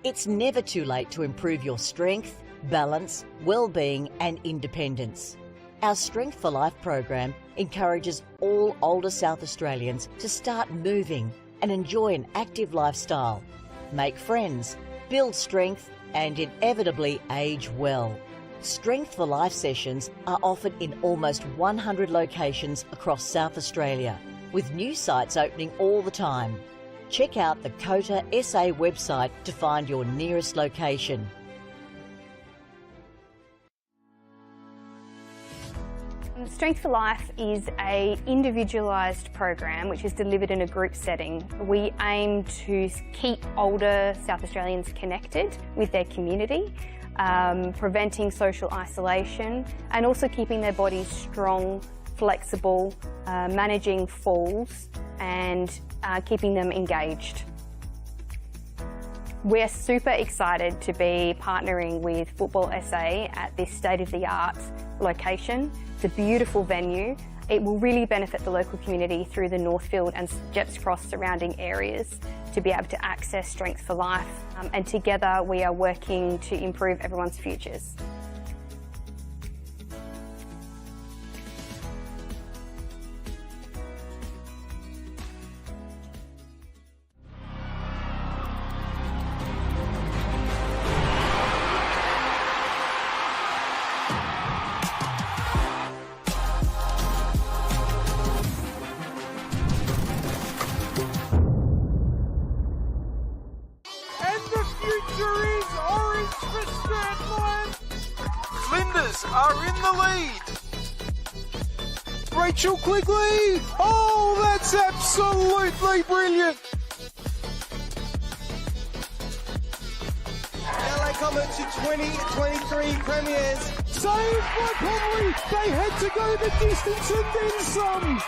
It's never too late to improve your strength, balance, well-being and independence. Our Strength for Life program encourages all older South Australians to start moving and enjoy an active lifestyle, make friends, build strength and inevitably age well. Strength for Life sessions are offered in almost 100 locations across South Australia, with new sites opening all the time. Check out the NPLSA website to find your nearest location. Strength for Life is an individualised program which is delivered in a group setting. We aim to keep older South Australians connected with their community, preventing social isolation and also keeping their bodies strong, flexible, managing falls and keeping them engaged. We're super excited to be partnering with Football SA at this state-of-the-art location. It's a beautiful venue. It will really benefit the local community through the Northfield and Jepps Cross surrounding areas to be able to access Strength for Life. And together we are working to improve everyone's futures. Flinders are in the lead. Rachel Quigley. Oh, that's absolutely brilliant. LA Comet to 2023 premiers. Saved by Conley. They had to go the distance and then some.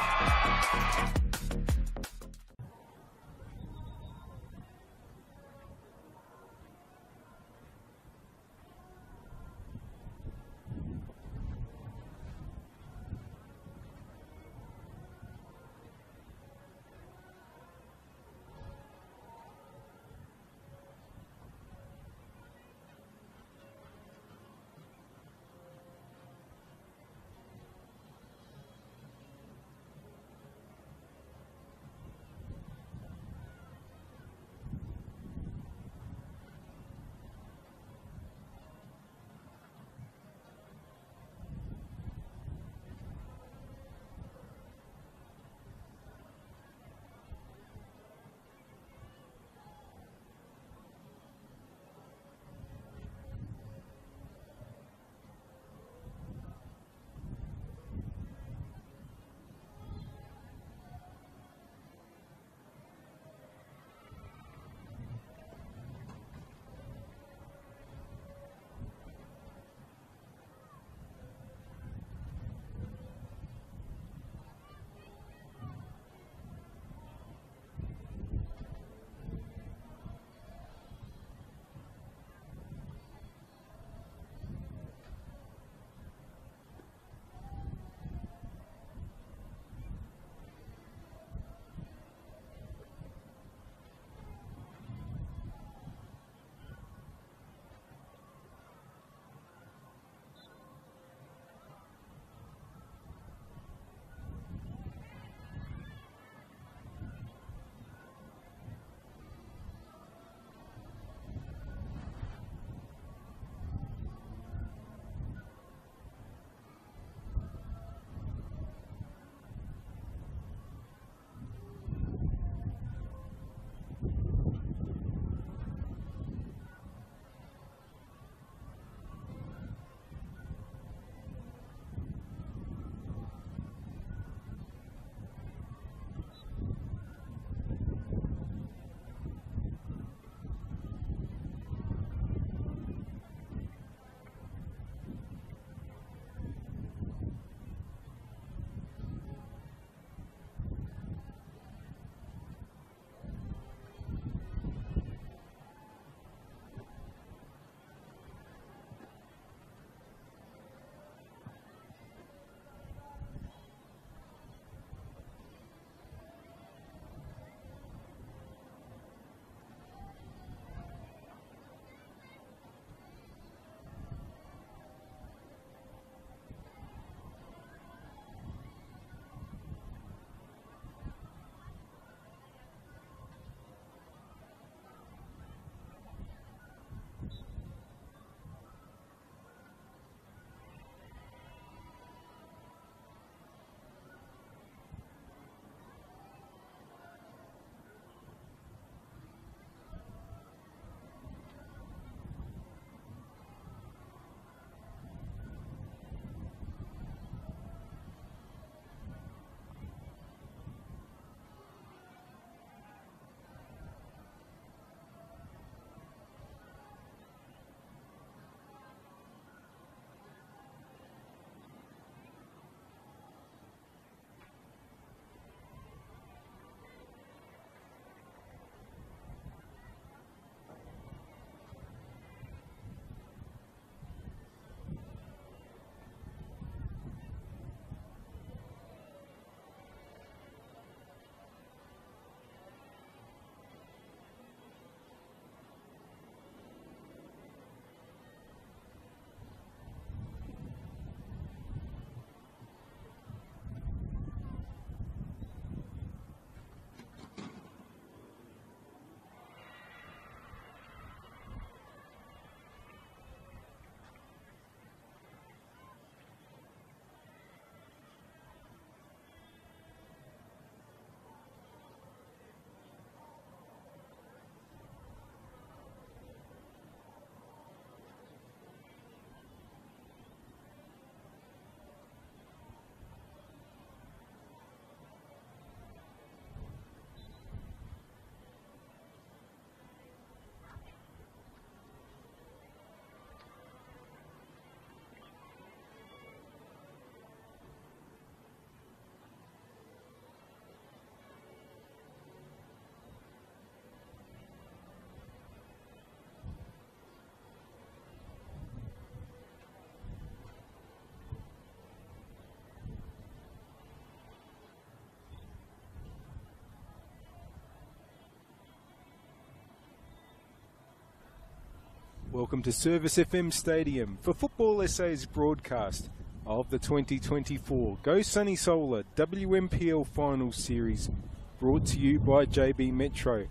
Welcome to Service FM Stadium for Football SA's broadcast of the 2024 Go Sunny Solar WMPL Finals Series, brought to you by JB Metro.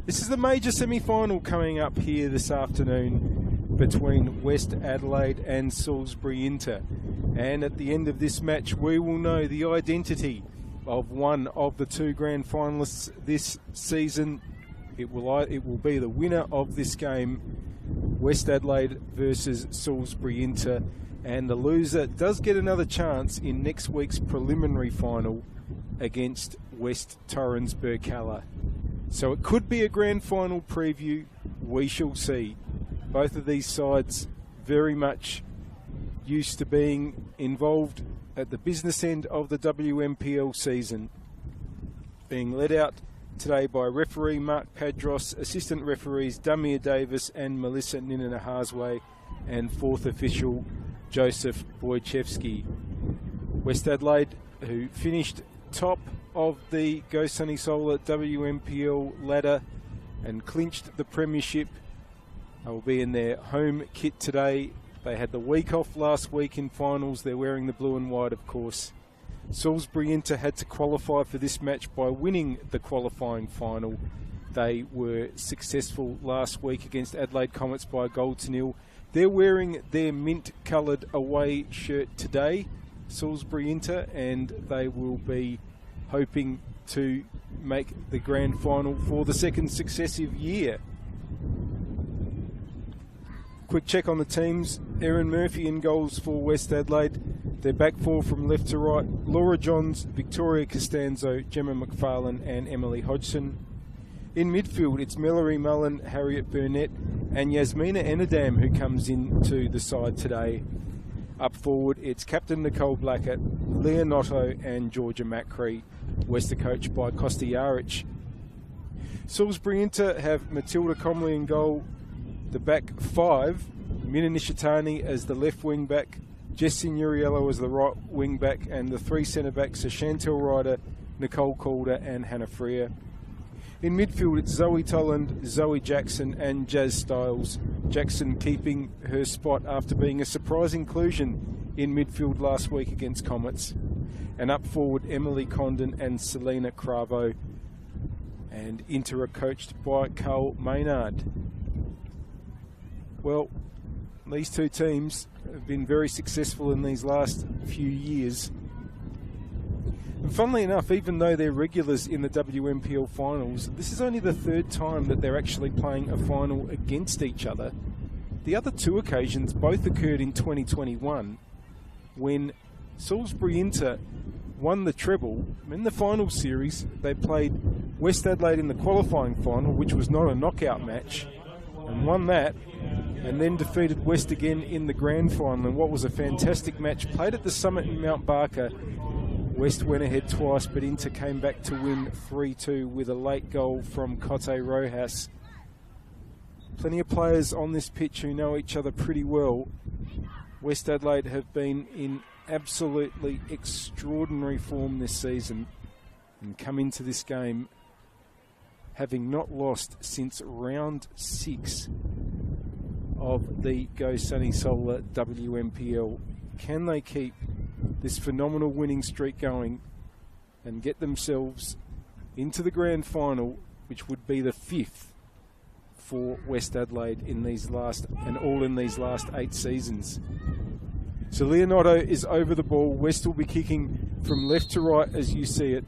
This is the major semi-final coming up here this afternoon between West Adelaide and Salisbury Inter. And at the end of this match, we will know the identity of one of the two grand finalists this season. It will be the winner of this game, West Adelaide versus Salisbury Inter, and the loser does get another chance in next week's preliminary final against West Torrens Burkalla. So it could be a grand final preview, we shall see. Both of these sides very much used to being involved at the business end of the WMPL season, being led out today by referee Mark Padros, assistant referees Damir Davis and Melissa Ninanahazwe, and fourth official Joseph Wojciechowski. West Adelaide, who finished top of the Go Sunny Solar WMPL ladder and clinched the premiership, will be in their home kit today. They had the week off last week in finals. They're wearing the blue and white, of course. Salisbury Inter had to qualify for this match by winning the qualifying final. They were successful last week against Adelaide Comets by a goal to nil. They're wearing their mint-coloured away shirt today, Salisbury Inter, and they will be hoping to make the grand final for the second successive year. Quick check on the teams. Erin Murphy in goals for West Adelaide. Their back four from left to right: Laura Johns, Victoria Costanzo, Gemma McFarlane and Emily Hodgson. In midfield, it's Mallory Mullen, Harriet Burnett and Yasmina Enadam who comes into the side today. Up forward, it's Captain Nicole Blackett, Leah Notto and Georgia Macri. West are coached by Costa Jaric. Salisbury Inter have Matilda Comley in goal. The back five, Mina Nishitani as the left wing back, Jess Signoriello as the right wing back, and the three centre backs are Chantel Ryder, Nicole Calder and Hannah Freer. In midfield, it's Zoe Tolland, Zoe Jackson and Jazz Styles. Jackson keeping her spot after being a surprise inclusion in midfield last week against Comets. And up forward, Emily Condon and Selena Cravo. And Inter are coached by Carl Maynard. Well, these two teams have been very successful in these last few years. And funnily enough, even though they're regulars in the WMPL finals, this is only the third time that they're actually playing a final against each other. The other two occasions both occurred in 2021 when Salisbury Inter won the treble. In the final series, they played West Adelaide in the qualifying final, which was not a knockout match, and won that, and then defeated West again in the grand final in what was a fantastic match played at the Summit in Mount Barker. West went ahead twice, but Inter came back to win 3-2 with a late goal from Cote Rojas. Plenty of players on this pitch who know each other pretty well. West Adelaide have been in absolutely extraordinary form this season and come into this game having not lost since round 6 of the Go Sunny Solar WMPL. Can they keep this phenomenal winning streak going and get themselves into the grand final, which would be the 5th for West Adelaide in these last 8 seasons? So Leonardo is over the ball. West will be kicking from left to right as you see it,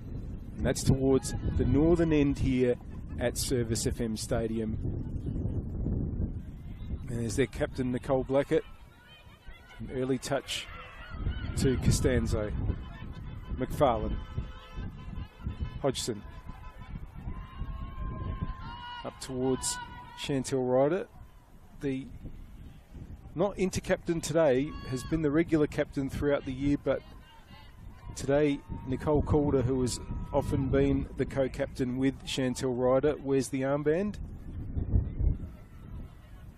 and that's towards the northern end here at Service FM Stadium. And there's their captain, Nicole Blackett. An early touch to Costanzo. McFarlane. Hodgson. Up towards Chantel Ryder. The not inter-captain today, has been the regular captain throughout the year, but today Nicole Calder, who has often been the co-captain with Chantel Ryder, wears the armband.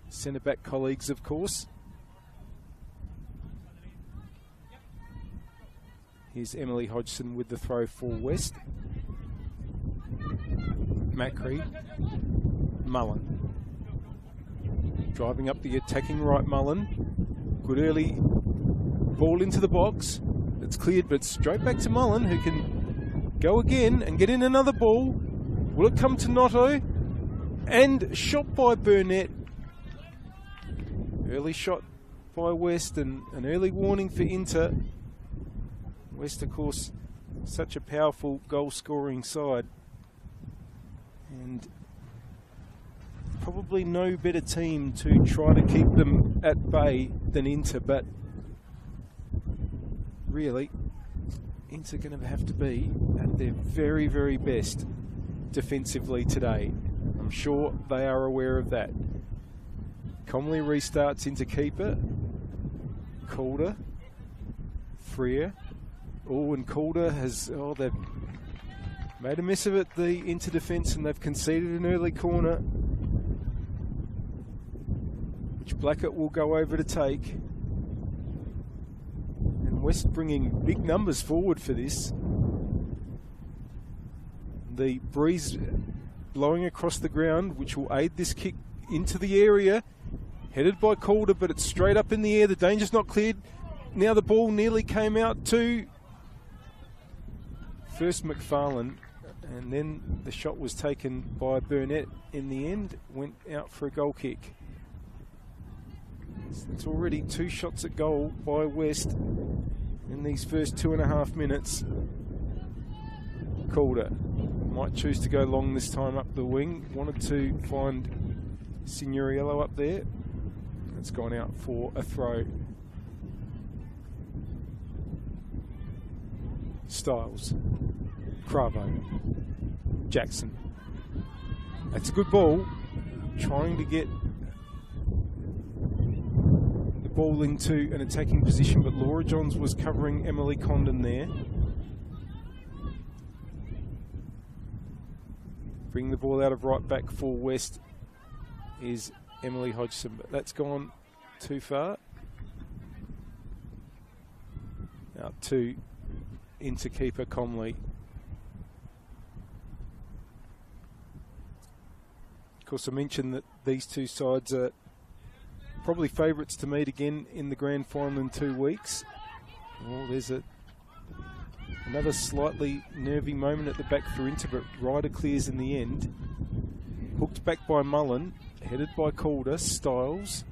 Centre-back colleagues, of course. Here's Emily Hodgson with the throw for West. Macri. Mullen. Driving up the attacking right, Mullen. Good early ball into the box. It's cleared, but straight back to Mullen, who can go again and get in another ball. Will it come to Notto? And shot by Burnett. Early shot by West, and an early warning for Inter. West, of course, such a powerful goal-scoring side. And probably no better team to try to keep them at bay than Inter, but really, Inter going to have to be at their very, very best defensively today. I'm sure they are aware of that. Comley restarts into keeper. Calder. Freer. Oh, and Calder has, they've made a mess of it, the Inter defence, and they've conceded an early corner, which Blackett will go over to take. And West bringing big numbers forward for this. The breeze blowing across the ground, which will aid this kick into the area. Headed by Calder, but it's straight up in the air. The danger's not cleared. Now the ball nearly came out to first McFarlane, and then the shot was taken by Burnett. In the end, went out for a goal kick. It's already 2 shots at goal by West in these first 2.5 minutes. Calder might choose to go long this time up the wing. Wanted to find Signoriello up there. It's gone out for a throw. Styles. Cravo. Jackson. That's a good ball. Trying to get the ball into an attacking position, but Laura Johns was covering Emily Condon there. Bring the ball out of right back for West is Emily Hodgson, but that's gone too far. Out to into keeper Comley. Of course, I mentioned that these two sides are probably favourites to meet again in the grand final in 2 weeks. Well, there's another slightly nervy moment at the back for Inter, but Ryder clears in the end. Hooked back by Mullen, headed by Calder. Styles.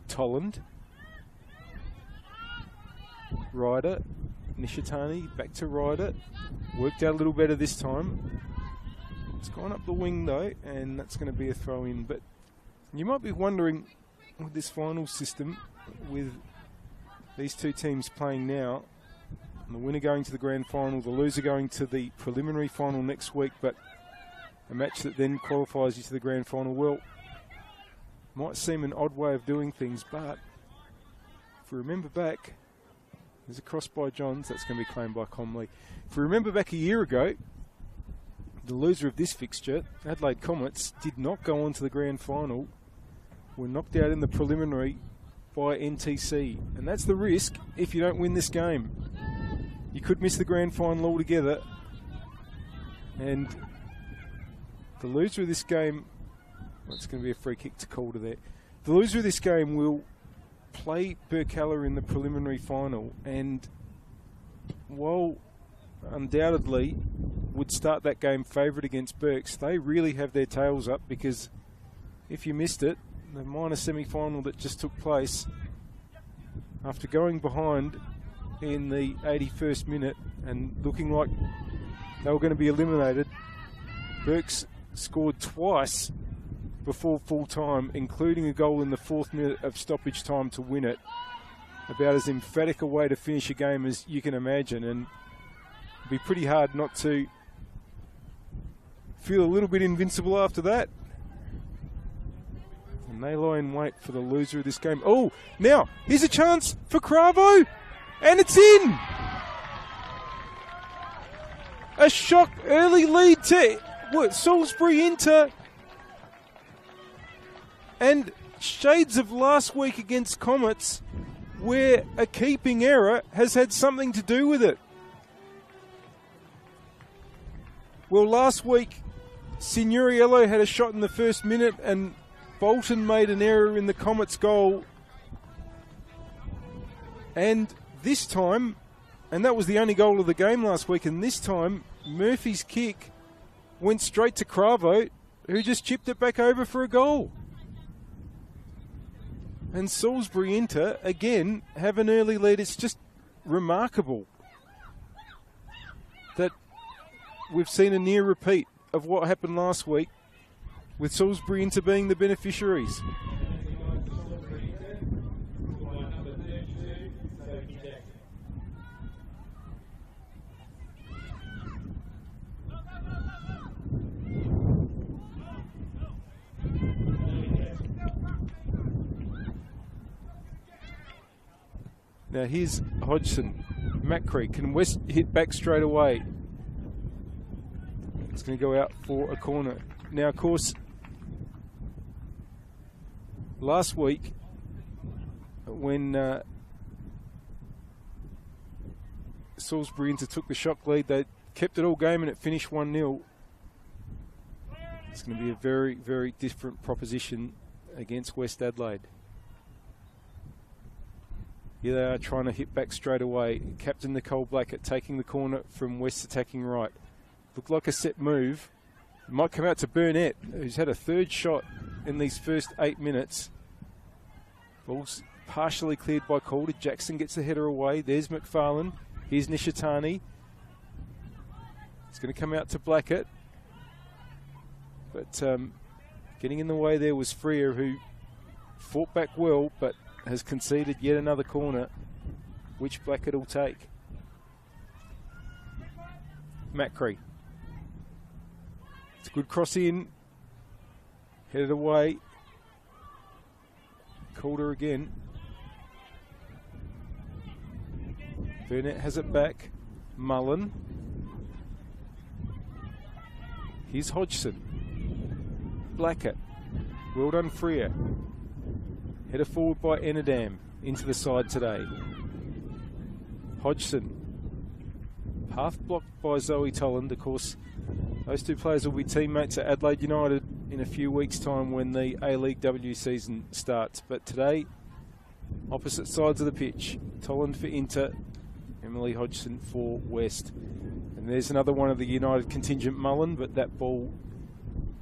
Tolland. Ryder. Nishitani back to Ryder. Worked out a little better this time. It's gone up the wing though, and that's going to be a throw in. But you might be wondering, with this final system, with these two teams playing now, and the winner going to the grand final, the loser going to the preliminary final next week, but a match that then qualifies you to the grand final. Well, might seem an odd way of doing things, but if we remember back, there's a cross by Johns, that's going to be claimed by Comley. If we remember back a year ago, the loser of this fixture, Adelaide Comets, did not go on to the grand final, were knocked out in the preliminary by NTC, and that's the risk if you don't win this game. You could miss the grand final altogether, and the loser of this game, well, it's going to be a free kick to Calder there. The loser of this game will play Burkalla in the preliminary final, and while undoubtedly would start that game favourite against Burks, they really have their tails up, because if you missed it, the minor semi-final that just took place, after going behind in the 81st minute and looking like they were going to be eliminated, Burks scored twice before full time, including a goal in the 4th minute of stoppage time to win it. About as emphatic a way to finish a game as you can imagine, and it'd be pretty hard not to feel a little bit invincible after that. And they lie in wait for the loser of this game. Oh, now here's a chance for Cravo, and it's in! A shock early lead to Salisbury Inter, and shades of last week against Comets, where a keeping error has had something to do with it. Well, last week Signoriello had a shot in the first minute and Bolton made an error in the Comets goal. And this time, and that was the only goal of the game last week, and this time Murphy's kick went straight to Cravo, who just chipped it back over for a goal. And Salisbury Inter, again, have an early lead. It's just remarkable that we've seen a near repeat of what happened last week, with Salisbury Inter being the beneficiaries. Now here's Hodgson. Macri, can West hit back straight away? It's going to go out for a corner. Now, of course, last week when Salisbury Inter took the shock lead, they kept it all game and it finished 1-0. It's going to be a very, very different proposition against West Adelaide. Here they are trying to hit back straight away. Captain Nicole Blackett taking the corner from West attacking right. Looked like a set move. It might come out to Burnett, who's had a third shot in these first 8 minutes. Ball's partially cleared by Calder. Jackson gets the header away. There's McFarlane. Here's Nishitani. It's going to come out to Blackett. But getting in the way there was Freer, who fought back well, but has conceded yet another corner, which Blackett will take. Macri. It's a good cross in. Headed away. Calder again. Burnett has it back. Mullen. Here's Hodgson. Blackett. Well done, Freer. Header forward by Enadam. Into the side today. Hodgson. Path blocked by Zoe Tolland. Of course, those two players will be teammates at Adelaide United in a few weeks' time when the A-League W season starts. But today, opposite sides of the pitch. Tolland for Inter, Emily Hodgson for West. And there's another one of the United contingent, Mullen, but that ball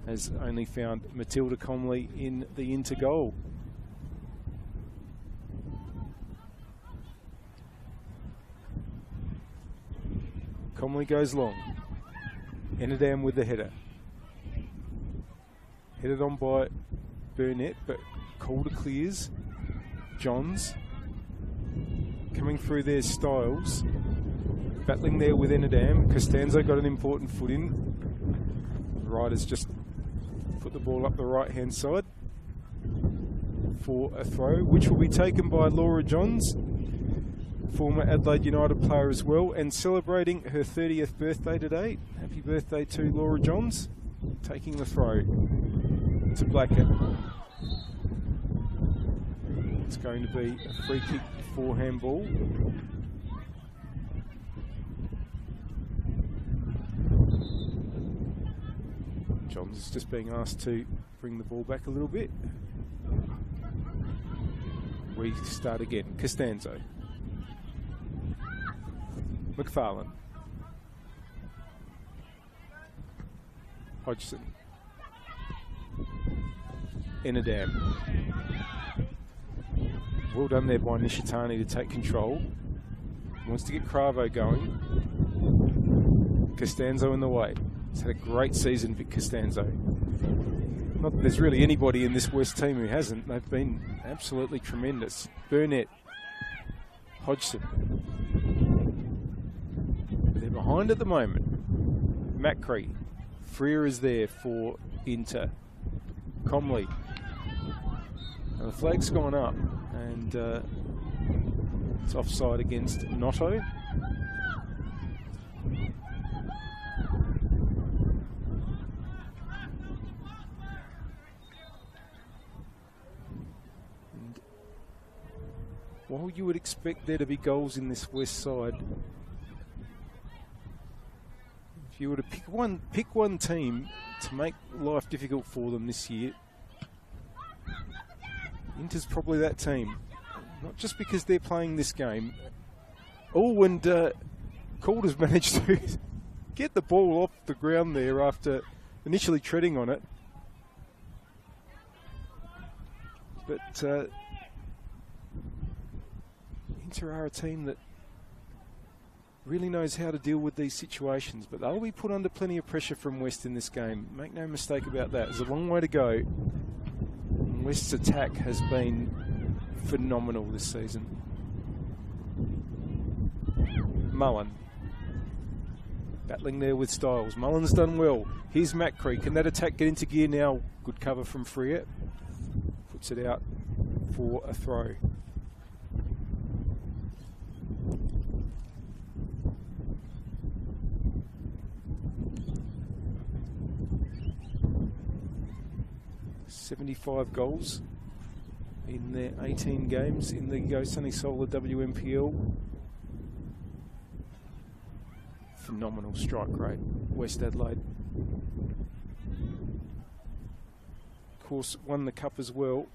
has only found Matilda Comley in the Inter goal. Comley goes long. Enadam with the header. Headed on by Burnett, but Calder clears. Johns. Coming through there, Styles. Battling there with Enadam. Costanzo got an important foot in. The Riders just put the ball up the right-hand side for a throw, which will be taken by Laura Johns, former Adelaide United player as well, and celebrating her 30th birthday today. Happy birthday to Laura Johns. Taking the throw to Blackett. It's going to be a free kick for handball. Johns is just being asked to bring the ball back a little bit. Restart again. Costanzo. McFarlane. Hodgson. Enadam. Well done there by Nishitani to take control. Wants to get Cravo going. Costanzo in the way. He's had a great season, Vic Costanzo. Not that there's really anybody in this West team who hasn't. They've been absolutely tremendous. Burnett. Hodgson. They're behind at the moment. Macri. Freer is there for Inter. Comley. And the flag's gone up, and it's offside against Noto. And while you would expect there to be goals in this West side, If you were to pick one team to make life difficult for them this year, Inter's probably that team. Not just because they're playing this game. Oh, and Calder's managed to get the ball off the ground there after initially treading on it. But Inter are a team that really knows how to deal with these situations, but they'll be put under plenty of pressure from West in this game. Make no mistake about that. There's a long way to go. And West's attack has been phenomenal this season. Mullen battling there with Styles. Mullen's done well. Here's Macri. Can that attack get into gear now? Good cover from Freer. Puts it out for a throw. $75 goals in their 18 games in the Go Sunny Solar WMPL. Phenomenal strike rate, West Adelaide. Of course, won the cup as well.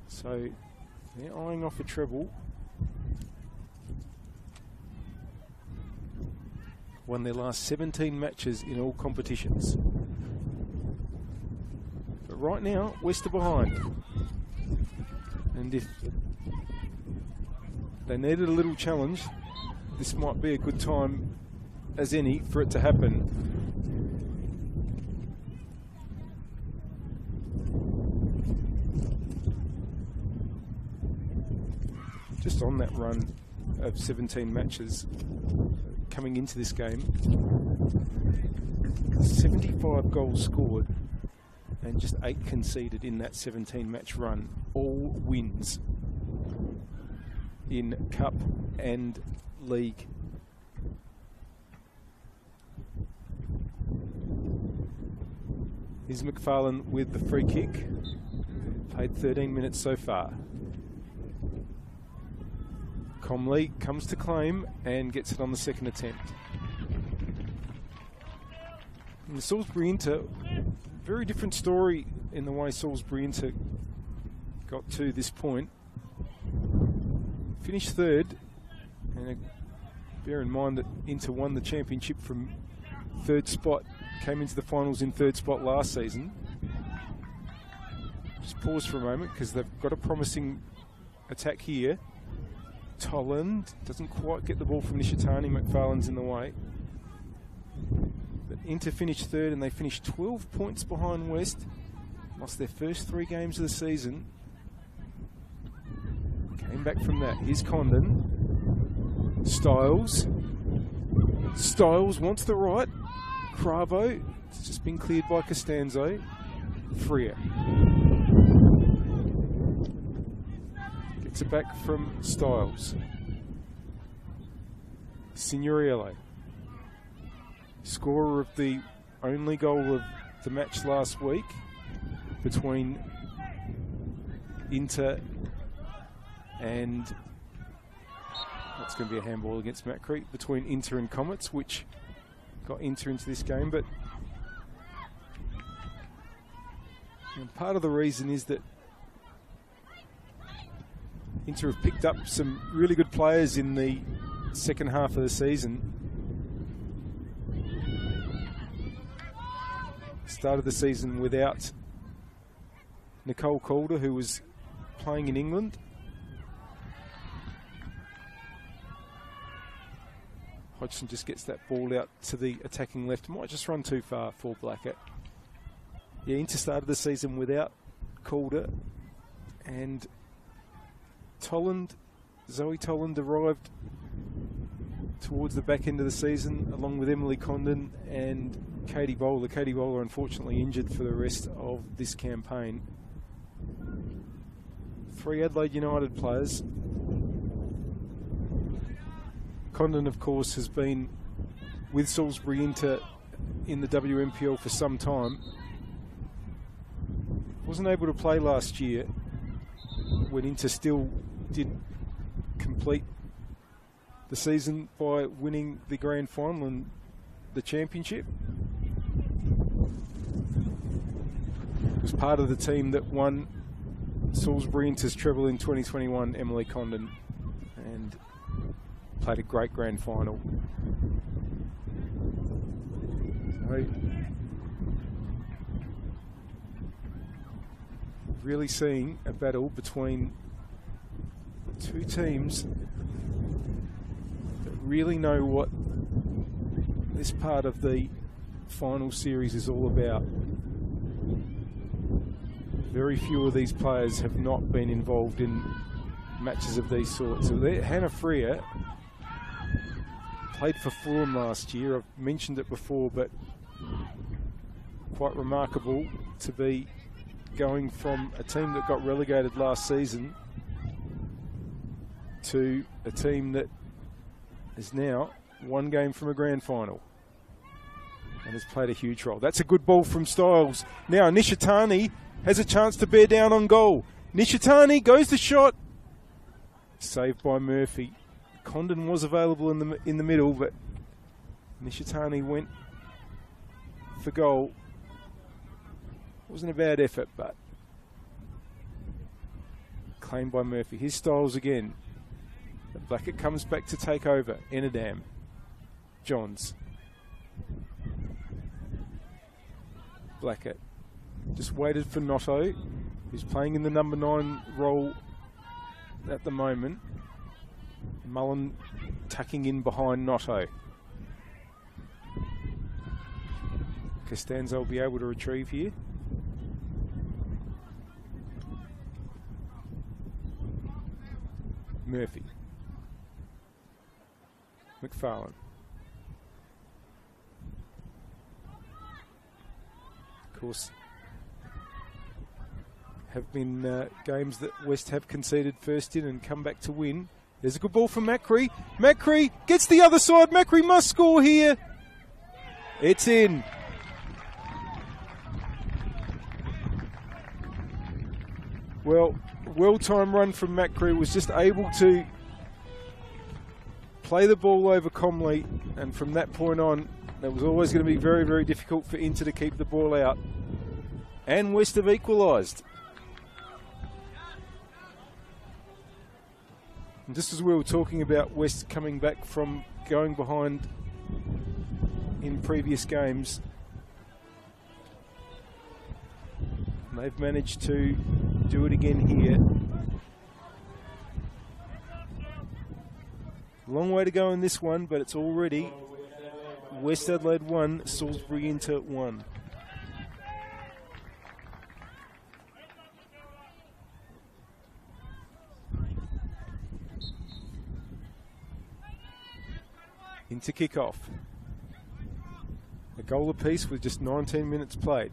So they're eyeing off a treble. Won their last 17 matches in all competitions. But right now, West are behind. And if they needed a little challenge, this might be a good time as any for it to happen. Just on that run of 17 matches coming into this game, 75 goals scored and just 8 conceded in that 17 match run. All wins in Cup and League. Here's McFarlane with the free kick. Played 13 minutes so far. Comley comes to claim and gets it on the second attempt. And the Salisbury Inter, very different story in the way Salisbury Inter got to this point. Finished third, and bear in mind that Inter won the championship from third spot, came into the finals in third spot last season. Just pause for a moment because they've got a promising attack here. Tolland doesn't quite get the ball from Nishitani. McFarlane's in the way. But Inter finished third and they finished 12 points behind West. Lost their first 3 games of the season. Came back from that. Here's Condon. Styles. Styles wants the right. Cravo. It's just been cleared by Costanzo. Freer. Gets it back from Styles. Signoriello. Scorer of the only goal of the match last week between Inter and that's going to be a handball against Macri, between Inter and Comets, which got Inter into this game. But part of the reason is that Inter have picked up some really good players in the second half of the season. Started the season without Nicole Calder, who was playing in England. Hodgson just gets that ball out to the attacking left. Might just run too far for Blackett. Yeah, Inter started the season without Calder, and Zoe Tolland arrived towards the back end of the season, along with Emily Condon and Katie Bowler. Katie Bowler unfortunately injured for the rest of this campaign. 3 Adelaide United players. Condon, of course, has been with Salisbury Inter in the WMPL for some time. Wasn't able to play last year when Inter still did complete the season by winning the grand final and the championship. It was part of the team that won Salisbury Inter's treble in 2021, Emily Condon, and played a great grand final. So, really seeing a battle between two teams that really know what this part of the final series is all about. Very few of these players have not been involved in matches of these sorts. So Hannah Freer played for Fulham last year. I've mentioned it before, but quite remarkable to be going from a team that got relegated last season to a team that is now one game from a grand final and has played a huge role. That's a good ball from Styles. Now Nishitani has a chance to bear down on goal. Nishitani goes the shot. Saved by Murphy. Condon was available in the middle, but Nishitani went for goal. Wasn't a bad effort, but claimed by Murphy. Here's Styles again. Blackett comes back to take over. Enadam. Johns. Blackett just waited for Notto, who's playing in the number 9 role at the moment. Mullen tucking in behind Notto. Costanzo will be able to retrieve here. Murphy. McFarlane. Of course, have been games that West have conceded first in and come back to win. There's a good ball from Macri. Macri gets the other side. Macri must score here. It's in. Well, well-timed run from Macri, was just able to play the ball over Comley, and from that point on, it was always going to be very, very difficult for Inter to keep the ball out. And West have equalised. And just as we were talking about West coming back from going behind in previous games, they've managed to do it again here. Long way to go in this one, but it's already West Adelaide 1, Salisbury Inter 1. Into kickoff. A goal apiece with just 19 minutes played.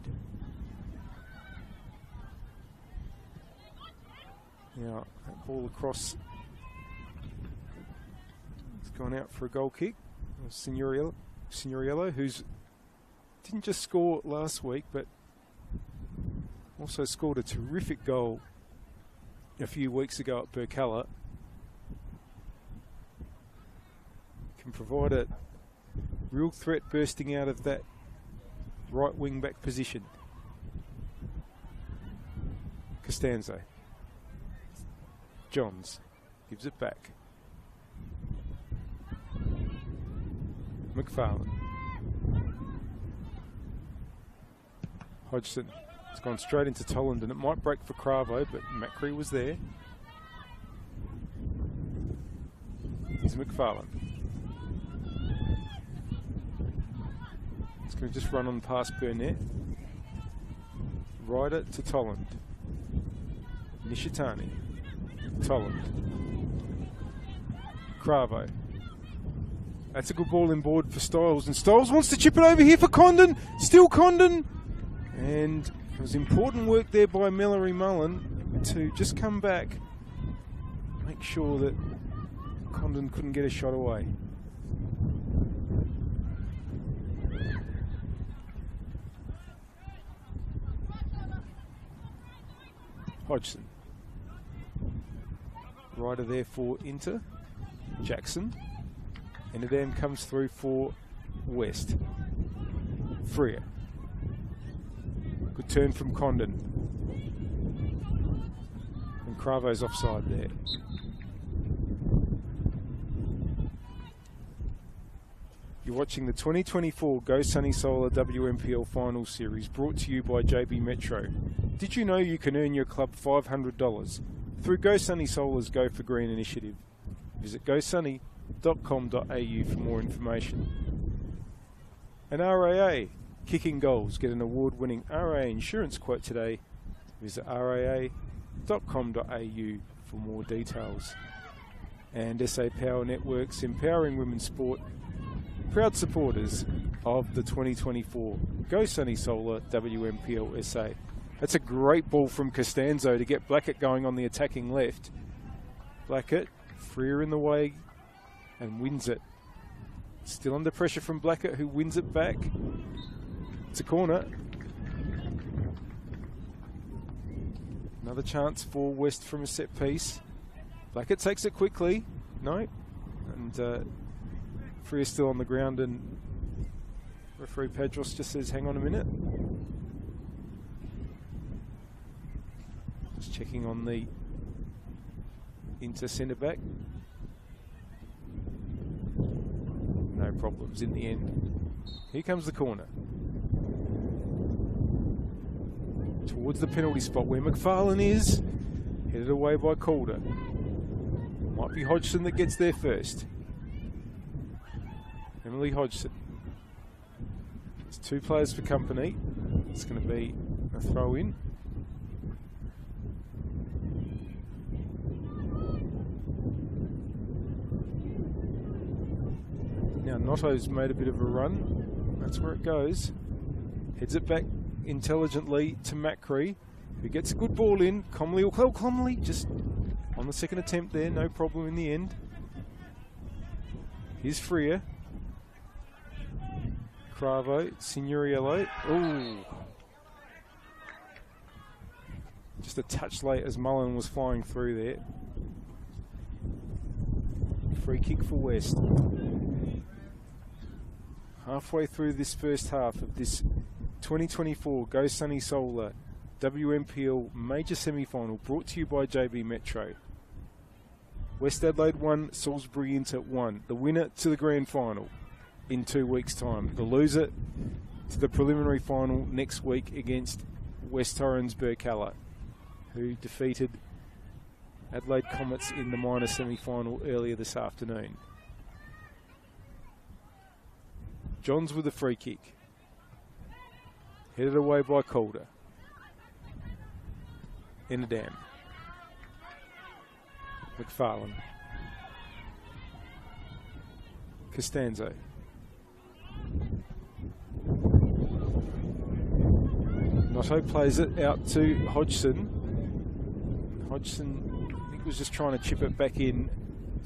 Now, that ball across. It's gone out for a goal kick. Signorello, who's didn't just score last week, but also scored a terrific goal a few weeks ago at Burkalla. Can provide a real threat bursting out of that right wing back position. Costanzo. Johns gives it back. McFarlane. Hodgson. It's gone straight into Tolland, and it might break for Cravo, but Macri was there. Here's McFarlane. It's going to just run on past Burnett. Ryder to Tolland. Nishitani. Tolland. Cravo. That's a good ball in board for Styles, and Styles wants to chip it over here for Condon. Still Condon. And it was important work there by Mallory Mullen to just come back, make sure that Condon couldn't get a shot away. Hodgson. Rider there for Inter. Jackson. Enadam comes through for West. Freer. Good turn from Condon. And Cravo's offside there. You're watching the 2024 Go Sunny Solar WMPL Final Series, brought to you by JB Metro. Did you know you can earn your club $500 through Go Sunny Solar's Go for Green initiative? Visit gosunny.com.au for more information. And RAA, kicking goals. Get an award-winning RAA insurance quote today. Visit raa.com.au for more details. And SA Power Networks, empowering women's sport, proud supporters of the 2024 Go Sunny Solar WMPLSA. That's a great ball from Castano to get Blackett going on the attacking left. Blackett, Freer in the way, and wins it. Still under pressure from Blackett, who wins it back. It's a corner. Another chance for West from a set piece. Blackett takes it quickly. No. And Freer still on the ground, and referee Pedros just says, hang on a minute. Just checking on the into centre back. No problems in the end. Here comes the corner. Towards the penalty spot where McFarlane is. Headed away by Calder. Might be Hodgson that gets there first. Emily Hodgson. There's two players for company. It's going to be a throw in. Now Notto's made a bit of a run. That's where it goes. Heads it back intelligently to Macri, who gets a good ball in. Comley just on the second attempt there, no problem in the end. Here's Freer. Cravo, Signoriello. Ooh. Just a touch late as Mullen was flying through there. Free kick for West. Halfway through this first half of this 2024 Go Sunny Solar WMPL Major Semi-Final, brought to you by JB Metro. West Adelaide 1, Salisbury Inter 1. The winner to the grand final in 2 weeks' time. The loser to the preliminary final next week against West Torrens Burkalla, who defeated Adelaide Comets in the minor semi-final earlier this afternoon. Johns with a free kick. Headed away by Calder. Enadam. McFarlane. Castano. Notto plays it out to Hodgson. Hodgson, I think, was just trying to chip it back in,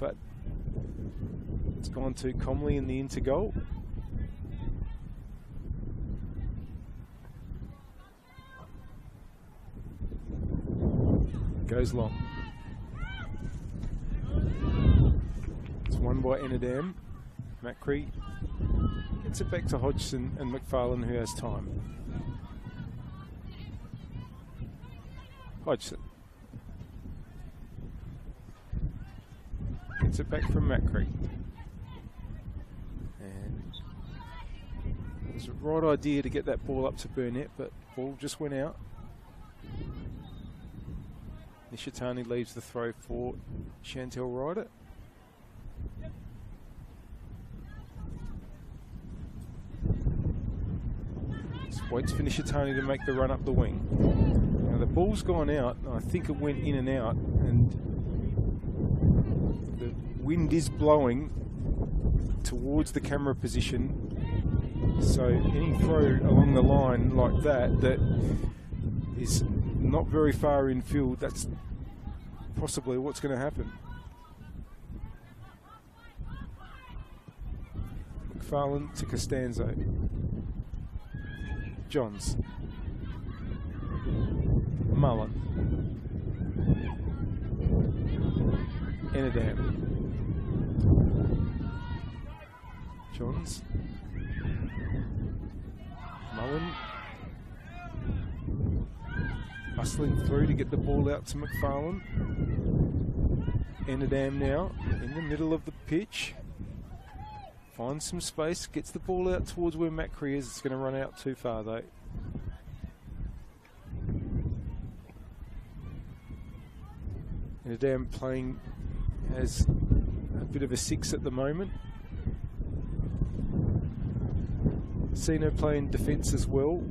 but it's gone to Comley in the inter goal. Goes long. It's won by Enadam. Macri gets it back to Hodgson and McFarlane, who has time. Hodgson gets it back from Macri. And it was a right idea to get that ball up to Burnett, but ball just went out. Nishitani leaves the throw for Chantel Ryder. Just waits for Nishitani to make the run up the wing. Now the ball's gone out. I think it went in and out, and the wind is blowing towards the camera position. So any throw along the line like that is not very far in field, that's possibly what's going to happen. McFarlane to Castano. Johns. Mullen. Enadam. Johns. Mullen hustling through to get the ball out to McFarlane. Enadam now in the middle of the pitch. Finds some space, gets the ball out towards where Macri is. It's going to run out too far though. Enadam playing as a bit of a 6 at the moment. Castano playing defence as well,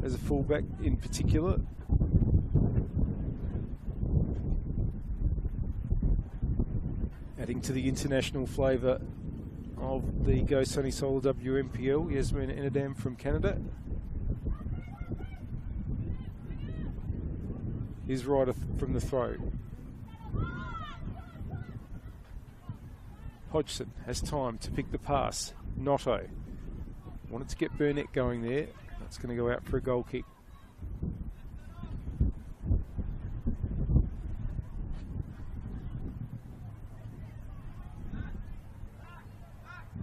as a fullback in particular. Adding to the international flavour of the Go Sunny Solar WMPL, Yasmin Enadam from Canada. Is right from the throw. Hodgson has time to pick the pass. Notto wanted to get Burnett going there. That's going to go out for a goal kick.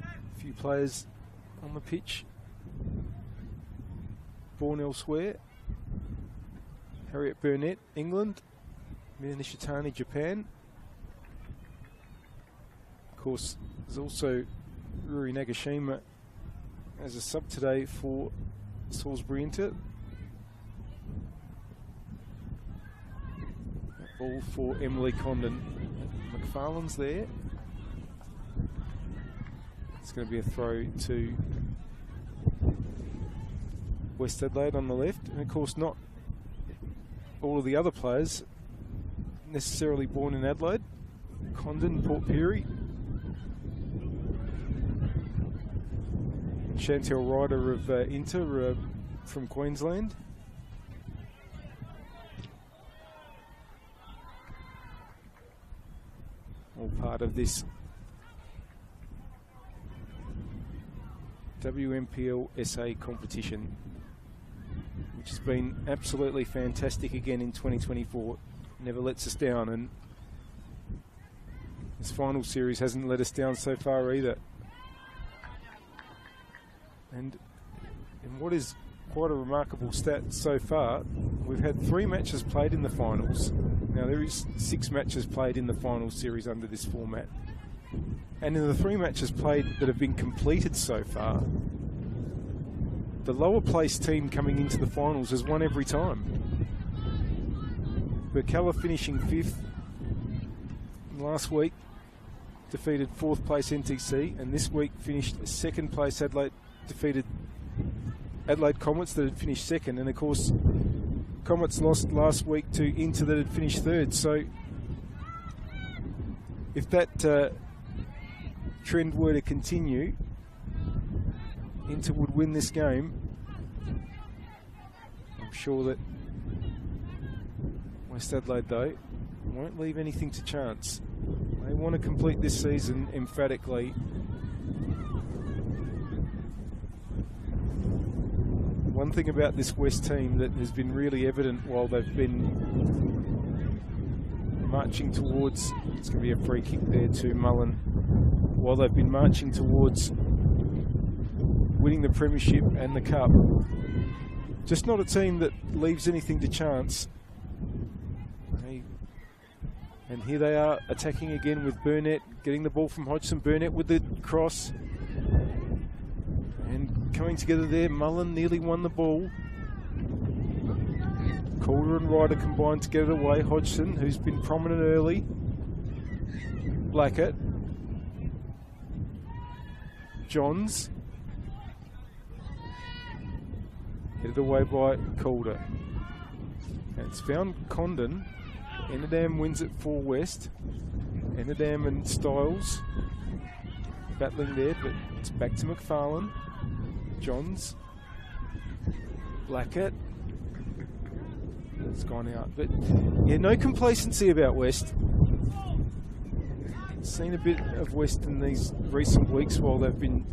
A few players on the pitch born elsewhere. Harriet Burnett, England. Mina Nishitani, Japan. Of course, there's also Ruri Nagashima as a sub today for Salisbury Inter. That ball for Emily Condon. McFarlane's there. It's going to be a throw to West Adelaide on the left. And of course not all of the other players necessarily born in Adelaide. Condon, Port Pirie. Chantel Ryder of Inter from Queensland. All part of this WMPLSA competition, which has been absolutely fantastic again in 2024. Never lets us down, and this final series hasn't let us down so far either. And in what is quite a remarkable stat so far, we've had 3 matches played in the finals. Now there is 6 matches played in the final series under this format. And in the 3 matches played that have been completed so far, the lower placed team coming into the finals has won every time. Burkalla finishing 5th last week, defeated 4th place NTC, and this week finished 2nd place Adelaide, defeated Adelaide Comets that had finished 2nd, and of course Comets lost last week to Inter that had finished 3rd. So if that trend were to continue, Inter would win this game. I'm sure that West Adelaide though won't leave anything to chance. They want to complete this season emphatically. One thing about this West team that has been really evident while they've been marching towards, it's going to be a free kick there to Mullen, while they've been marching towards winning the premiership and the cup. Just not a team that leaves anything to chance. And here they are attacking again with Burnett, getting the ball from Hodgson. Burnett with the cross. And coming together there, Mullen nearly won the ball. Calder and Ryder combined to get it away. Hodgson, who's been prominent early. Blackett. Johns. Headed away by Calder. And it's found Condon. Enadam wins it for West. Enadam and Styles battling there, but it's back to McFarlane. Johns. Blackett. It's gone out. But yeah, no complacency about West. Seen a bit of West in these recent weeks while they've been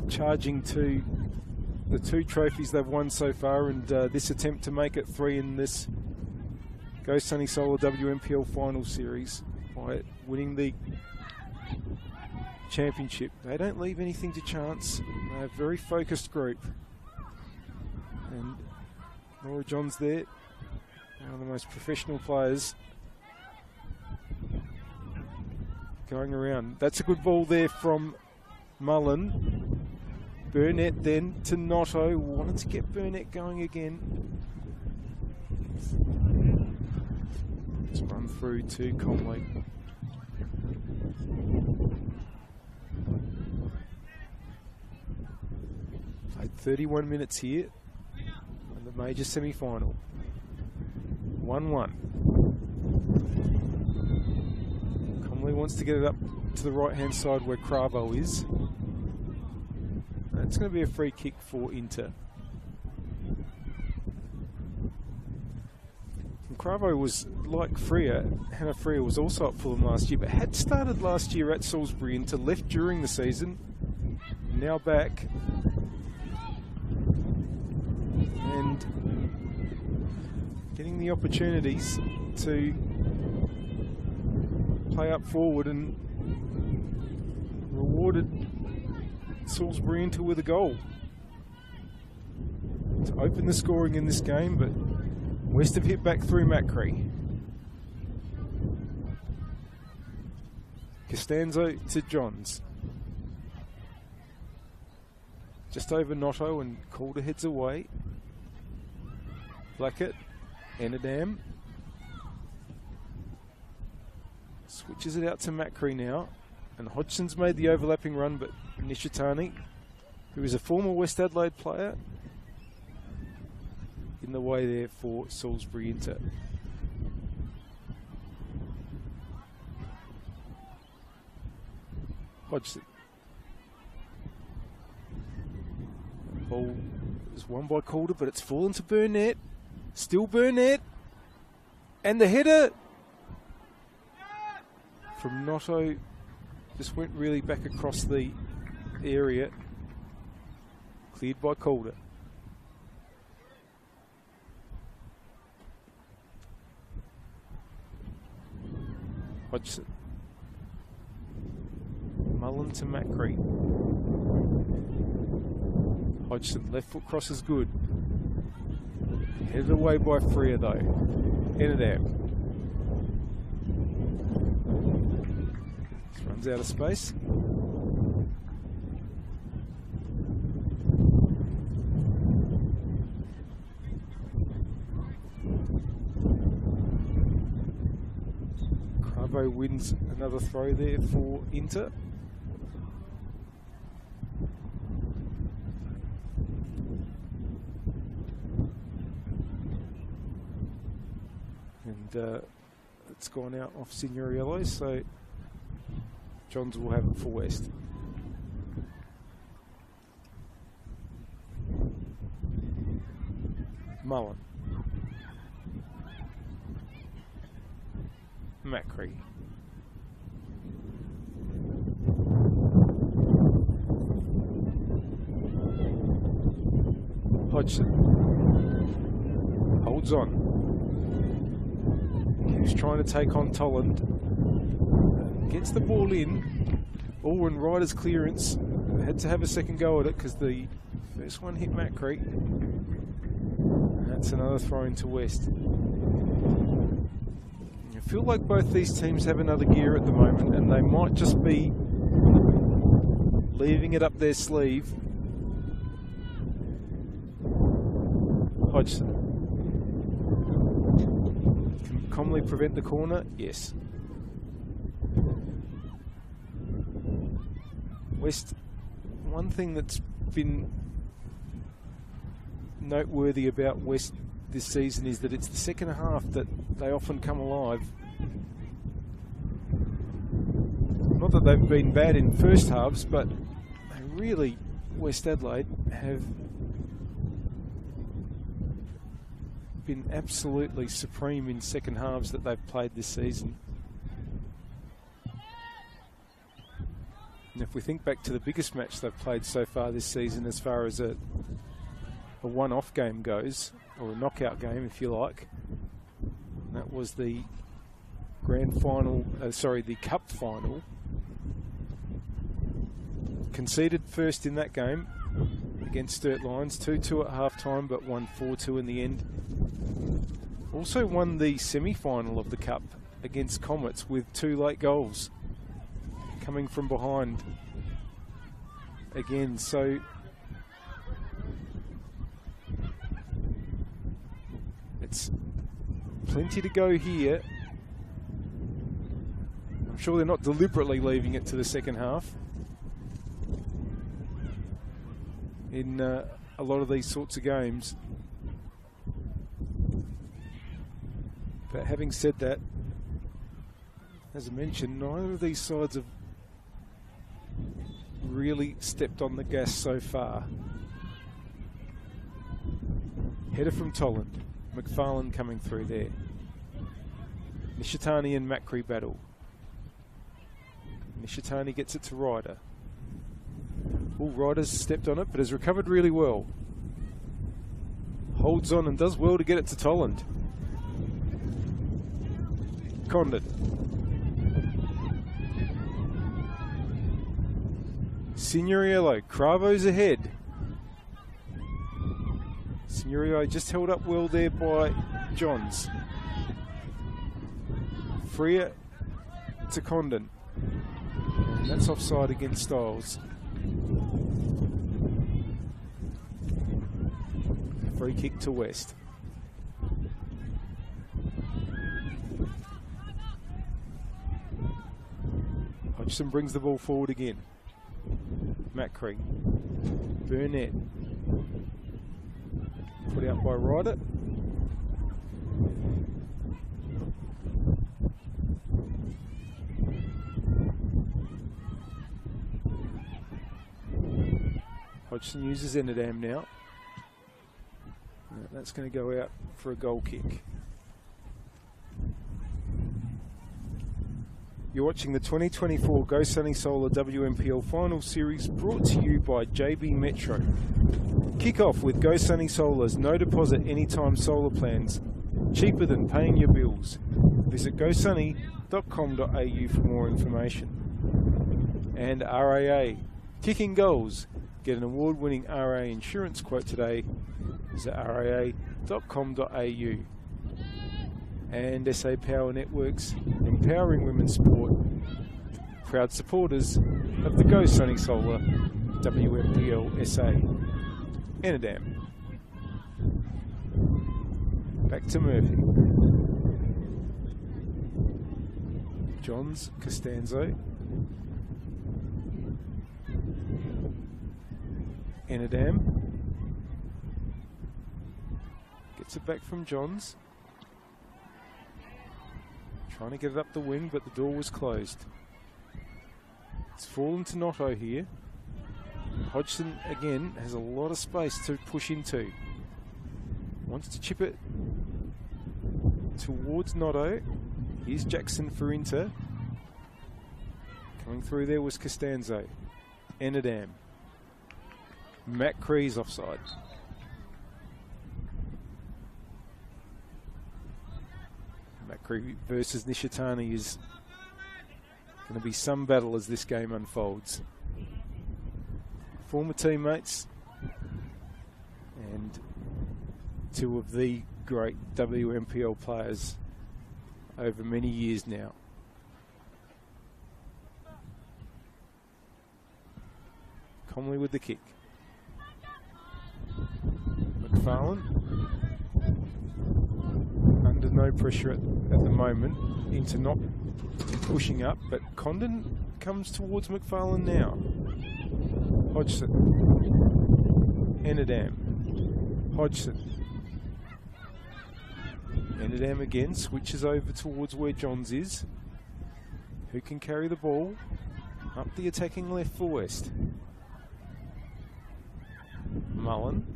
charging to the 2 trophies they've won so far, and this attempt to make it 3 in this Go Sunny Solar WMPL final series by winning the championship. They don't leave anything to chance. They're a very focused group. And Laura Johns there, one of the most professional players going around. That's a good ball there from Mullen. Burnett then to Notto. Wanted to get Burnett going again. Let's run through to Conley. Played 31 minutes here in the major semi-final. 1-1. Conley wants to get it up to the right-hand side where Cravo is. It's going to be a free kick for Inter. And Cravo was like Freer. Hannah Freer was also at Fulham last year, but had started last year at Salisbury. Inter left during the season, now back. And getting the opportunities to play up forward and rewarded Salisbury Inter with a goal to open the scoring in this game, but West have hit back through Macri. Costanzo to Johns. Just over Notto and Calder heads away. Blackett, Enadam. Switches it out to Macri now. And Hodgson's made the overlapping run, but Nishitani, who is a former West Adelaide player, in the way there for Salisbury Inter. Hodgson. Ball is won by Calder, but it's fallen to Burnett. Still Burnett. And the header from Notto just went really back across the area. Cleared by Calder. Hodgson. Mullen to Macri. Hodgson, left foot cross is good. Headed away by Freer though. Enadam. Runs out of space. Cravo wins another throw there for Inter. And it's gone out off Signoriello, so Johns will have it for West. Mullen. Macri. Hodgson. Holds on. Keeps trying to take on Tolland. Gets the ball in. Allwyn Ryder's clearance. Had to have a second go at it because the first one hit Macri. And that's another throw into West. I feel like both these teams have another gear at the moment, and they might just be leaving it up their sleeve. Hodgson. Can Comley prevent the corner? Yes. West, one thing that's been noteworthy about West this season is that it's the second half that they often come alive. Not that they've been bad in first halves, but they really, West Adelaide, have been absolutely supreme in second halves that they've played this season. And if we think back to the biggest match they've played so far this season, as far as a one-off game goes, or a knockout game if you like, that was the grand final, the cup final conceded first in that game against Sturt Lions, 2-2 at half-time, but won 4-2 in the end. Also won the semi-final of the Cup against Comets with 2 late goals coming from behind again. So it's plenty to go here. I'm sure they're not deliberately leaving it to the second half in a lot of these sorts of games. But having said that, as I mentioned, neither of these sides have really stepped on the gas so far. Header from Tolland. McFarlane coming through there. Nishitani and Macri battle. Nishitani gets it to Ryder. Oh, Ryder's stepped on it, but has recovered really well. Holds on and does well to get it to Tolland. Condon. Signoriello. Cravo's ahead. Signoriello just held up well there by Johns. Freer to Condon. And that's offside against Styles. Free kick to West. Hodgson brings the ball forward again. Macri. Burnett. Put out by Ryder. Hodgson uses Enidam now. That's going to go out for a goal kick. You're watching the 2024 Go Sunny Solar WMPL Final Series, brought to you by JB Metro. Kick off with Go Sunny Solar's no deposit anytime solar plans, cheaper than paying your bills. Visit gosunny.com.au for more information. And RAA, kicking goals. Get an award-winning RAA insurance quote today. Visit raa.com.au. And SA Power Networks, empowering women's sport, proud supporters of the Go Sunny Solar WMPLSA. Enidam. Back to Murphy. Johns, Costanzo. Enidam. Gets it back from Johns. Trying to get it up the wing, but the door was closed. It's fallen to Notto here. Hodgson, again, has a lot of space to push into. Wants to chip it towards Notto. Here's Jackson for Inter. Coming through there was Costanzo. Enidam. Matt Cree's offside. Macri versus Nishitani is going to be some battle as this game unfolds. Former teammates and two of the great WMPL players over many years now. Comley with the kick. McFarlane. Under no pressure at the moment into not pushing up, but Condon comes towards McFarlane now. Hodgson. Enidam. Hodgson. Enidam again switches over towards where Johns is. Who can carry the ball up the attacking left for West? Mullen.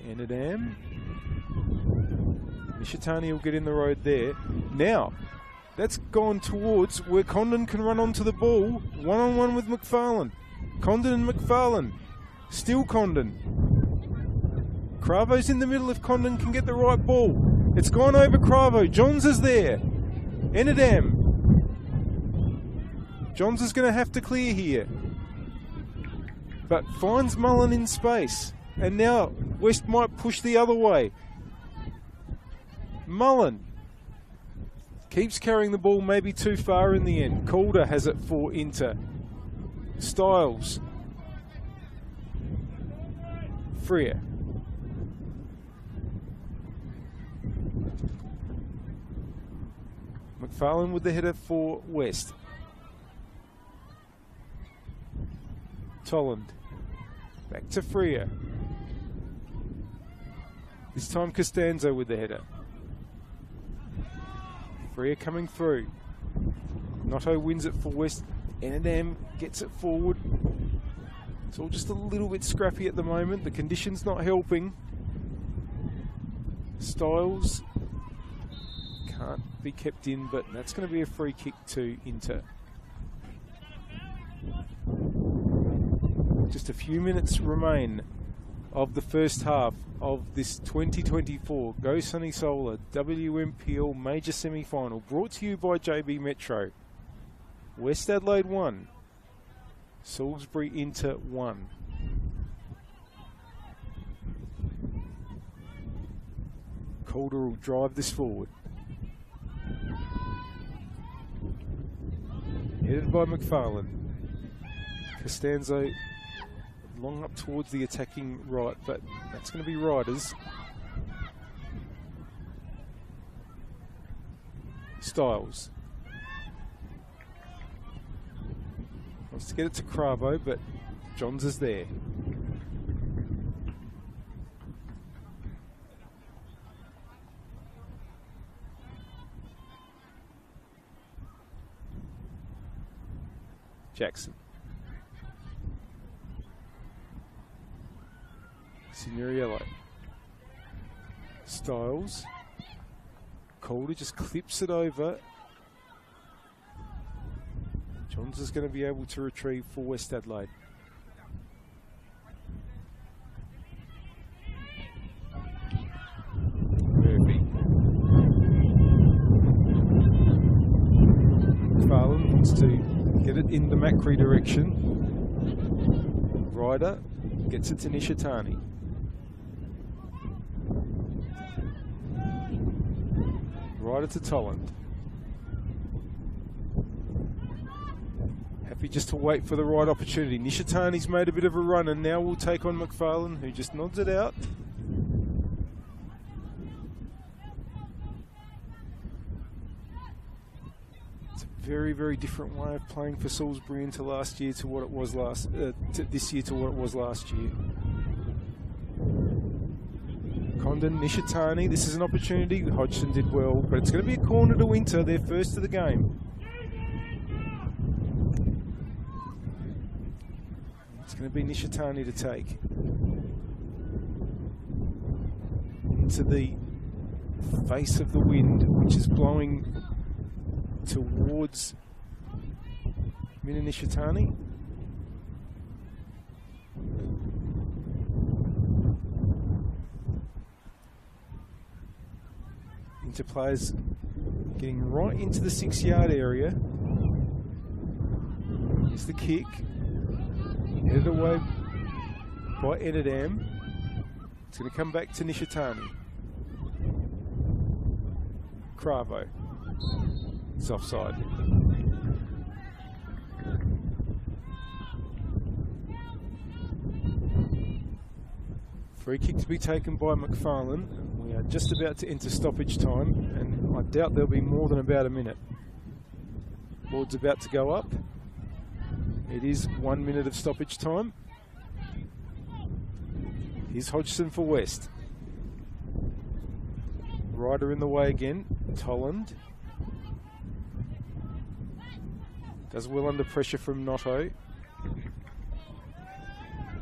Enidam. Nishitani will get in the road there. Now, that's gone towards where Condon can run onto the ball. One-on-one with McFarlane. Condon and McFarlane. Still Condon. Cravo's in the middle if Condon can get the right ball. It's gone over Cravo. Johns is there. Enidam. Johns is going to have to clear here. But finds Mullen in space. And now West might push the other way. Mullen keeps carrying the ball maybe too far in the end. Calder has it for Inter. Styles. Freer. McFarlane with the header for West. Tolland. Back to Freer. This time Costanzo with the header. Freer coming through. Notto wins it for West. N&M gets it forward. It's all just a little bit scrappy at the moment. The conditions not helping. Styles can't be kept in, but that's going to be a free kick to Inter. Just a few minutes remain of the first half of this 2024 Go Sunny Solar WMPL Major Semi-Final, brought to you by JB Metro. West Adelaide 1, Salisbury Inter 1. Calder will drive this forward. Headed by McFarlane. Costanzo long up towards the attacking right, but that's going to be Riders. Styles. Wants to get it to Cravo, but Johns is there. Jackson. Signorello. Styles. Calder just clips it over. Johns is going to be able to retrieve for West Adelaide. Murphy. McFarlane wants to get it in the Macri direction. Ryder gets it to Nishitani. Ryder to Tolland. Happy just to wait for the right opportunity. Nishitani's made a bit of a run and now we'll take on McFarlane, who just nods it out. It's a very, very different way of playing for Salisbury into last year to what it was this year to what it was last year. Condon, Nishitani, this is an opportunity. Hodgson did well, but it's going to be a corner to Inter, their first of the game. It's going to be Nishitani to take. Into the face of the wind, which is blowing towards Mina Nishitani. Inter players getting right into the 6-yard area. Here's the kick. Headed away by N&M. It's going to come back to Nishitani. Cravo. It's offside. Free kick to be taken by McFarlane. We are just about to enter stoppage time, and I doubt there'll be more than about a minute. Board's about to go up. It is 1 minute of stoppage time. Here's Hodgson for West. Ryder in the way again. Tolland. Does well under pressure from Notto.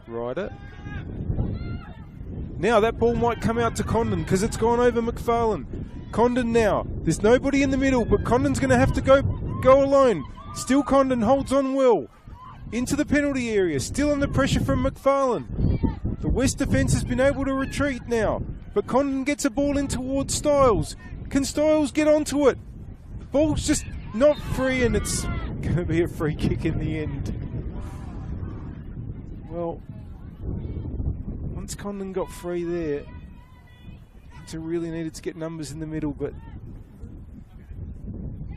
Ryder. Now that ball might come out to Condon because it's gone over McFarlane. Condon now. There's nobody in the middle, but Condon's going to have to go alone. Still Condon holds on well. Into the penalty area. Still under pressure from McFarlane. The West defence has been able to retreat now, but Condon gets a ball in towards Styles. Can Styles get onto it? The ball's just not free and it's going going to be a free kick in the end. Well, once Condon got free there, Inter really needed to get numbers in the middle, but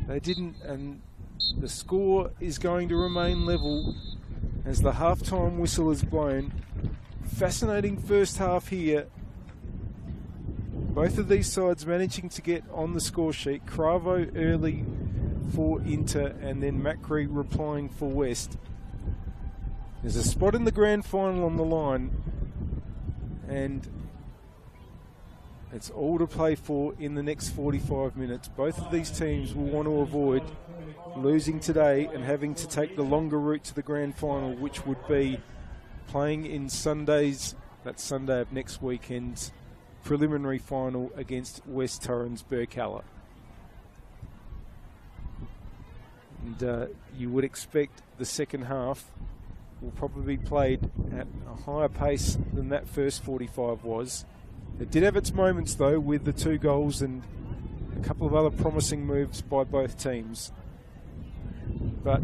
they didn't, and the score is going to remain level as the half-time whistle is blown. Fascinating first half here. Both of these sides managing to get on the score sheet. Cravo early for Inter and then Macri replying for West. There's a spot in the grand final on the line, and it's all to play for in the next 45 minutes. Both of these teams will want to avoid losing today and having to take the longer route to the grand final, which would be playing in Sunday's, that's Sunday of next weekend's preliminary final against West Torrens Burkalla. And you would expect the second half will probably be played at a higher pace than that first 45 was. It did have its moments though, with the 2 goals and a couple of other promising moves by both teams. But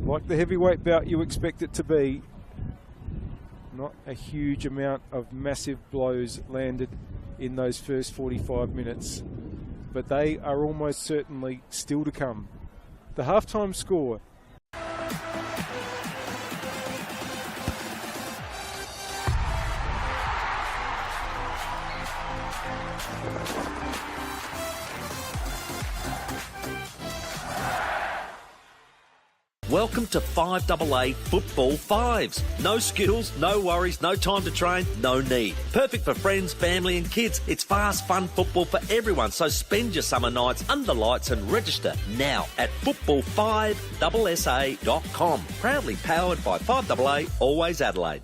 like the heavyweight bout you expect it to be, not a huge amount of massive blows landed in those first 45 minutes, but they are almost certainly still to come. The halftime score. Welcome to 5AA Football Fives. No skills, no worries, no time to train, no need. Perfect for friends, family and kids. It's fast, fun football for everyone. So spend your summer nights under lights and register now at football5ssa.com. Proudly powered by 5AA, always Adelaide.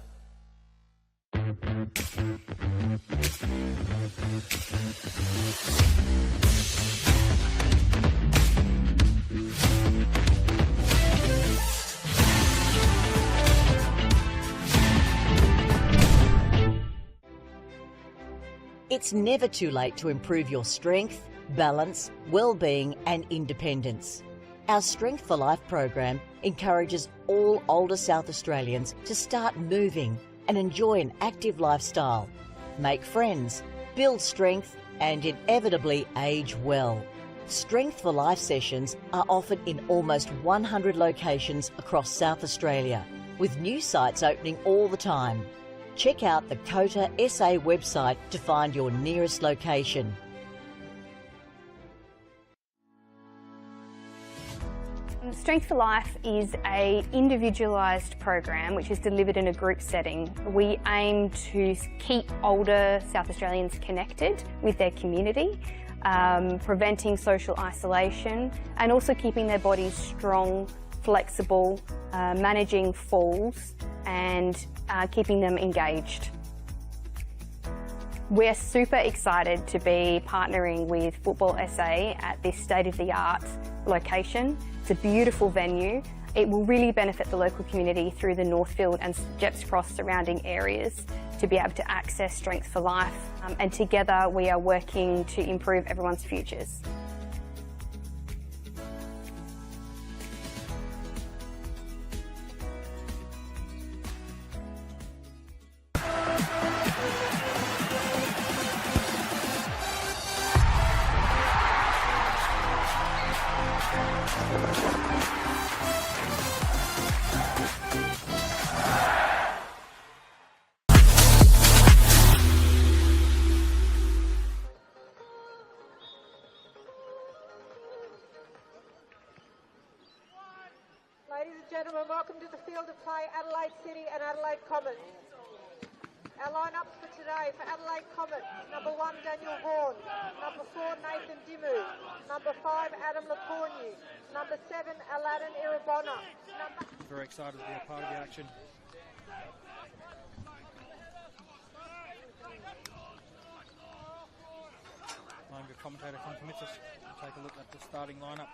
It's never too late to improve your strength, balance, well-being and independence. Our Strength for Life program encourages all older South Australians to start moving and enjoy an active lifestyle, make friends, build strength and inevitably age well. Strength for Life sessions are offered in almost 100 locations across South Australia, with new sites opening all the time. Check out the COTA SA website to find your nearest location. Strength for Life is an individualised program which is delivered in a group setting. We aim to keep older South Australians connected with their community, preventing social isolation and also keeping their bodies strong, flexible, managing falls and keeping them engaged. We're super excited to be partnering with Football SA at this state-of-the-art location. It's a beautiful venue. It will really benefit the local community through the Northfield and Jepps Cross surrounding areas to be able to access Strength for Life. And together we are working to improve everyone's futures. Ladies and gentlemen, welcome to the field of play, Adelaide City and Adelaide Commons. Our lineups for today for Adelaide Commons: number 1, Daniel Vaughan; number 4, Nathan Dimu; number 5, Adam Lacornu; number 7, Aladdin Irabona. Very excited to be a part of the action. Longer commentator compliments us. We'll take a look at the starting lineups.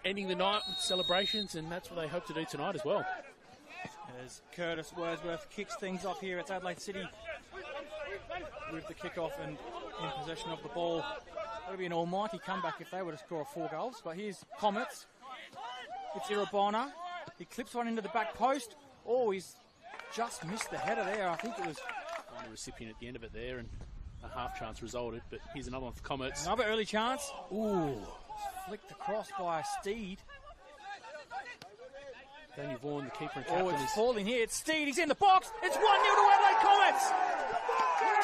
Ending the night with celebrations, and that's what they hope to do tonight as well. As Curtis Wordsworth kicks things off here at Adelaide City with the kickoff and in possession of the ball. That would be an almighty comeback if they were to score 4 goals. But here's Comets. It's Irabona. He clips one into the back post. Oh, he's just missed the header there. I think it was the recipient at the end of it there, and a half chance resulted. But here's another one for Comets. Another early chance. Ooh, flicked across by Steed. Daniel Vaughan, the keeper and captain. Oh, it's falling here. It's Steed. He's in the box. It's 1-0 to Adelaide Comets.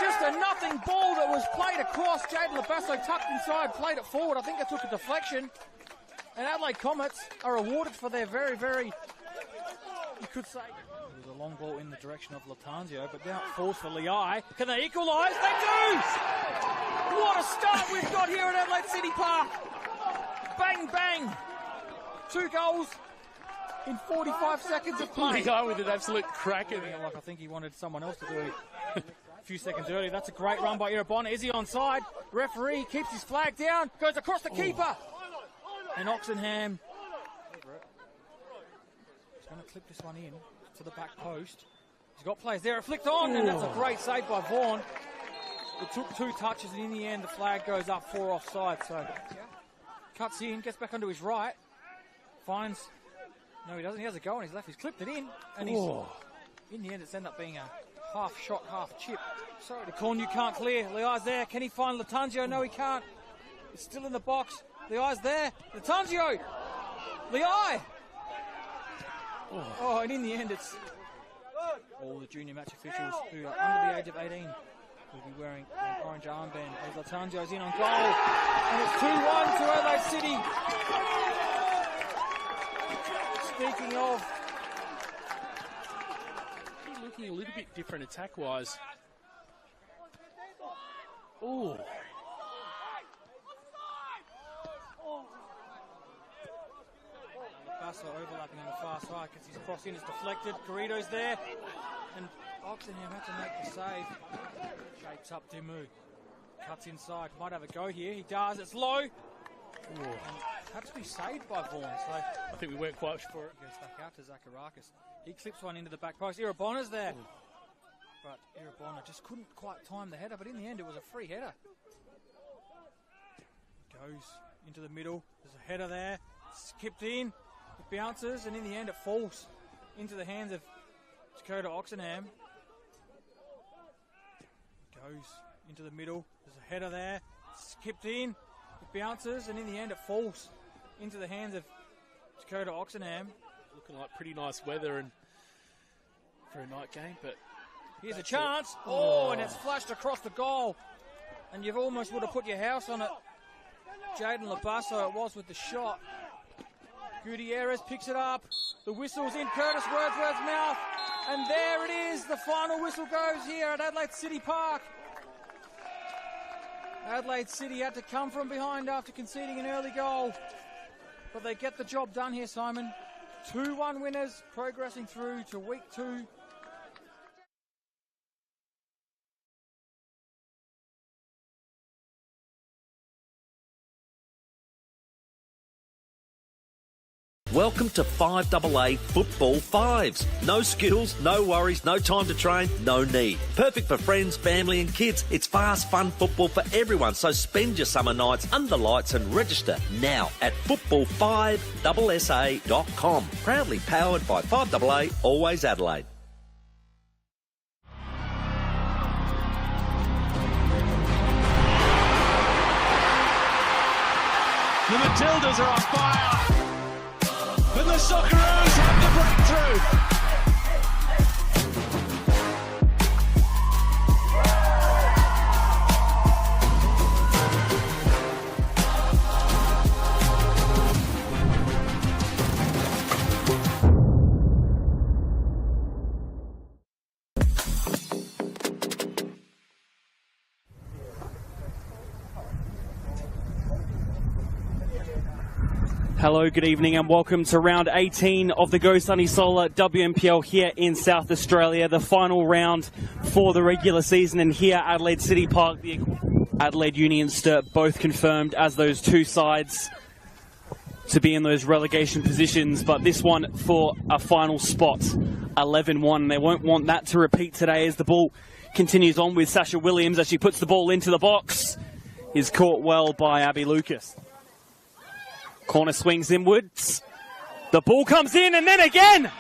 Just a nothing ball that was played across. Jaden Labasso tucked inside, played it forward. I think it took a deflection. And Adelaide Comets are awarded for their very, you could say. It was a long ball in the direction of Latanzio, but now it falls for Liai. Can they equalise? They do! What a start we've got here at Adelaide City Park. Bang, bang. 2 goals in 45 seconds of play. Liai with an absolute cracker. I think he wanted someone else to do it a few seconds earlier. That's a great run by Irabona. Is he onside? Referee keeps his flag down, goes across the keeper. And Oxenham is going to clip this one in to the back post. He's got players there. It flicked on, and that's a great save by Vaughan. It took 2 touches, and in the end, the flag goes up 4 offside. So cuts in, gets back onto his right, finds. No, he doesn't. He has a go on his left. He's clipped it in, and he's. In the end, it's ended up being a half shot, half chip. Sorry, the corner you can't clear. Liai's there. Can he find Latanzio? No, he can't. It's still in the box. Liai's there. Latanzio! Liai! Oh, and in the end, it's all the junior match officials who are under the age of 18 will be wearing an orange armband as Latanzio's in on goal. And it's 2-1 to Adelaide City. Speaking of, looking a little bit different attack-wise. Ooh. Basso overlapping on the far side, gets his cross in, it's deflected. Garrido's there, and Oxenham had to make the save. Shapes up Dimu, cuts inside, might have a go here. He does. It's low. Had to be saved by Vaughan, so I think we weren't quite sure for it. Goes back out to Zacharakis. He clips one into the back post. Irabona's there. But Irabona just couldn't quite time the header, but in the end it was a free header. Goes into the middle. There's a header there. Skipped in. It bounces, and in the end it falls into the hands of Dakota Oxenham. Goes into the middle. There's a header there. Skipped in. It bounces, and in the end it falls into the hands of Dakota Oxenham. Looking like pretty nice weather and for a night game, but here's a chance. And it's flashed across the goal, and you've almost would have put your house on it. Jaden Labasso it was with the shot. Gutierrez picks it up. The whistle's in Curtis Wordsworth's mouth, and there it is. The final whistle goes here at Adelaide City Park. Adelaide City had to come from behind after conceding an early goal, but they get the job done here, Simon. 2-1 winners, progressing through to week 2. Welcome to 5AA Football 5s. No skills, no worries, no time to train, no need. Perfect for friends, family and kids. It's fast, fun football for everyone. So spend your summer nights under lights and register now at football5ssa.com. Proudly powered by 5AA, Always Adelaide. The Matildas are on fire. But the Socceroos have the breakthrough. Hello, good evening and welcome to round 18 of the Go Sunny Solar WMPL here in South Australia. The final round for the regular season, and here at Adelaide City Park, the Adelaide Uni and Sturt both confirmed as those two sides to be in those relegation positions, but this one for a final spot, 11-1. They won't want that to repeat today as the ball continues on with Sasha Williams as she puts the ball into the box. is caught well by Abby Lucas. Corner swings inwards. The ball comes in, and then again!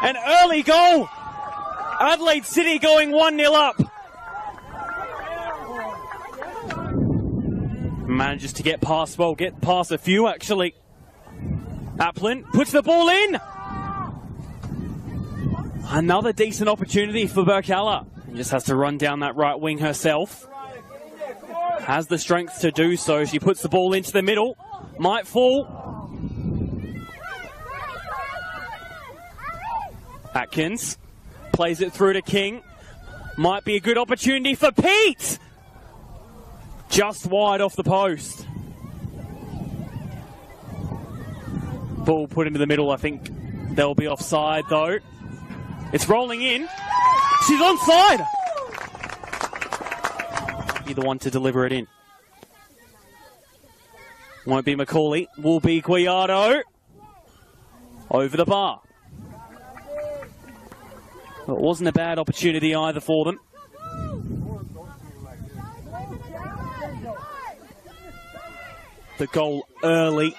An early goal! Adelaide City going 1-0 up. Manages to get past a few actually. Applin puts the ball in. Another decent opportunity for Burkalla. Just has to run down that right wing herself. Has the strength to do so. She puts the ball into the middle. Might fall. Atkins plays it through to King. Might be a good opportunity for Pete. Just wide off the post. Ball put into the middle. I think they'll be offside though. It's rolling in. She's onside. Be the one to deliver it in. Won't be Macaulay. Will be Guiardo. Over the bar. Well, it wasn't a bad opportunity either for them. The goal early.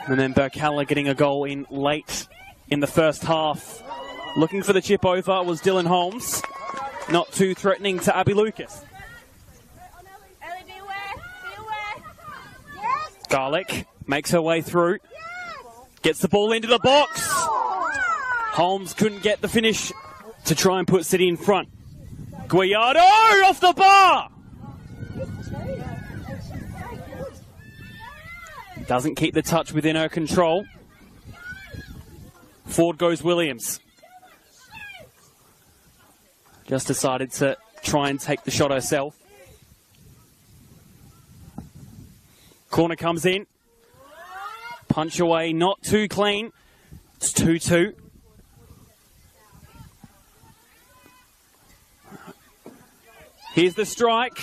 And then Burkalla getting a goal in late in the first half. Looking for the chip over was Dylan Holmes. Not too threatening to Abby Lucas. Garlic makes her way through. Gets the ball into the box. Holmes couldn't get the finish to try and put City in front. Guiardo off the bar. Doesn't keep the touch within her control. Forward goes Williams. Just decided to try and take the shot herself. Corner comes in. Punch away, not too clean. It's 2-2. Here's the strike.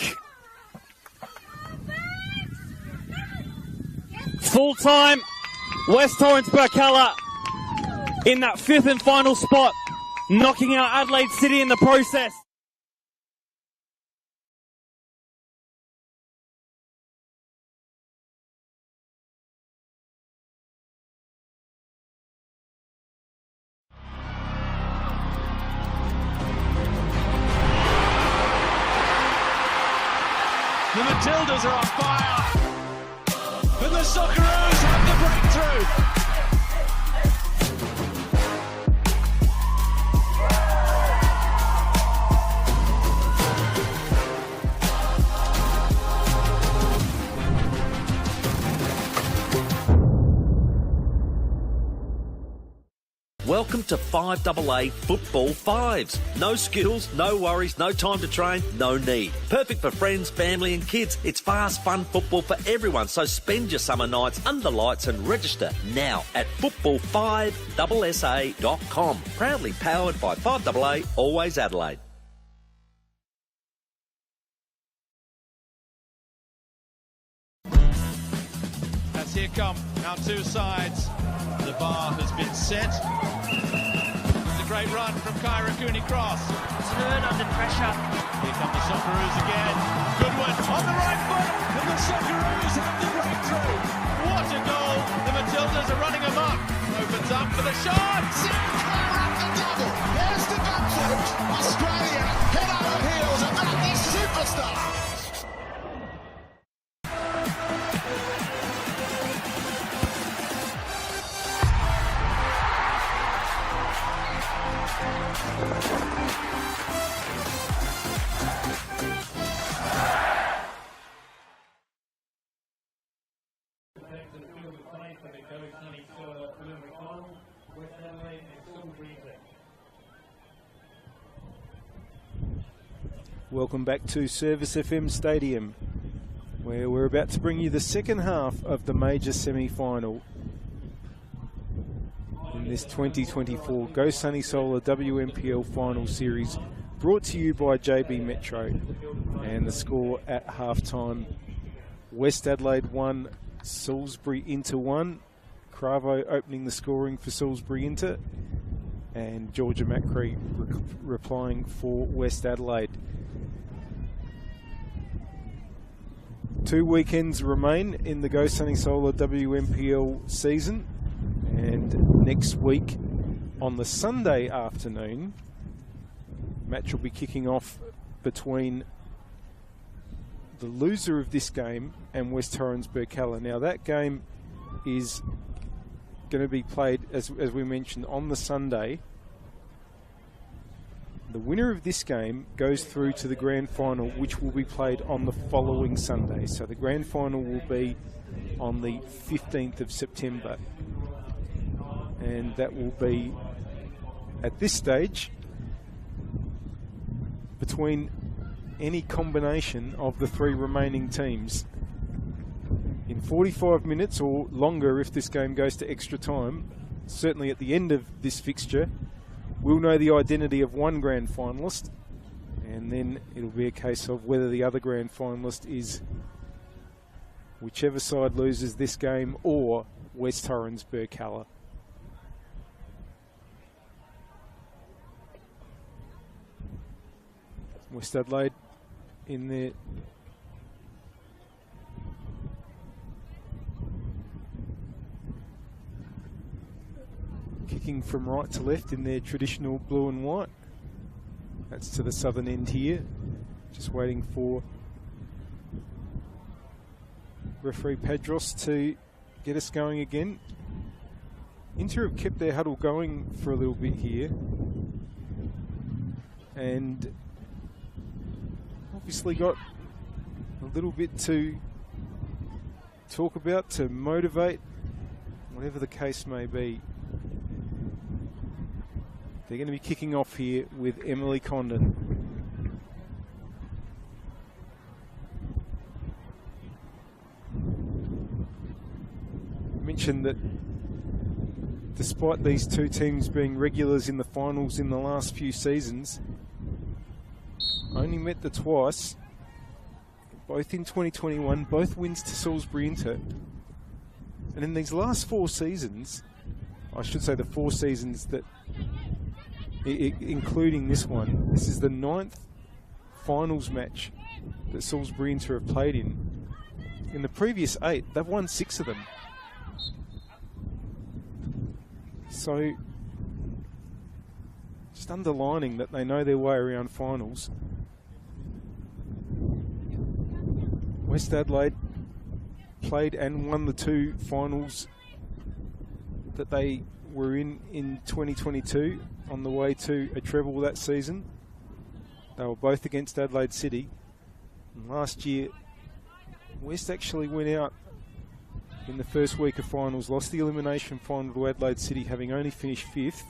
Full time. West Torrens Burkalla in that fifth and final spot, knocking out Adelaide City in the process. The Matildas are on fire, but the Socceroos have the breakthrough. Welcome to 5AA Football Fives. No skills, no worries, no time to train, no need. Perfect for friends, family and kids. It's fast, fun football for everyone. So spend your summer nights under lights and register now at football5ssa.com. Proudly powered by 5AA, always Adelaide. As here come our two sides. The bar has been set. It's a great run from Kyra Cooney-Cross. Turn under pressure. Here come the Socceroos again. Good one on the right foot, and the Socceroos have the breakthrough. What a goal! The Matildas are running amok. Opens up for the shot. Sinclair up the double. There's the back foot. Australia head over heels about this superstar. Welcome back to Service FM Stadium, where we're about to bring you the second half of the major semi-final in this 2024 Go Sunny Solar WMPL Final Series, brought to you by JB Metro. And the score at halftime: West Adelaide 1, Salisbury Inter 1. Cravo opening the scoring for Salisbury Inter, and Georgia Macri replying for West Adelaide. 2 weekends remain in the Go Sunny Solar WMPL season, and next week on the Sunday afternoon, match will be kicking off between the loser of this game and West Torrens Burkalla. Now that game is going to be played, as we mentioned, on the Sunday. The winner of this game goes through to the grand final, which will be played on the following Sunday. So the grand final will be on the 15th of September. And that will be, at this stage, between any combination of the 3 remaining teams. In 45 minutes or longer, if this game goes to extra time, certainly at the end of this fixture, we'll know the identity of one grand finalist, and then it'll be a case of whether the other grand finalist is whichever side loses this game or West Torrens Burkalla. West Adelaide in there. Kicking from right to left in their traditional blue and white. That's to the southern end here. Just waiting for referee Padros to get us going again. Inter have kept their huddle going for a little bit here. And obviously got a little bit to talk about, to motivate, whatever the case may be. They're going to be kicking off here with Emily Condon. I mentioned that despite these 2 teams being regulars in the finals in the last few seasons, only met the twice, both in 2021, both wins to Salisbury Inter. And in these last 4 seasons, I should say the 4 seasons that, including this one, this is the 9th finals match that Salisbury Inter have played in. In the previous 8, they've won 6 of them. So, just underlining that they know their way around finals. West Adelaide played and won the 2 finals that they were in 2022 on the way to a treble that season. They were both against Adelaide City. And last year, West actually went out in the first week of finals, lost the elimination final to Adelaide City, having only finished 5th.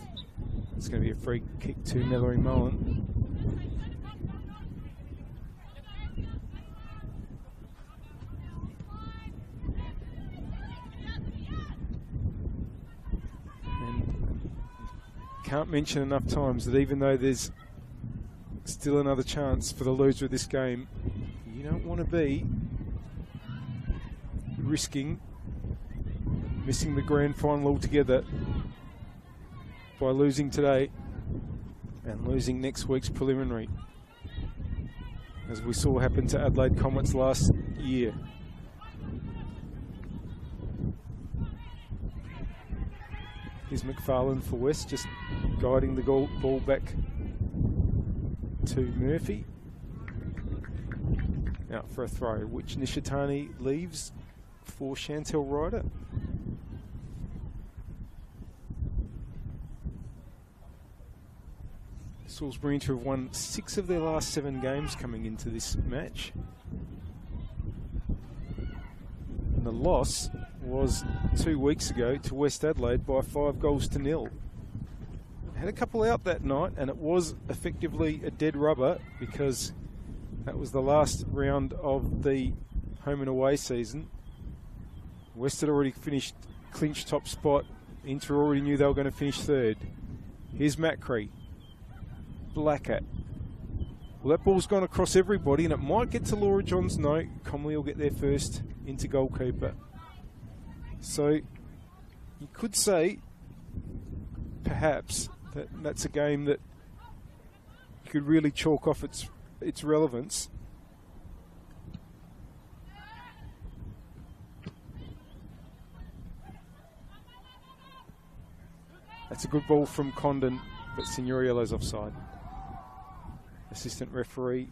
It's going to be a free kick to Mallory Mullen. Can't mention enough times that even though there's still another chance for the loser of this game, you don't want to be risking missing the grand final altogether by losing today and losing next week's preliminary, as we saw happen to Adelaide Comets last year. Here's McFarlane for West, just guiding the ball back to Murphy. Out for a throw, which Nishitani leaves for Chantel Ryder. Salisbury Inter have won 6 of their last 7 games coming into this match. And the loss was 2 weeks ago to West Adelaide by 5-0. Had a couple out that night, and it was effectively a dead rubber because that was the last round of the home and away season. West had already clinched top spot. Inter already knew they were going to finish 3rd. Here's Macri. Blackett. Well, that ball's gone across everybody, and it might get to Laura Johns. No, Comley will get there first into goalkeeper. So you could say, perhaps, that that's a game that you could really chalk off its relevance. That's a good ball from Condon, but Signoriello's offside. Assistant referee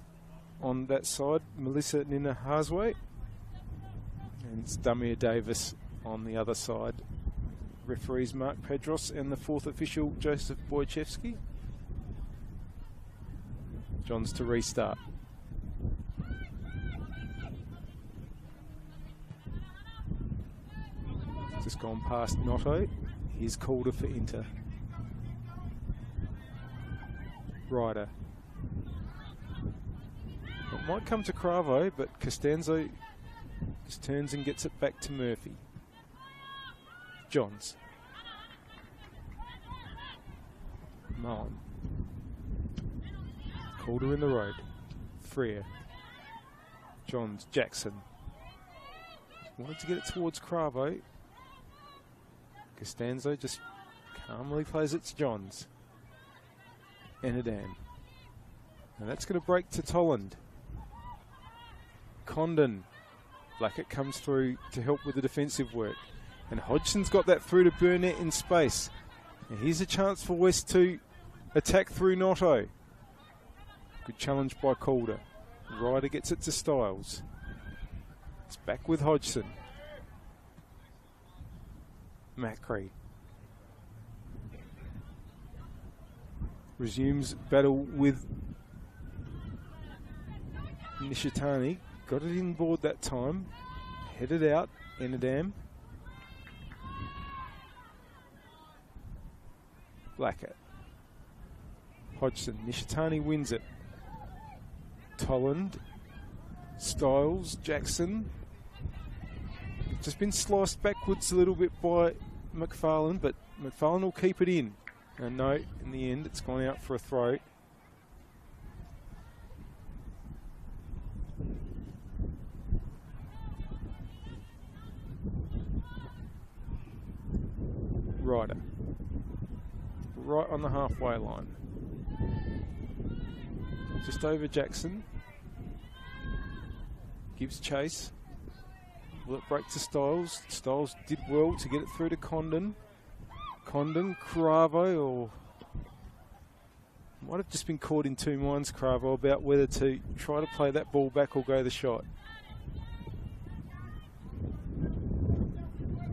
on that side, Melissa Nina Harsway. And it's Damir Davis on the other side. Referees Mark Pedros and the fourth official, Joseph Wojciechowski. Johns to restart. Just gone past Notto. Here's Calder for Inter. Ryder. It might come to Cravo, but Costanzo just turns and gets it back to Murphy. Johns. Mullen. Calder in the road. Freer. Johns. Jackson. Wanted to get it towards Cravo. Costanzo just calmly plays it to Johns. Enadam. Now that's going to break to Tolland. Condon. Blackett comes through to help with the defensive work. And Hodgson's got that through to Burnett in space. And here's a chance for West to attack through Notto. Good challenge by Calder. Ryder gets it to Styles. It's back with Hodgson. Macri. Resumes battle with Nishitani. Got it in board that time. Headed out. Enadam. Blackett. Hodgson. Nishitani wins it. Tolland. Styles. Jackson. Just been sliced backwards a little bit by McFarlane, but McFarlane will keep it in. And no, in the end, it's gone out for a throw. Ryder. Right on the halfway line. Just over Jackson. Gives chase. Will it break to Styles? Styles did well to get it through to Condon. Condon, Cravo, or might have just been caught in two minds, Cravo, about whether to try to play that ball back or go the shot.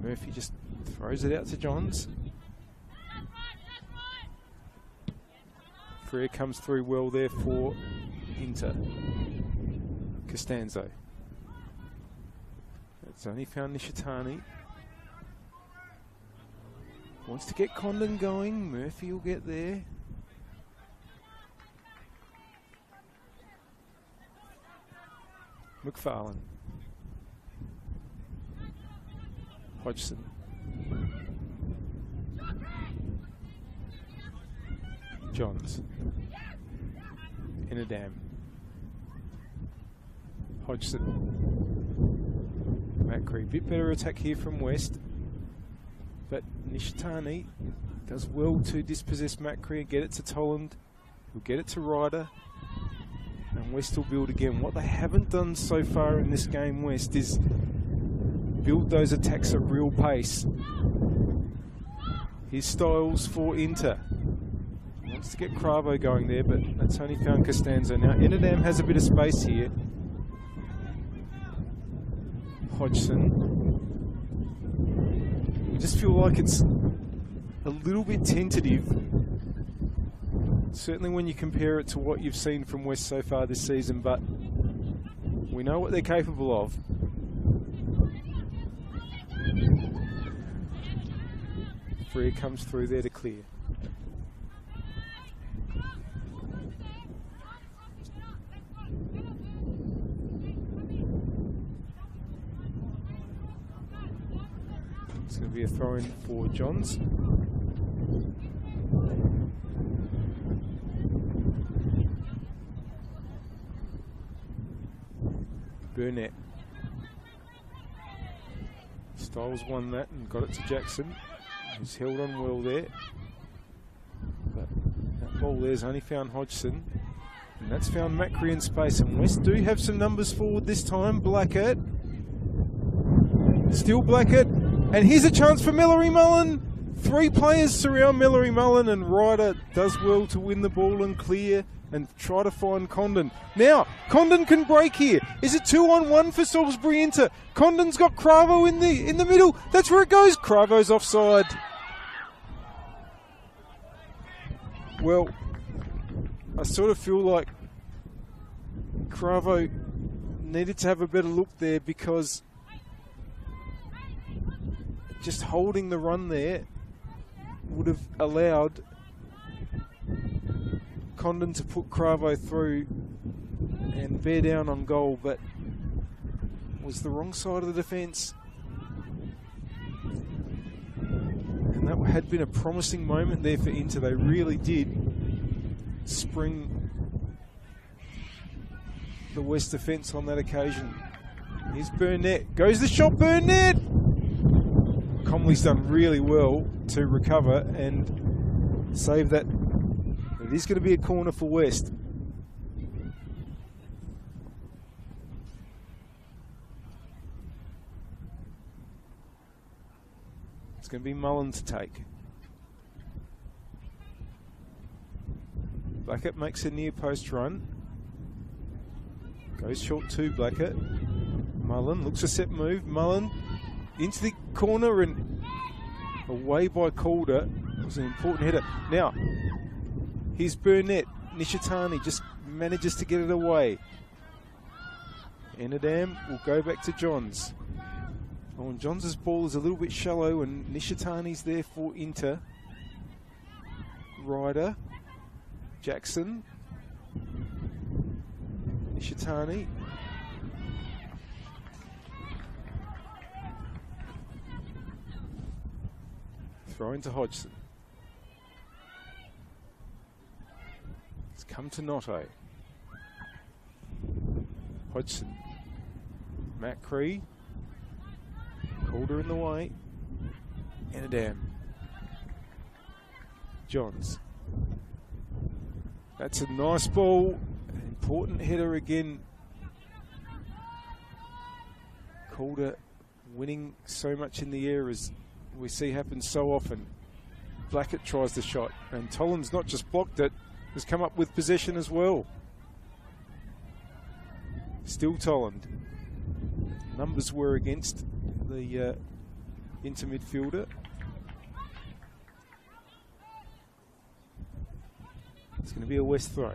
Murphy just throws it out to Johns. Freer comes through well there for Inter. Costanzo. It's only found Nishitani. Wants to get Condon going. Murphy will get there. McFarlane. Hodgson. Johns. Enadam. Hodgson. Macri. Bit better attack here from West. But Nishitani does well to dispossess Macri and get it to Tolland. He'll get it to Ryder. And West will build again. What they haven't done so far in this game, West, is build those attacks at real pace. Here's Styles for Inter. Wants to get Cravo going there, but that's only found Costanzo. Now Enadam has a bit of space here. Hodgson. I just feel like it's a little bit tentative. Certainly when you compare it to what you've seen from West so far this season, but we know what they're capable of. Freer comes through there to clear. It's going to be a throw in for Johns. Burnett. Styles won that and got it to Jackson, who's held on well there. But that ball there's only found Hodgson. And that's found Macri in space. And West do have some numbers forward this time. Blackett. Still Blackett. And here's a chance for Mallory Mullen. Three players surround Mallory Mullen, and Ryder does well to win the ball and clear and try to find Condon. Now, Condon can break here. Is it 2-on-1 for Salisbury Inter? Condon's got Cravo in the middle. That's where it goes. Cravo's offside. Well, I sort of feel like Cravo needed to have a better look there, because just holding the run there would have allowed Condon to put Cravo through and bear down on goal, but was the wrong side of the defence. And that had been a promising moment there for Inter. They really did spring the West defence on that occasion. Here's Burnett. Goes the shot, Burnett! Comley's done really well to recover and save that. It is going to be a corner for West. It's going to be Mullen to take. Blackett makes a near post run. Goes short to Blackett. Mullen looks a set move. Mullen into the corner and away by Calder. It was an important header. Now, here's Burnett. Nishitani just manages to get it away. Enadam will go back to Johns. Oh, and Johns' ball is a little bit shallow, and Nishitani's there for Inter. Ryder. Jackson. Nishitani. Throw into Hodgson. It's come to Notto. Hodgson. Matt Cree. Calder in the way. Enadam. Johns. That's a nice ball. An important header again. Calder winning so much in the air, as we see happen so often. Blackett tries the shot, and Tollins not just blocked it, has come up with possession as well. Still Tolland. Numbers were against the Inter midfielder. It's going to be a West throw.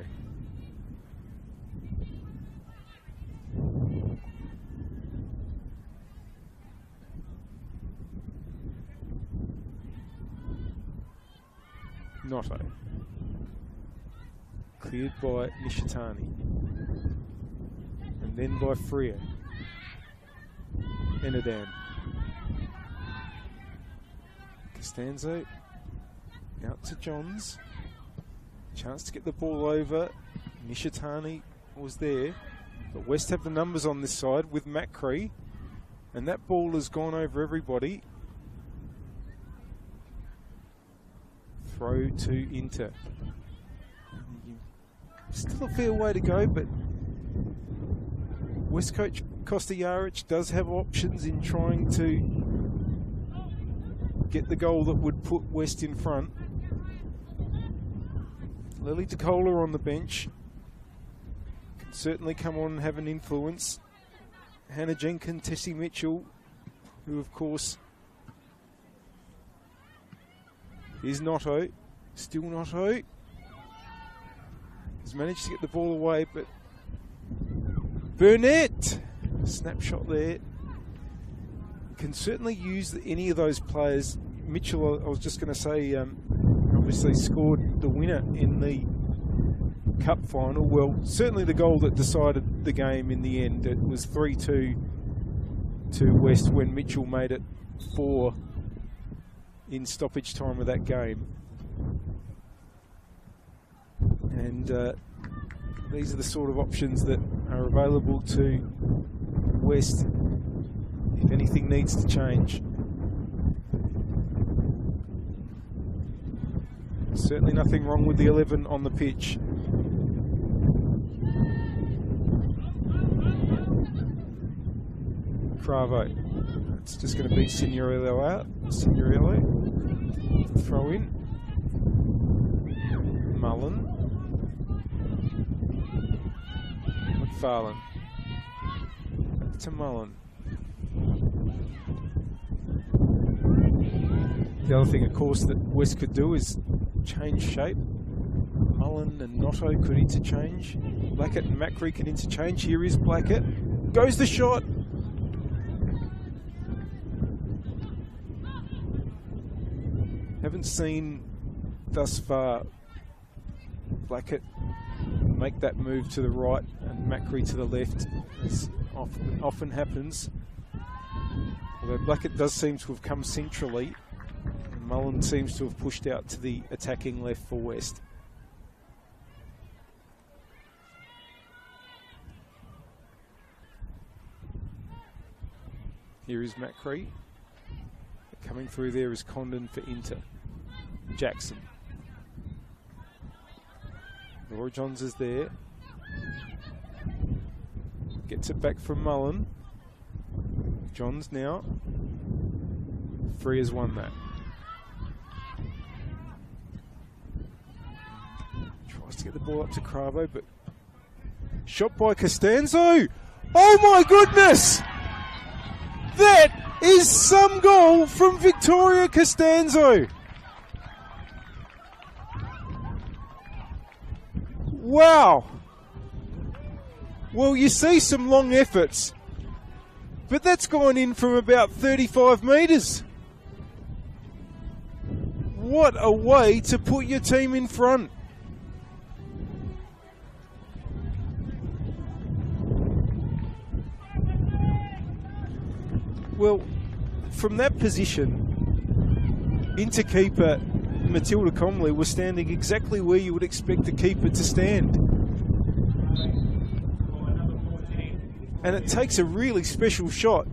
Notto. Cleared by Nishitani. And then by Freer. Enadam. Costanzo. Out to Johns. Chance to get the ball over. Nishitani was there. But West have the numbers on this side with Macri. And that ball has gone over everybody. Throw to Inter. Still a fair way to go, but West coach Costa Jaric does have options in trying to get the goal that would put West in front. Lily DeCola on the bench can certainly come on and have an influence. Hannah Jenkins, Tessie Mitchell, who of course is Notto, still Notto. Has managed to get the ball away, but Burnett, snapshot there. Can certainly use any of those players. Mitchell, I was just going to say, obviously scored the winner in the cup final. Well, certainly the goal that decided the game in the end. It was 3-2 to West when Mitchell made it 4 in stoppage time of that game. And these are the sort of options that are available to West if anything needs to change. Certainly nothing wrong with the 11 on the pitch. Cravo. It's just going to be Signorello out. Signorello. Throw in. Mullen. McFarlane. Back to Mullen. The other thing, of course, that West could do is change shape. Mullen and Notto could interchange. Blackett and Macri could interchange. Here is Blackett. Goes the shot. Haven't seen thus far Blackett make that move to the right and Macri to the left, as often happens. Although Blackett does seem to have come centrally, and Mullen seems to have pushed out to the attacking left for West. Here is Macri. Coming through there is Condon for Inter. Jackson. Laura Johns is there. Gets it back from Mullen. Johns now. Free has won that. Tries to get the ball up to Cravo, but shot by Costanzo. Oh my goodness! That is some goal from Victoria Costanzo. Wow. Well, you see some long efforts, but that's gone in from about 35 metres. What a way to put your team in front. Well, from that position, Inter-keeper Matilda Comley was standing exactly where you would expect a keeper to stand. And it takes a really special shot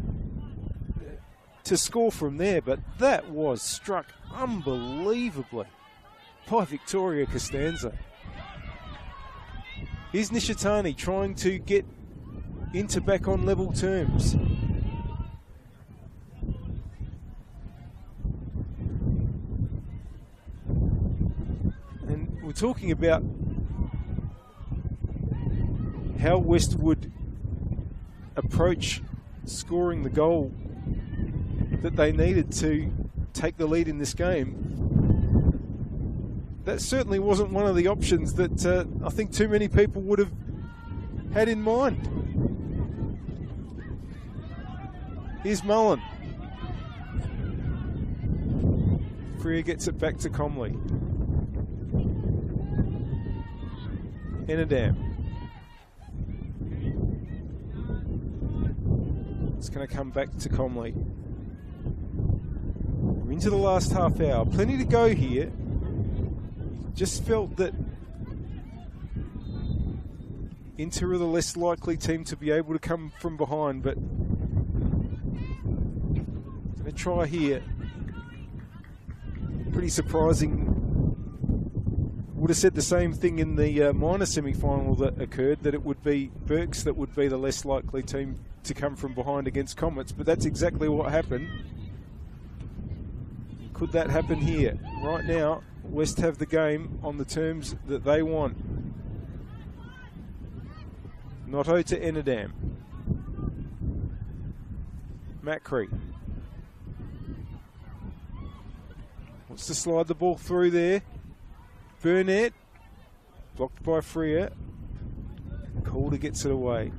to score from there, but that was struck unbelievably by Victoria Costanzo. Here's Nishitani trying to get Inter back on level terms. We're talking about how West would approach scoring the goal that they needed to take the lead in this game. That certainly wasn't one of the options that I think too many people would have had in mind. Here's Mullen. Freer gets it back to Comley. Enadam. It's going to come back to Comley. We're into the last half hour. Plenty to go here. Just felt that Inter are the less likely team to be able to come from behind, but going to try here. Pretty surprising. Would have said the same thing in the minor semi-final that occurred, that it would be Berks that would be the less likely team to come from behind against Comets, but that's exactly what happened. Could that happen here? Right now, West have the game on the terms that they want. Notto to Enadam. Macri. Wants to slide the ball through there. Burnett, blocked by Freer. Calder gets it away.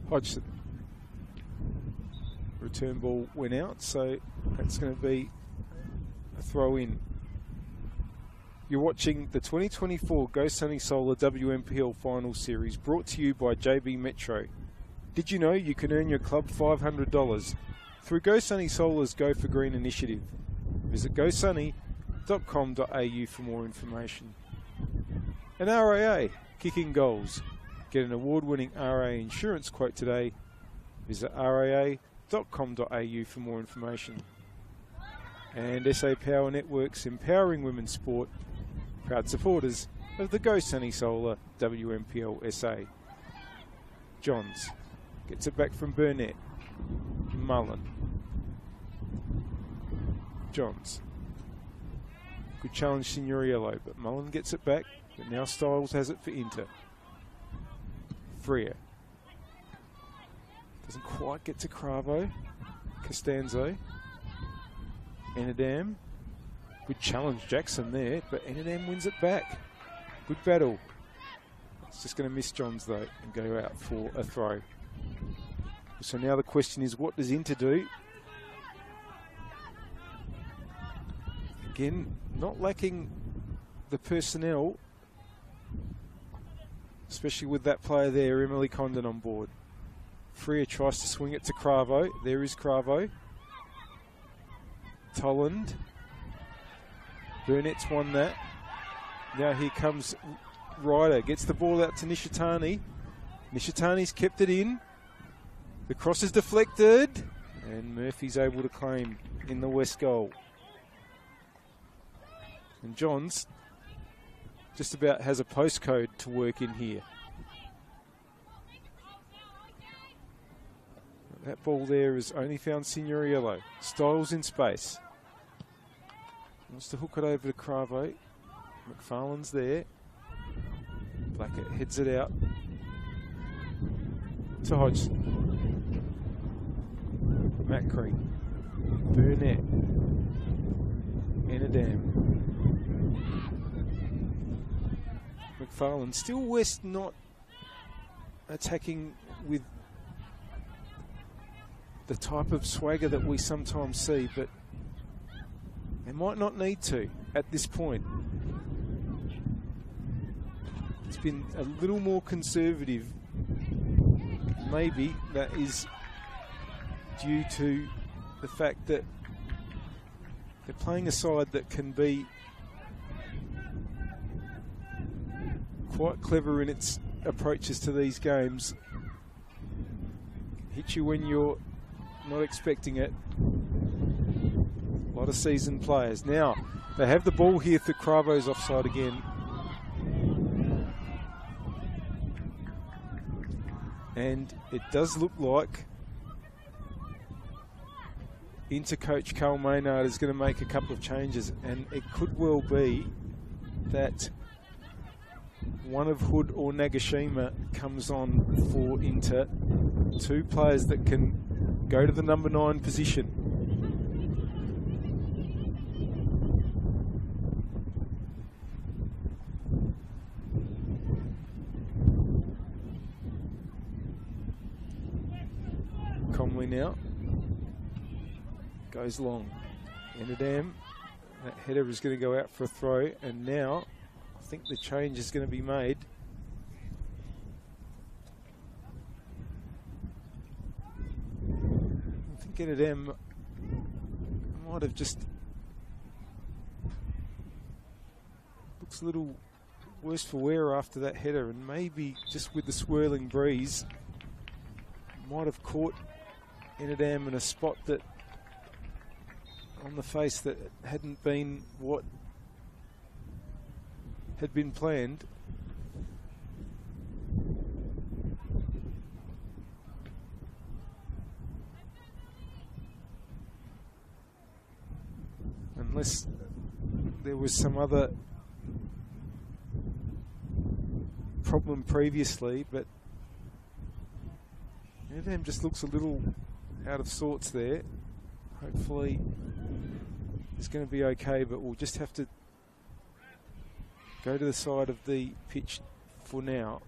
Hodgson. Return ball went out, so that's going to be a throw in. You're watching the 2024 Go Sunny Solar WMPL Final Series, brought to you by JB Metro. Did you know you can earn your club $500 through Go Sunny Solar's Go for Green initiative? Visit gosunny.com.au for more information. And RAA, kicking goals. Get an award-winning RAA insurance quote today. Visit raa.com.au for more information. And SA Power Networks, empowering women's sport. Proud supporters of the Go Sunny Solar WMPLSA. Johns gets it back from Burnett. Mullen. Johns. Good challenge, Signoriello, but Mullen gets it back. But now Styles has it for Inter. Freer. Doesn't quite get to Cravo. Costanzo. Enadam. Good challenge, Jackson there, but Enadam wins it back. Good battle. It's just going to miss Johns though and go out for a throw. So now the question is, what does Inter do? Again, not lacking the personnel, especially with that player there, Emily Condon on board. Freer tries to swing it to Cravo. There is Cravo. Tolland. Burnett's won that. Now here comes Ryder. Gets the ball out to Nishitani. Nishitani's kept it in. The cross is deflected. And Murphy's able to claim in the west goal. And Johns just about has a postcode to work in here. That ball there has only found Signoriello. Styles in space. Wants to hook it over to Cravo. McFarlane's there. Blackett heads it out to Hodgson. Macri. Burnett. Enadam. McFarlane. Still West not attacking with the type of swagger that we sometimes see, but they might not need to at this point. It's been a little more conservative. Maybe that is due to the fact that they're playing a side that can be quite clever in its approaches to these games. Hit you when you're not expecting it. A lot of seasoned players. Now, they have the ball here for Cravo's offside again. And it does look like Inter coach Carl Maynard is going to make a couple of changes, and it could well be that one of Hood or Nagashima comes on for Inter. Two players that can go to the number 9 position. Comley now goes long. Enadam, that header is going to go out for a throw, and now I think the change is going to be made. I think Enadam might have just looks a little worse for wear after that header, and maybe just with the swirling breeze might have caught Enadam in a spot that on the face that hadn't been what had been planned. Unless there was some other problem previously, but Enadam just looks a little out of sorts there. Hopefully it's going to be okay, but we'll just have to go to the side of the pitch for now.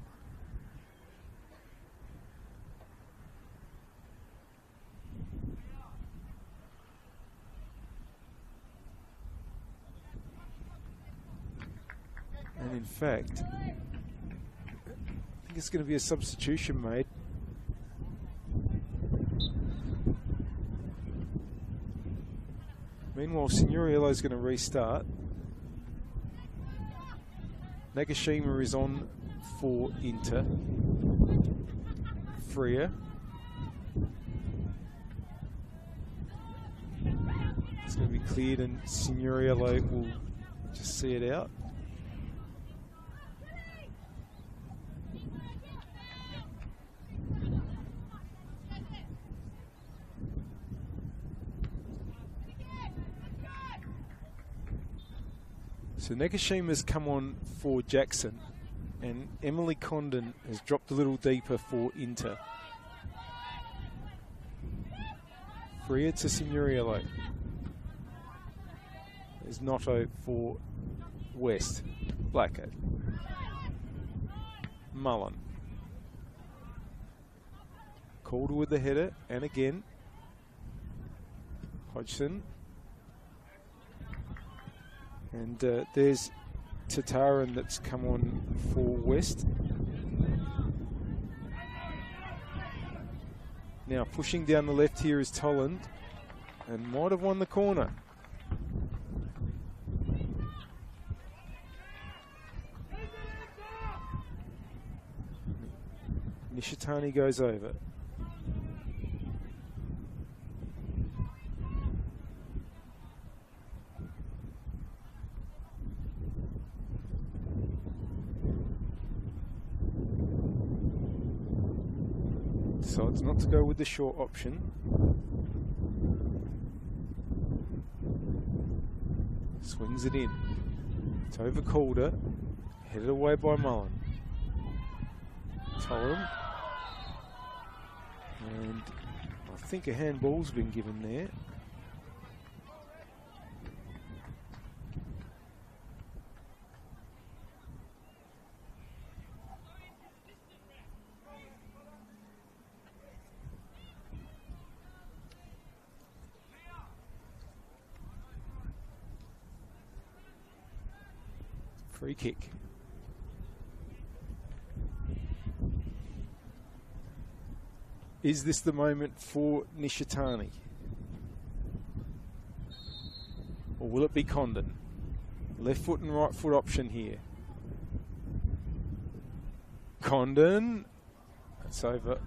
And in fact, I think it's going to be a substitution made. Meanwhile, Signoriello is going to restart. Nagashima is on for Inter. Freer. It's going to be cleared, and Signoriello will just see it out. So Negashima's come on for Jackson, and Emily Condon has dropped a little deeper for Inter. Freer to Signoriello. There's Notto for West. Blackhead. Mullen. Calder with the header, and again Hodgson. And there's Tataran that's come on for West. Now pushing down the left here is Tolland, and might have won the corner. Nishitani goes over. Decides not to go with the short option. Swings it in. It's over Calder. Headed away by Mullen. Tolland. And I think a handball's been given there. Free kick. Is this the moment for Nishitani? Or will it be Condon? Left foot and right foot option here. Condon. That's over.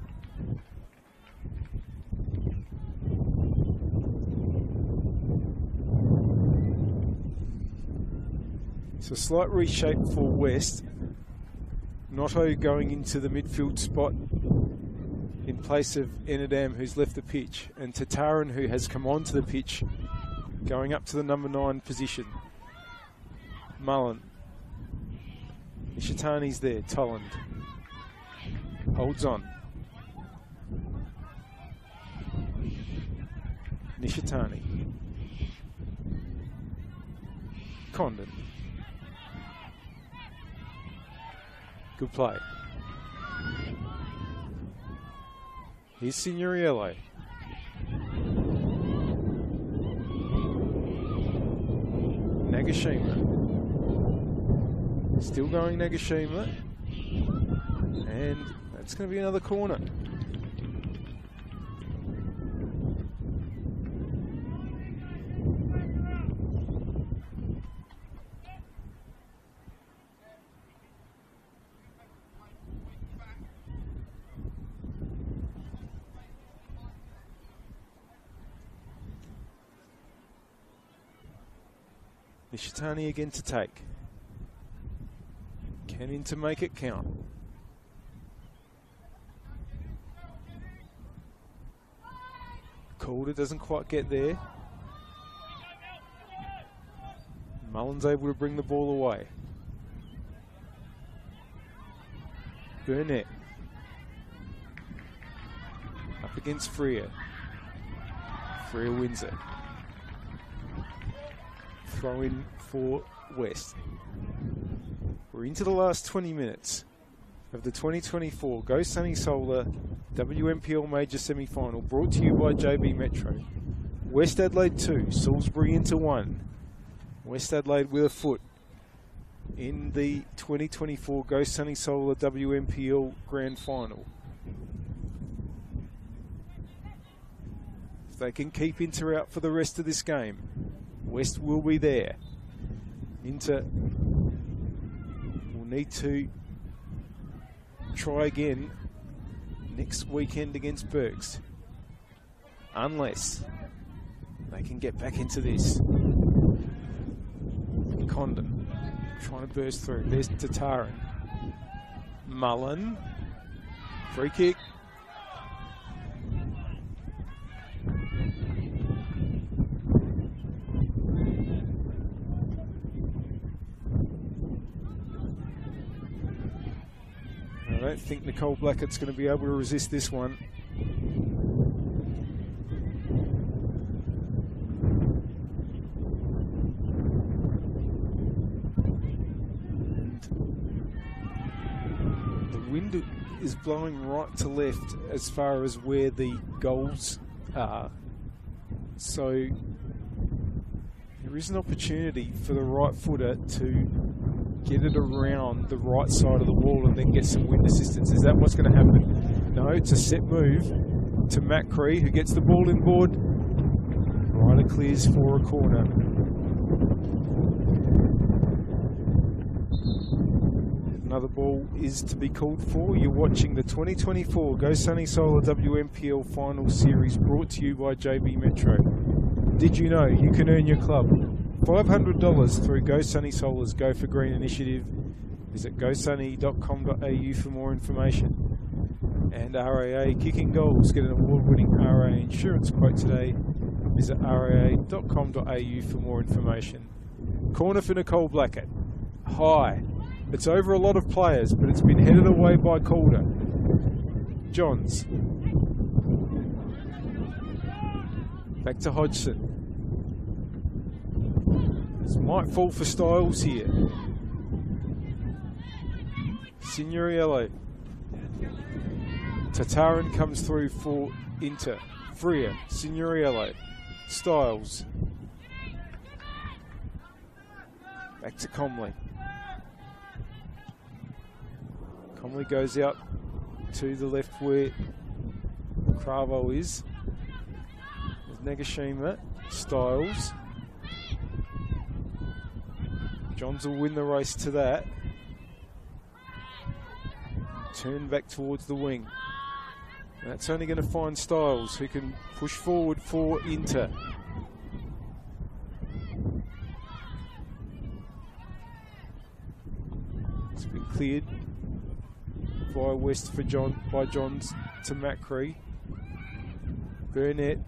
So slight reshape for West. Notto going into the midfield spot in place of Enadam, who's left the pitch, and Tataran, who has come onto the pitch, going up to the number 9 position. Mullen. Nishitani's there. Tolland holds on. Nishitani. Condon. Good play. Here's Signoriello. Nagashima. Still going Nagashima. And that's going to be another corner. Nishitani again to take. Can Inter make it count? Calder doesn't quite get there. Mullen's able to bring the ball away. Burnett. Up against Freer. Freer wins it. Throw in for West. We're into the last 20 minutes of the 2024 Go Sunny Solar WMPL Major Semi-Final, brought to you by JB Metro. West Adelaide 2, Salisbury Inter 1. West Adelaide with a foot in the 2024 Go Sunny Solar WMPL Grand Final. If they can keep Inter out for the rest of this game, West will be there. Inter will need to try again next weekend against Bergs, unless they can get back into this. Condon trying to burst through. There's Tataran. Mullen. Free kick. don't think Nicole Blackett's going to be able to resist this one. And the wind is blowing right to left as far as where the goals are. So there is an opportunity for the right footer to get it around the right side of the wall and then get some wind assistance. Is that what's going to happen? No, it's a set move to Matt Cree, who gets the ball inboard. Ryder clears for a corner. Another ball is to be called for. You're watching the 2024 Go Sunny Solar WMPL Final Series, brought to you by JB Metro. Did you know you can earn your club $500 through Go Sunny Solar's Go for Green initiative? Visit gosunny.com.au for more information. And RAA Kicking Goals. Get an award-winning RAA insurance quote today. Visit raa.com.au for more information. Corner for Nicole Blackett. High. It's over a lot of players, but it's been headed away by Calder. Johns. Back to Hodgson. This might fall for Styles here. Signoriello. Tataran comes through for Inter. Freer. Signoriello. Styles. Back to Comley. Comley goes out to the left where Cravo is. With Nagashima. Styles. Johns will win the race to that. Turn back towards the wing. That's only going to find Styles, who can push forward for Inter. It's been cleared via West for by Johns to Macri. Burnett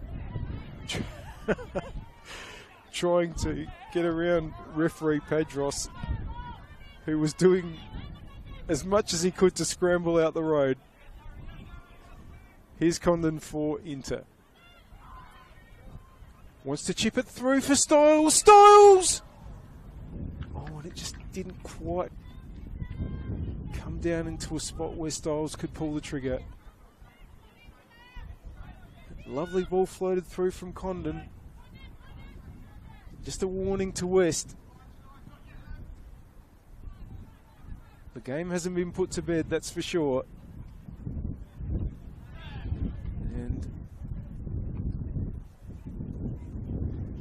trying to get around referee Padros, who was doing as much as he could to scramble out the road. Here's Condon for Inter. Wants to chip it through for Styles. Styles! Oh, and it just didn't quite come down into a spot where Styles could pull the trigger. Lovely ball floated through from Condon. Just a warning to West. The game hasn't been put to bed, that's for sure. And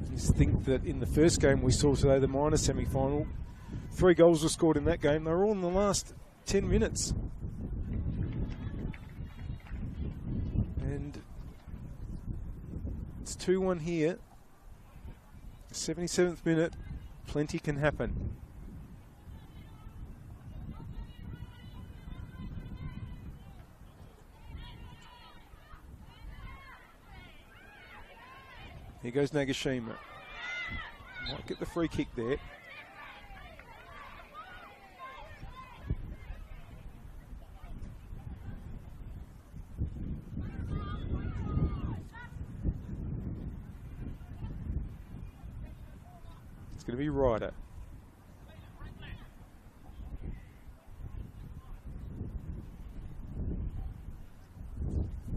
I just think that in the first game we saw today, the minor semi-final, 3 goals were scored in that game. They were all in the last 10 minutes. And it's 2-1 here. 77th minute, plenty can happen. Here goes Nagashima. Might get the free kick there. It's going to be Ryder.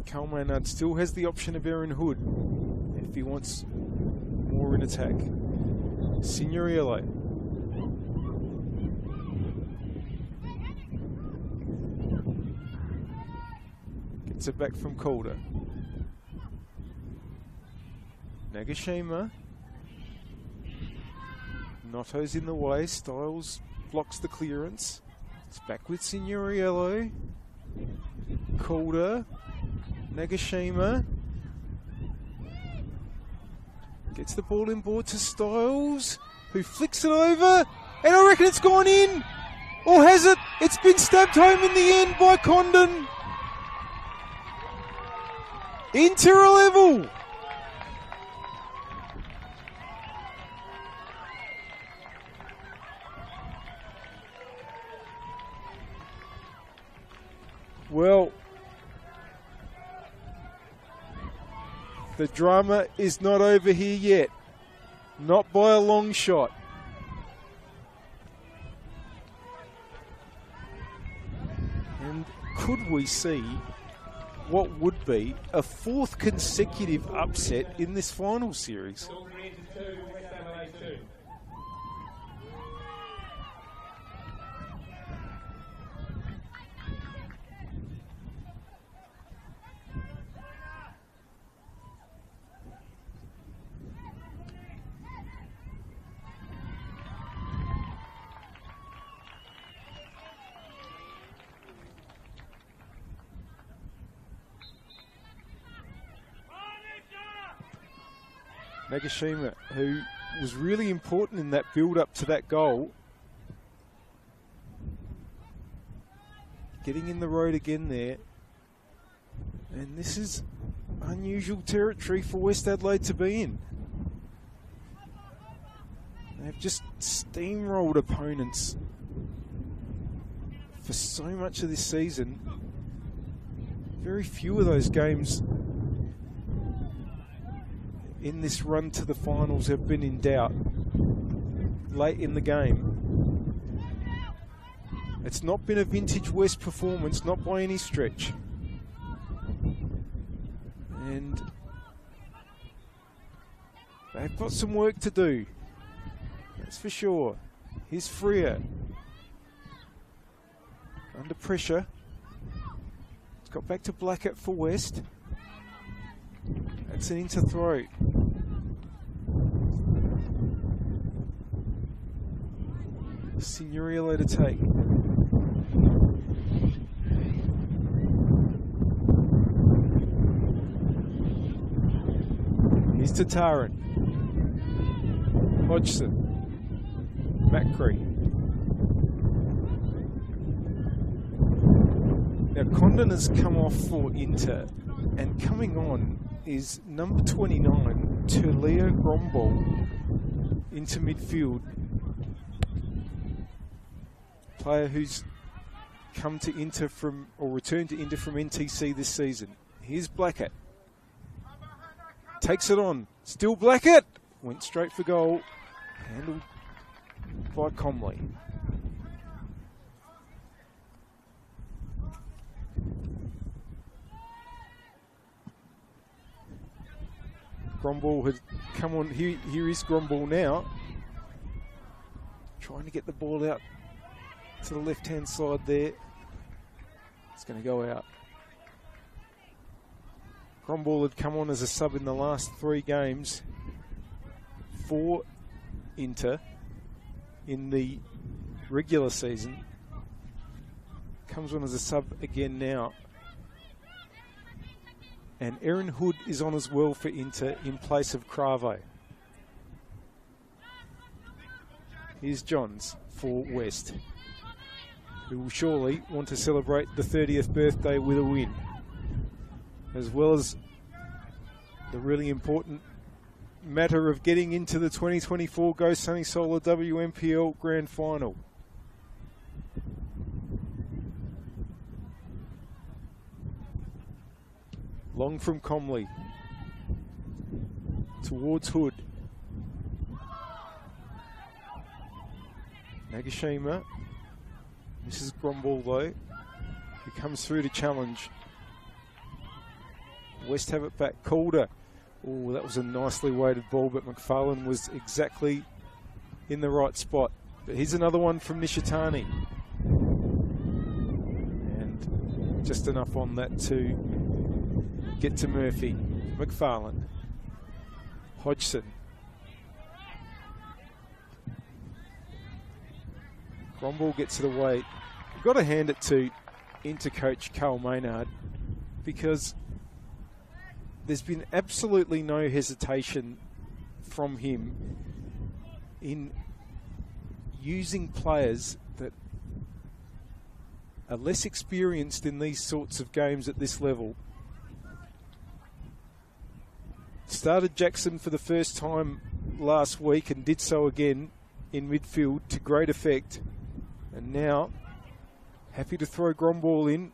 Carl Maynard still has the option of Aaron Hood if he wants more in attack. Signoriello. Gets it back from Calder. Nagashima. Noto's in the way. Styles blocks the clearance. It's back with Signoriello. Calder. Nagashima. Gets the ball inboard to Styles, who flicks it over, and I reckon it's gone in. Or has it? It's been stabbed home in the end by Condon. Inter a level. Well, the drama is not over here yet. Not by a long shot. And could we see what would be a fourth consecutive upset in this final series? Nagashima, who was really important in that build-up to that goal. Getting in the road again there. And this is unusual territory for West Adelaide to be in. They've just steamrolled opponents for so much of this season. Very few of those games in this run to the finals have been in doubt late in the game. It's not been a vintage West performance, not by any stretch. And they've got some work to do, that's for sure. Here's Freer. Under pressure. It's got back to Blackett for West. That's an into throw. Signorillo to take. Here's Tataran. Hodgson. Macri. Now Condon has come off for Inter, and coming on is number 29, Turlea Grombol, into midfield. Player who's come to Inter from, or returned to Inter from NTC this season. Here's Blackett. Takes it on. Still Blackett. Went straight for goal. Handled by Comley. Grombol had come on. Here is Grombol now. Trying to get the ball out to the left-hand side there. It's going to go out. Grombol had come on as a sub in the last 3 games for Inter in the regular season. Comes on as a sub again now. And Aaron Hood is on as well for Inter in place of Cravo. Here's Johns for West, who will surely want to celebrate the 30th birthday with a win, as well as the really important matter of getting into the 2024 Go Sunny Solar WMPL Grand Final. Long from Comley towards Hood. Nagashima. This is Grombol though, who comes through to challenge. West have it back. Calder. Oh, that was a nicely weighted ball, but McFarlane was exactly in the right spot. But here's another one from Nishitani. And just enough on that to get to Murphy. McFarlane. Hodgson. Grombol gets it away. You've got to hand it to Inter-coach Carl Maynard, because there's been absolutely no hesitation from him in using players that are less experienced in these sorts of games at this level. Started Jackson for the first time last week and did so again in midfield to great effect. And now, happy to throw Grombol in.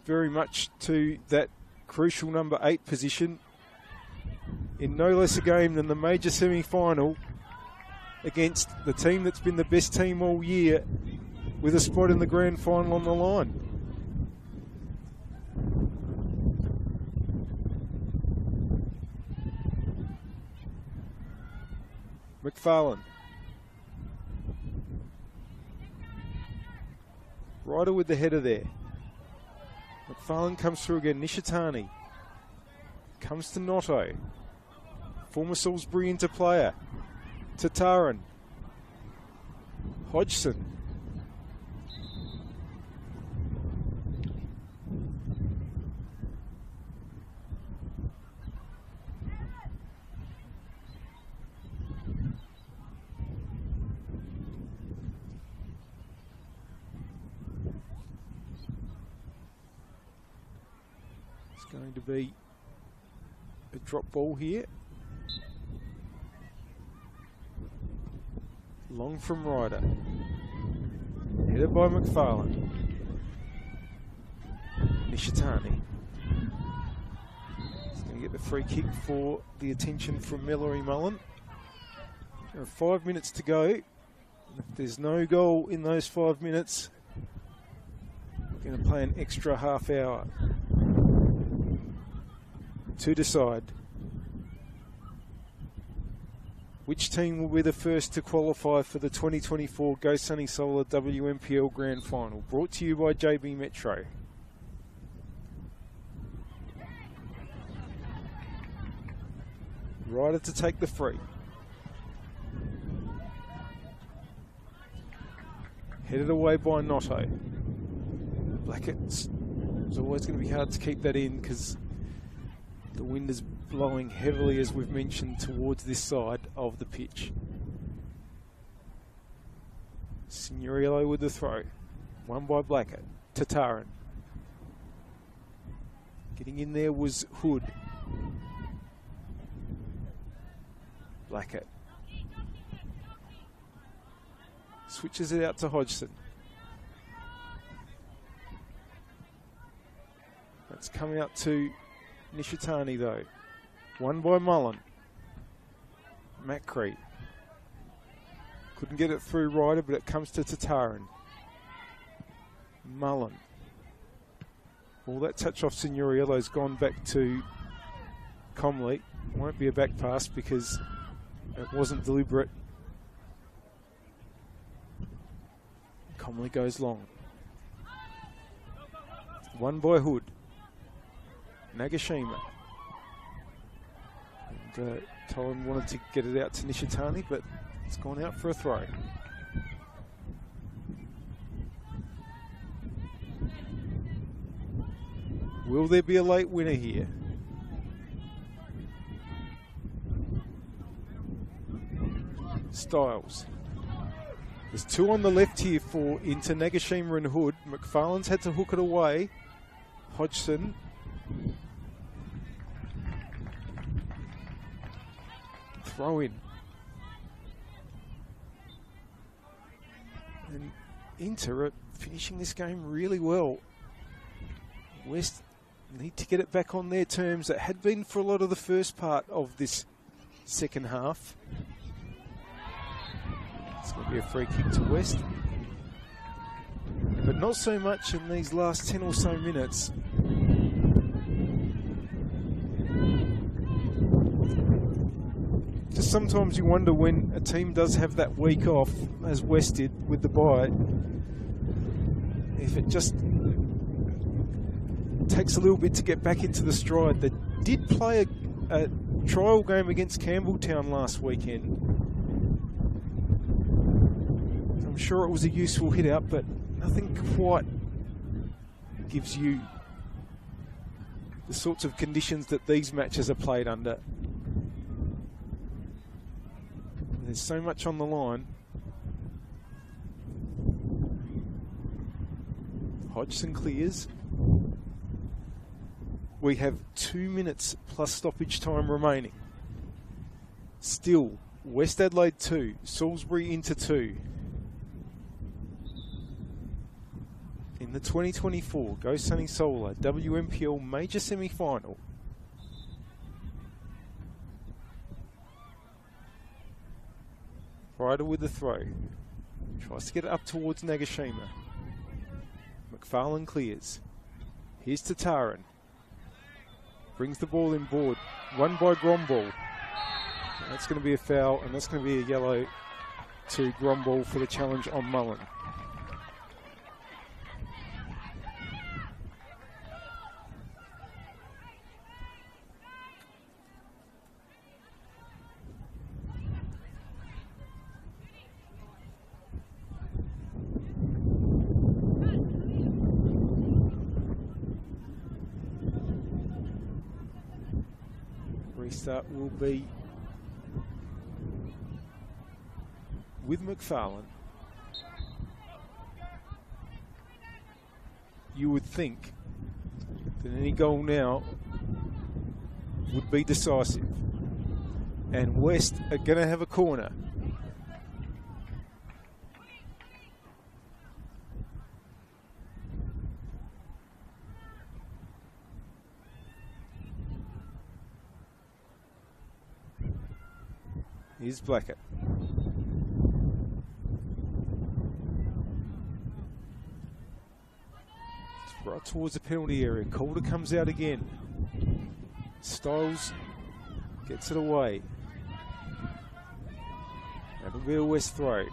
very much to that crucial number 8 position in no less a game than the major semi-final against the team that's been the best team all year, with a spot in the grand final on the line. McFarlane. Ryder with the header there. McFarlane comes through again. Nishitani comes to Notto. Former Salisbury into player. Tataran. Hodgson. Going to be a drop ball here. Long from Ryder. Headed by McFarlane. Nishitani. He's going to get the free kick for the attention from Mallory Mullen. There are 5 minutes to go. If there's no goal in those 5 minutes, we're going to play an extra half hour to decide which team will be the first to qualify for the 2024 Go Sunny Solar WMPL Grand Final. Brought to you by JB Metro. Ryder to take the free. Headed away by Notto. Blackett's it's always going to be hard to keep that in because the wind is blowing heavily, as we've mentioned, towards this side of the pitch. Signorillo with the throw. Won by Blackett. Tataran. Getting in there was Hood. Blackett. Switches it out to Hodgson. That's coming out to Nishitani though. Won by Mullen. Macri. Couldn't get it through Ryder, but it comes to Tataran. Mullen. All that touch off Signorillo's gone back to Comley. Won't be a back pass because it wasn't deliberate. Comley goes long. Won by Hood. Nagashima. And Tolan wanted to get it out to Nishitani, but it's gone out for a throw. Will there be a late winner here? Styles. There's two on the left here for into Nagashima and Hood. McFarlane's had to hook it away. Hodgson. Throw in. And Inter are finishing this game really well. West need to get it back on their terms. It had been for a lot of the first part of this second half. It's going to be a free kick to West. But not so much in these last 10 or so minutes. Just sometimes you wonder when a team does have that week off, as West did with the bye, if it just takes a little bit to get back into the stride. They did play a trial game against Campbelltown last weekend. I'm sure it was a useful hit out, but nothing quite gives you the sorts of conditions that these matches are played under. There's so much on the line. Hodgson clears. We have 2 minutes plus stoppage time remaining. Still, West Adelaide 2, Salisbury into 2. in the 2024 Go Sunny Solar WMPL Major Semi-Final. Ryder with the throw. Tries to get it up towards Nagashima. McFarlane clears. Here's Tataran. Brings the ball in board. Run by Gromball. That's going to be a foul, and that's going to be a yellow to Gromball for the challenge on Mullen. Restart will be with McFarlane. You would think that any goal now would be decisive. And West are going to have a corner. Here's Blackett. It's right towards the penalty area. Calder comes out again. Styles gets it away. That'll be a West throw.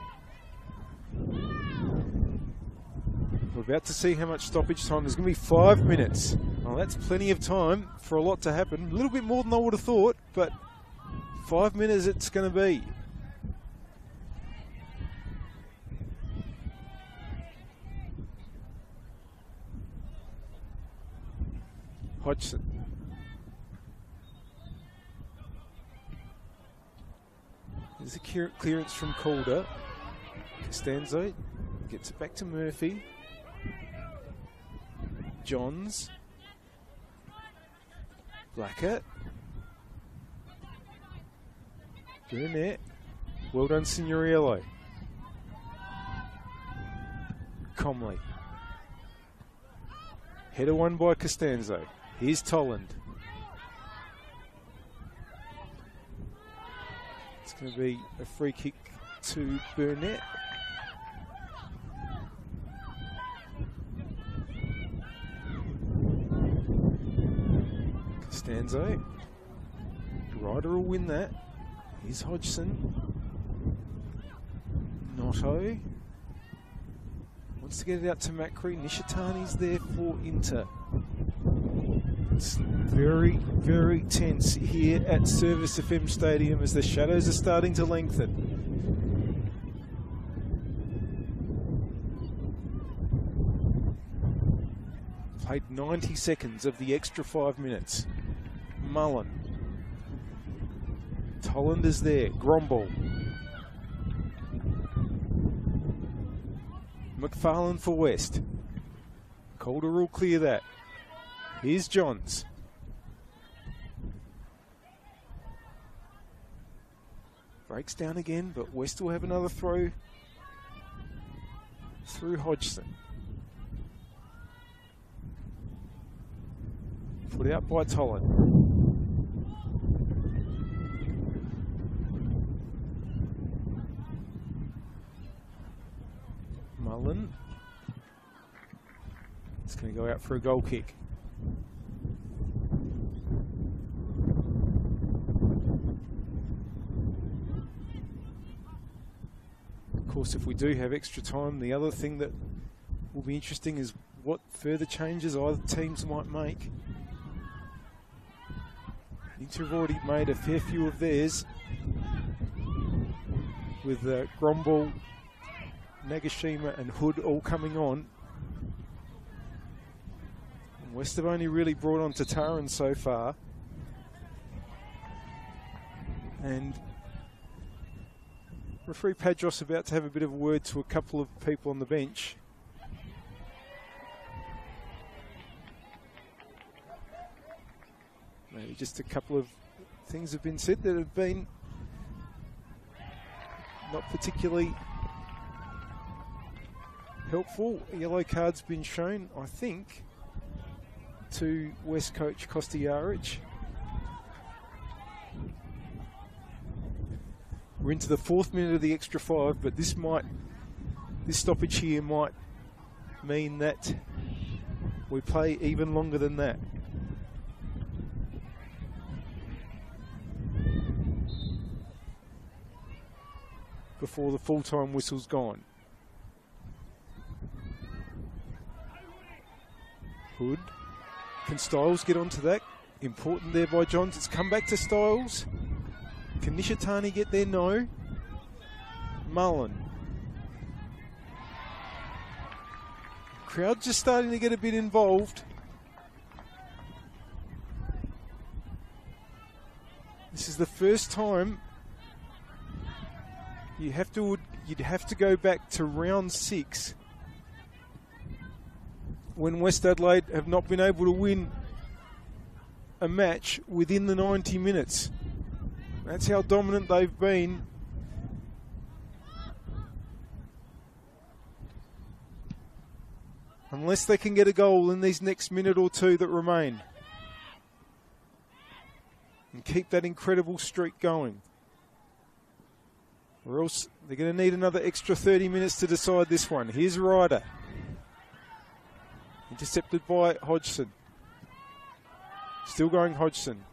We're about to see how much stoppage time. There's going to be 5 minutes. Well, that's plenty of time for a lot to happen. A little bit more than I would have thought, but 5 minutes it's going to be. Hodgson. There's a clearance from Calder. Costanzo gets it back to Murphy. Johns. Blackett. Burnett. Well done, Signorello. Comley. Header won by Costanzo. Here's Tolland. It's going to be a free kick to Burnett. Costanzo. Ryder will win that. Here's Hodgson. Noto. Wants to get it out to Macri. Nishitani's there for Inter. It's very, very tense here at Service FM Stadium as the shadows are starting to lengthen. Played 90 seconds of the extra 5 minutes. Mullen. Tolland is there. Gromball. McFarlane for West. Calder will clear that. Here's Johns. Breaks down again, but West will have another throw through Hodgson. Put out by Tolland. Mullen. It's going to go out for a goal kick. Of course, if we do have extra time, the other thing that will be interesting is what further changes either teams might make. Inter have already made a fair few of theirs with Gromball, Nagashima and Hood all coming on. And West have only really brought on Tataran so far. And referee Padros about to have a bit of a word to a couple of people on the bench. Maybe just a couple of things have been said that have been not particularly helpful. A yellow card's been shown, I think, to West coach Kostyajic. We're into the 4th minute of the extra 5, but this stoppage here might mean that we play even longer than that. Before the full-time whistle's gone. Hood. Can Styles get onto that? Important there by Johns. It's come back to Styles. Can Nishitani get there? No. Mullen. Crowd just starting to get a bit involved. This is the first time you'd have to go back to round 6 when West Adelaide have not been able to win a match within the 90 minutes. That's how dominant they've been. Unless they can get a goal in these next minute or two that remain. And keep that incredible streak going. Or else they're going to need another extra 30 minutes to decide this one. Here's Ryder. Intercepted by Hodgson. Still going Hodgson.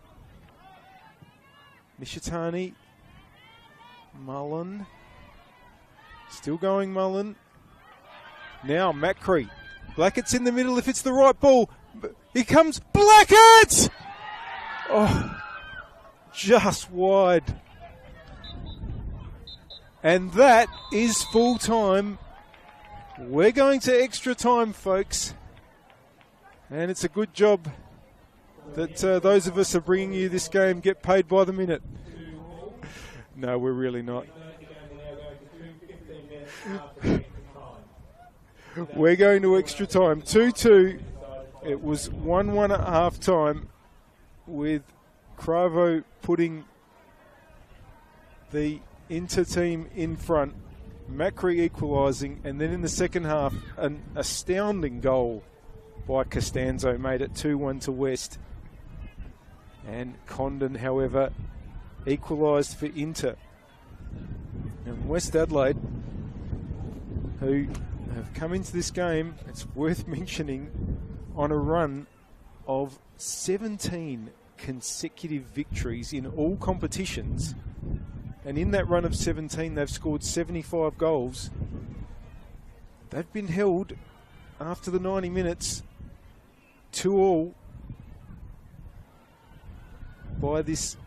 Nishitani. Mullen. Still going Mullen. Now Macri. Blackett's in the middle if it's the right ball. Here comes Blackett! Oh, just wide. And that is full time. We're going to extra time, folks. And it's a good job that those of us are bringing you this game get paid by the minute. No, we're really not. We're going to extra time. 2-2. It was 1-1 at half time, with Cravo putting the Inter team in front, Macri equalising, and then in the second half, an astounding goal by Costanzo made it 2-1 to West. And Condon, however, equalised for Inter. And West Adelaide, who have come into this game, it's worth mentioning, on a run of 17 consecutive victories in all competitions. And in that run of 17, they've scored 75 goals. They've been held after the 90 minutes 2-2 by this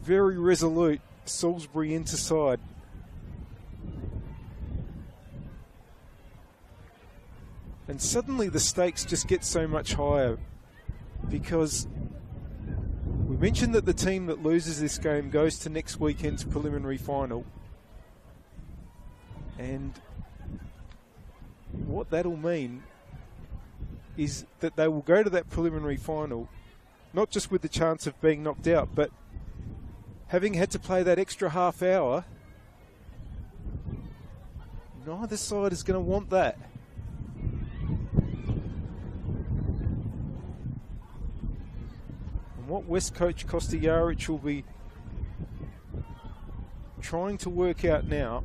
very resolute Salisbury Inter side. And suddenly the stakes just get so much higher, because we mentioned that the team that loses this game goes to next weekend's preliminary final. And what that'll mean is that they will go to that preliminary final, not just with the chance of being knocked out, but having had to play that extra half hour. Neither side is going to want that. And what West coach Kostyajic will be trying to work out now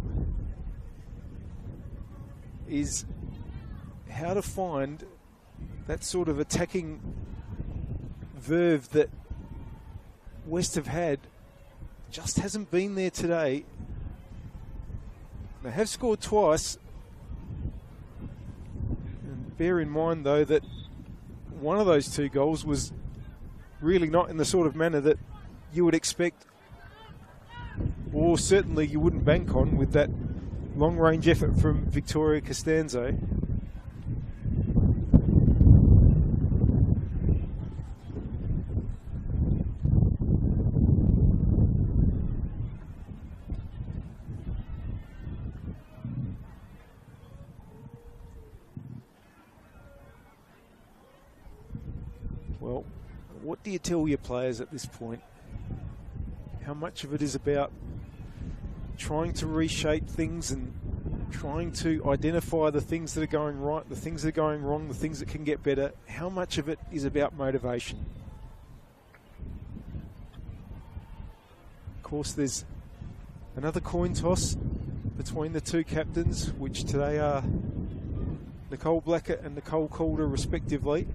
is how to find that sort of attacking verve that West have had. Just hasn't been there today. They have scored twice. And bear in mind, though, that one of those two goals was really not in the sort of manner that you would expect, or certainly you wouldn't bank on, with that long-range effort from Victoria Costanzo. Well, what do you tell your players at this point? How much of it is about trying to reshape things and trying to identify the things that are going right, the things that are going wrong, the things that can get better. How much of it is about motivation? Of course, there's another coin toss between the two captains, which today are Nicole Blackett and Nicole Calder respectively.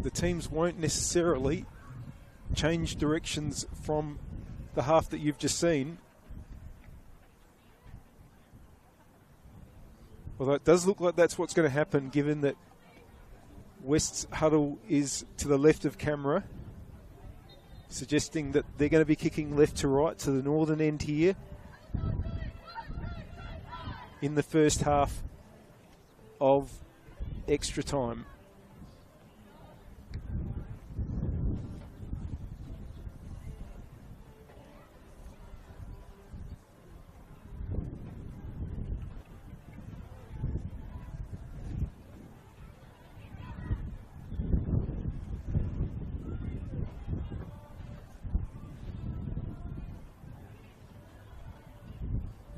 The teams won't necessarily change directions from the half that you've just seen. Although it does look like that's what's going to happen, given that West's huddle is to the left of camera, suggesting that they're going to be kicking left to right to the northern end here in the first half of extra time.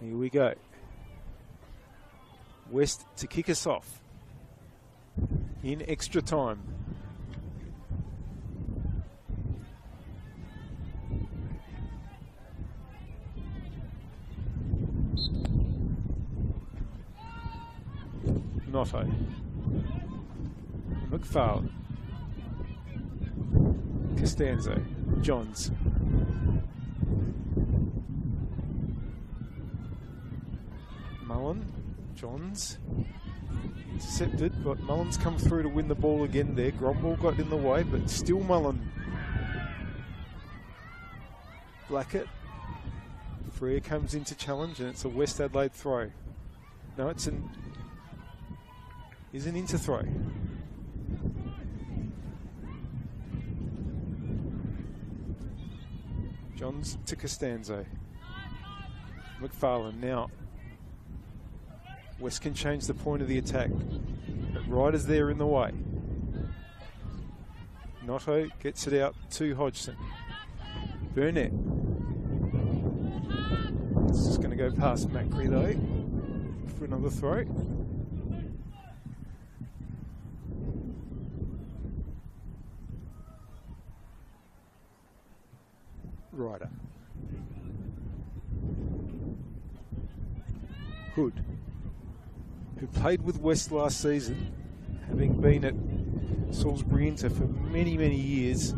Here we go. West to kick us off in extra time. Notto. McFarlane. Costanzo. Johns. Mullen. Johns. Intercepted, but Mullen's come through to win the ball again there. Gromball got in the way, but still Mullen. Blackett. Freer comes into challenge, and it's a West Adelaide throw. No, it's an into throw. Johns to Costanzo. McFarlane now. West can change the point of the attack, but Ryder's there in the way. Notto gets it out to Hodgson. Burnett. It's just going to go past Macri though for another throw. Ryder. Hood, who played with West last season, having been at Salisbury Inter for many, many years,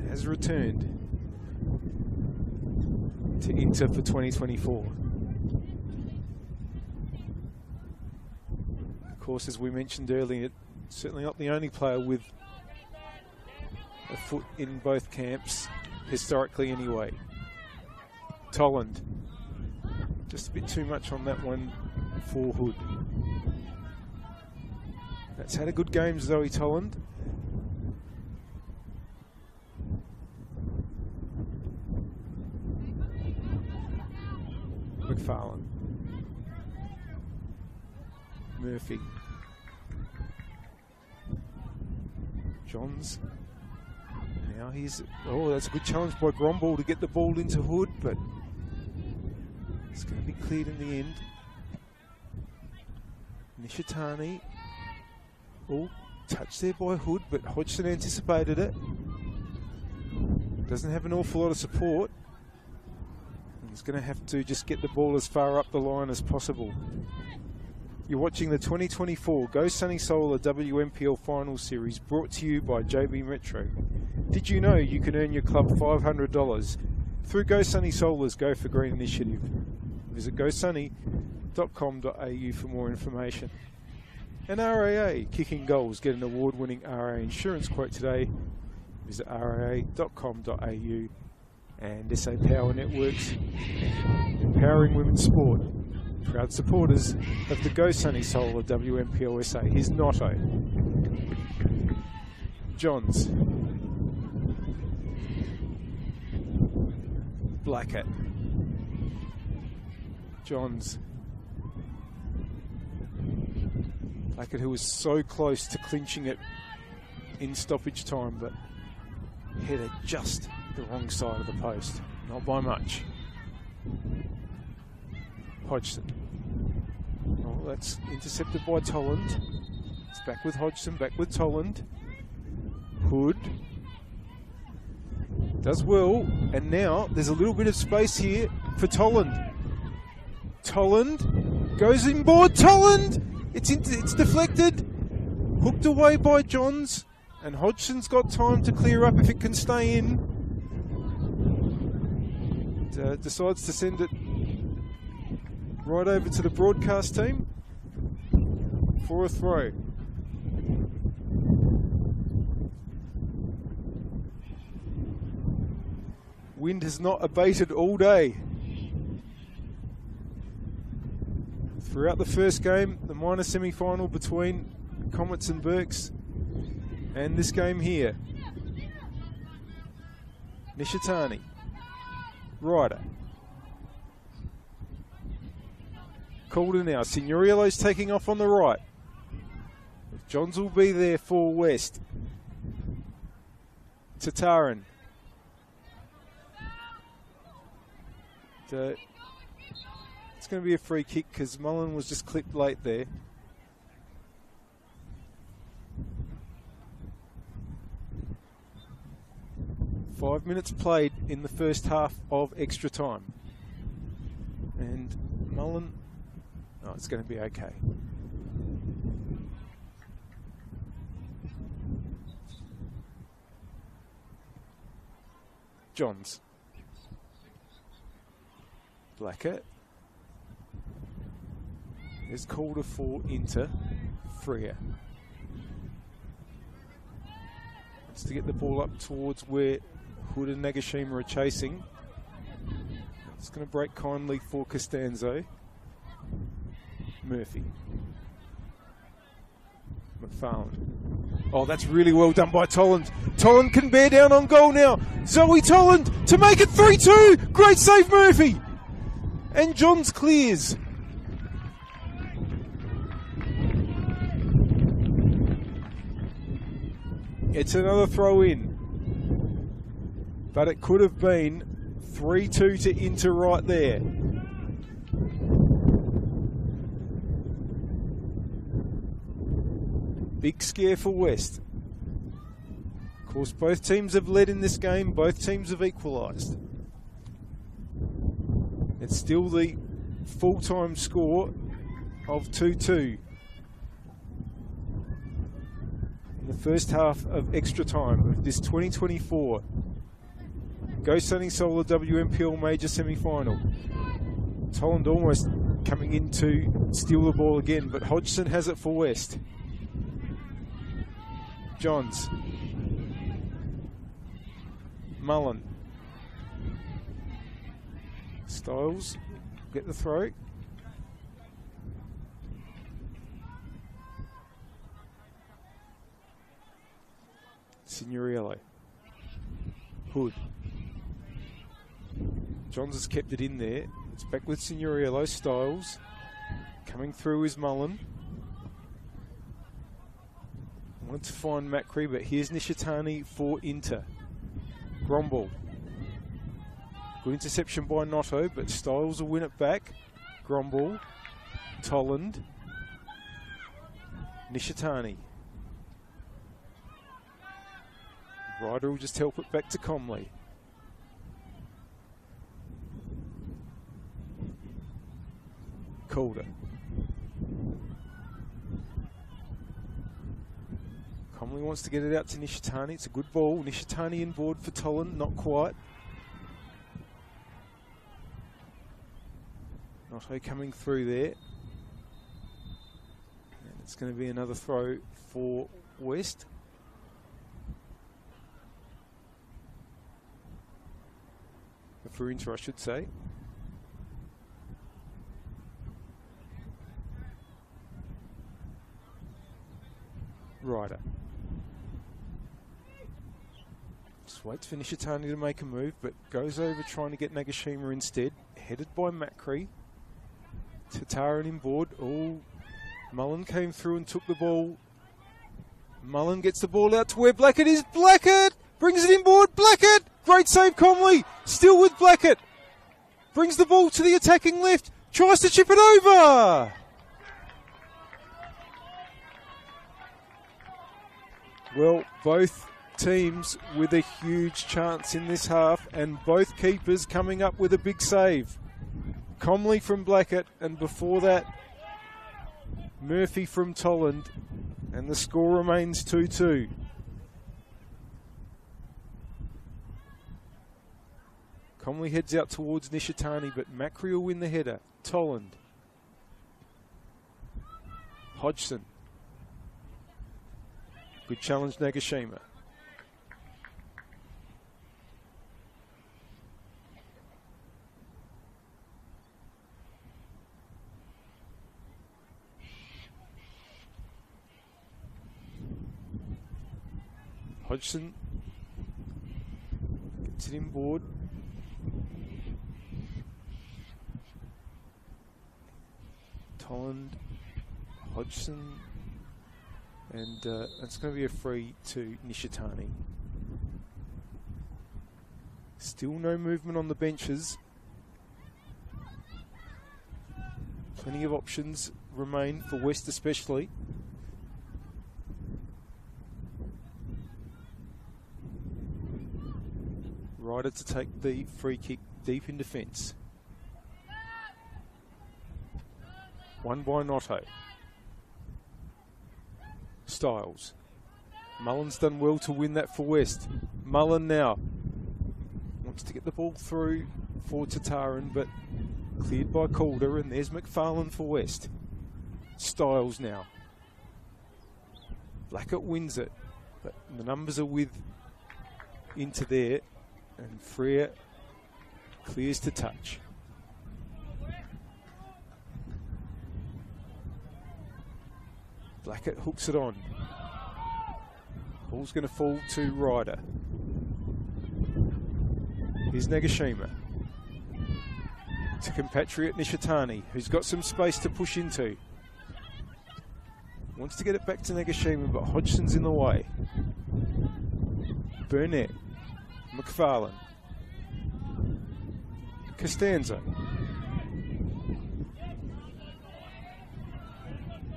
has returned to Inter for 2024. Of course, as we mentioned earlier, certainly not the only player with a foot in both camps, historically anyway. Tolland, just a bit too much on that one for Hood. That's had a good game, Zoe Tolland. McFarlane. Murphy. Johns. Now he's... Oh, that's a good challenge by Gromball to get the ball into Hood, but it's going to be cleared in the end. Nishitani. Oh, touched there by Hood, but Hodgson anticipated it. Doesn't have an awful lot of support. He's going to have to just get the ball as far up the line as possible. You're watching the 2024 Go Sunny Solar WMPL Final Series, brought to you by JB Metro. Did you know you can earn your club $500 through Go Sunny Solar's Go for Green initiative? Visit gosunny.com.au for more information. And RAA, kicking goals. Get an award-winning RAA insurance quote today. Visit raa.com.au. And SA Power Networks, empowering women's sport. Proud supporters of the Go Sunny Solar WMPLSA. Here's Notto. Johns. Blackett. Johns. Blackett, who was so close to clinching it in stoppage time, but headed just the wrong side of the post. Not by much. Hodgson. Oh, that's intercepted by Tolland. It's back with Hodgson, back with Tolland. Hood does well, and now there's a little bit of space here for Tolland. Tolland goes inboard. Tolland! It's deflected. Hooked away by Johns, and Hodgson's got time to clear up if it can stay in. Decides to send it right over to the broadcast team for a throw. Wind has not abated all day. Throughout the first game, the minor semi-final between Comets and Burks, and this game here. Nishitani. Ryder. Calder now. Signoriello's taking off on the right. Johns will be there for West. Tataran. It's going to be a free kick because Mullen was just clipped late there. Five minutes played in the first half of extra time. And Mullen, oh, it's going to be okay. Johns. Blackett. There's Calder for Inter. Freer. Wants to get the ball up towards where Hood and Nagashima are chasing. It's going to break kindly for Costanzo. Murphy. McFarlane. Oh, that's really well done by Tolland. Tolland can bear down on goal now. Zoe Tolland to make it 3-2. Great save, Murphy. And Johns clears. It's another throw in. But it could have been 3-2 to Inter right there. Big scare for West. Of course, both teams have led in this game. Both teams have equalised. It's still the full-time score of 2-2. In the first half of extra time of this 2024 Go Sunny Solar WMPL Major Semi-Final. Tolland almost coming in to steal the ball again, but Hodgson has it for West. Johns. Mullen. Styles, get the throw. Signoriello. Hood. Johns has kept it in there. It's back with Signoriello. Styles. Coming through is Mullen. Wanted to find Macri, but here's Nishitani for Inter. Gromball. Good interception by Noto, but Styles will win it back. Gromball. Tolland. Nishitani. Ryder will just help it back to Comley. Calder. Comley wants to get it out to Nishitani. It's a good ball. Nishitani inboard for Tolland. Not quite. Noto coming through there. And it's going to be another throw for West. For Inter, I should say. Ryder. Just waits for Nishitani to make a move, but goes over trying to get Nagashima instead. Headed by Macri. Tataran inboard. Oh, Mullen came through and took the ball. Mullen gets the ball out to where Blackett is. Blackett brings it inboard. Blackett! Great save, Comley. Still with Blackett. Brings the ball to the attacking left. Tries to chip it over. Well, both teams with a huge chance in this half, and both keepers coming up with a big save. Comley from Blackett, and before that, Murphy from Tolland, and the score remains 2-2. Comley heads out towards Nishitani, but Macri will win the header. Tolland. Hodgson. Good challenge, Nagashima. Hodgson gets it inboard. Tolland, Hodgson, and it's going to be a free to Nishitani. Still no movement on the benches. Plenty of options remain for West especially. Ryder to take the free kick deep in defence. Won by Notto. Styles. Mullen's done well to win that for West. Mullen now wants to get the ball through for Tataran, but cleared by Calder, and there's McFarlane for West. Styles now. Blackett wins it, but the numbers are with into there, and Freer clears to touch. Blackett hooks it on. Ball's going to fall to Ryder. Here's Nagashima. To compatriot Nishitani, who's got some space to push into. Wants to get it back to Nagashima, but Hodgson's in the way. Burnett. McFarlane. Costanzo.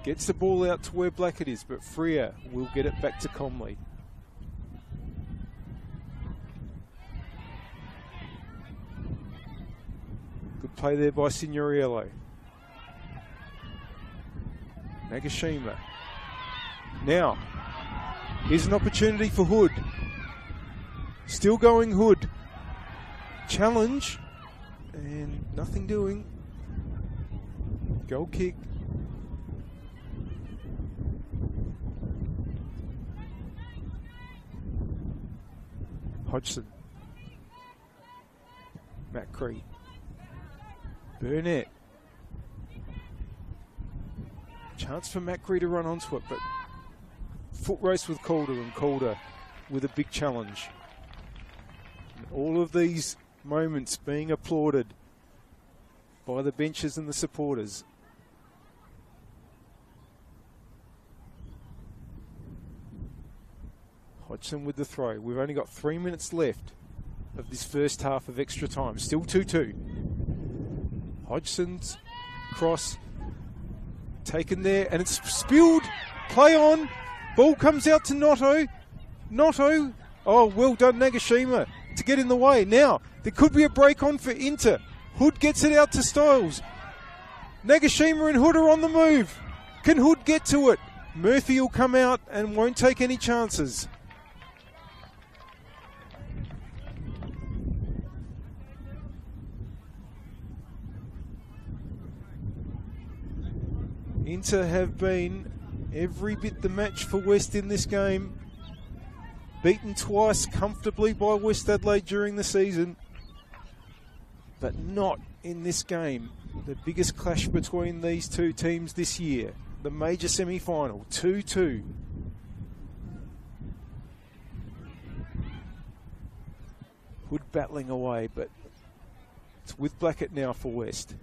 Gets the ball out to where Blackett is, but Freer will get it back to Comley. Good play there by Signoriello. Nagashima. Now, here's an opportunity for Hood. Still going Hood. Challenge. And nothing doing. Goal kick. Hodgson. Macri. Burnett. Chance for Macri to run onto it, but foot race with Calder, and Calder with a big challenge. And all of these moments being applauded by the benches and the supporters. Hodgson with the throw. We've only got 3 minutes left of this first half of extra time. Still 2-2. Hodgson's cross taken there, and it's spilled. Play on. Ball comes out to Notto. Notto. Oh, well done, Nagashima, to get in the way. Now, there could be a break on for Inter. Hood gets it out to Styles. Nagashima and Hood are on the move. Can Hood get to it? Murphy will come out and won't take any chances. Inter have been every bit the match for West in this game. Beaten twice comfortably by West Adelaide during the season, but not in this game. The biggest clash between these two teams this year. The major semi-final, 2-2. Hood battling away, but it's with Blackett now for West.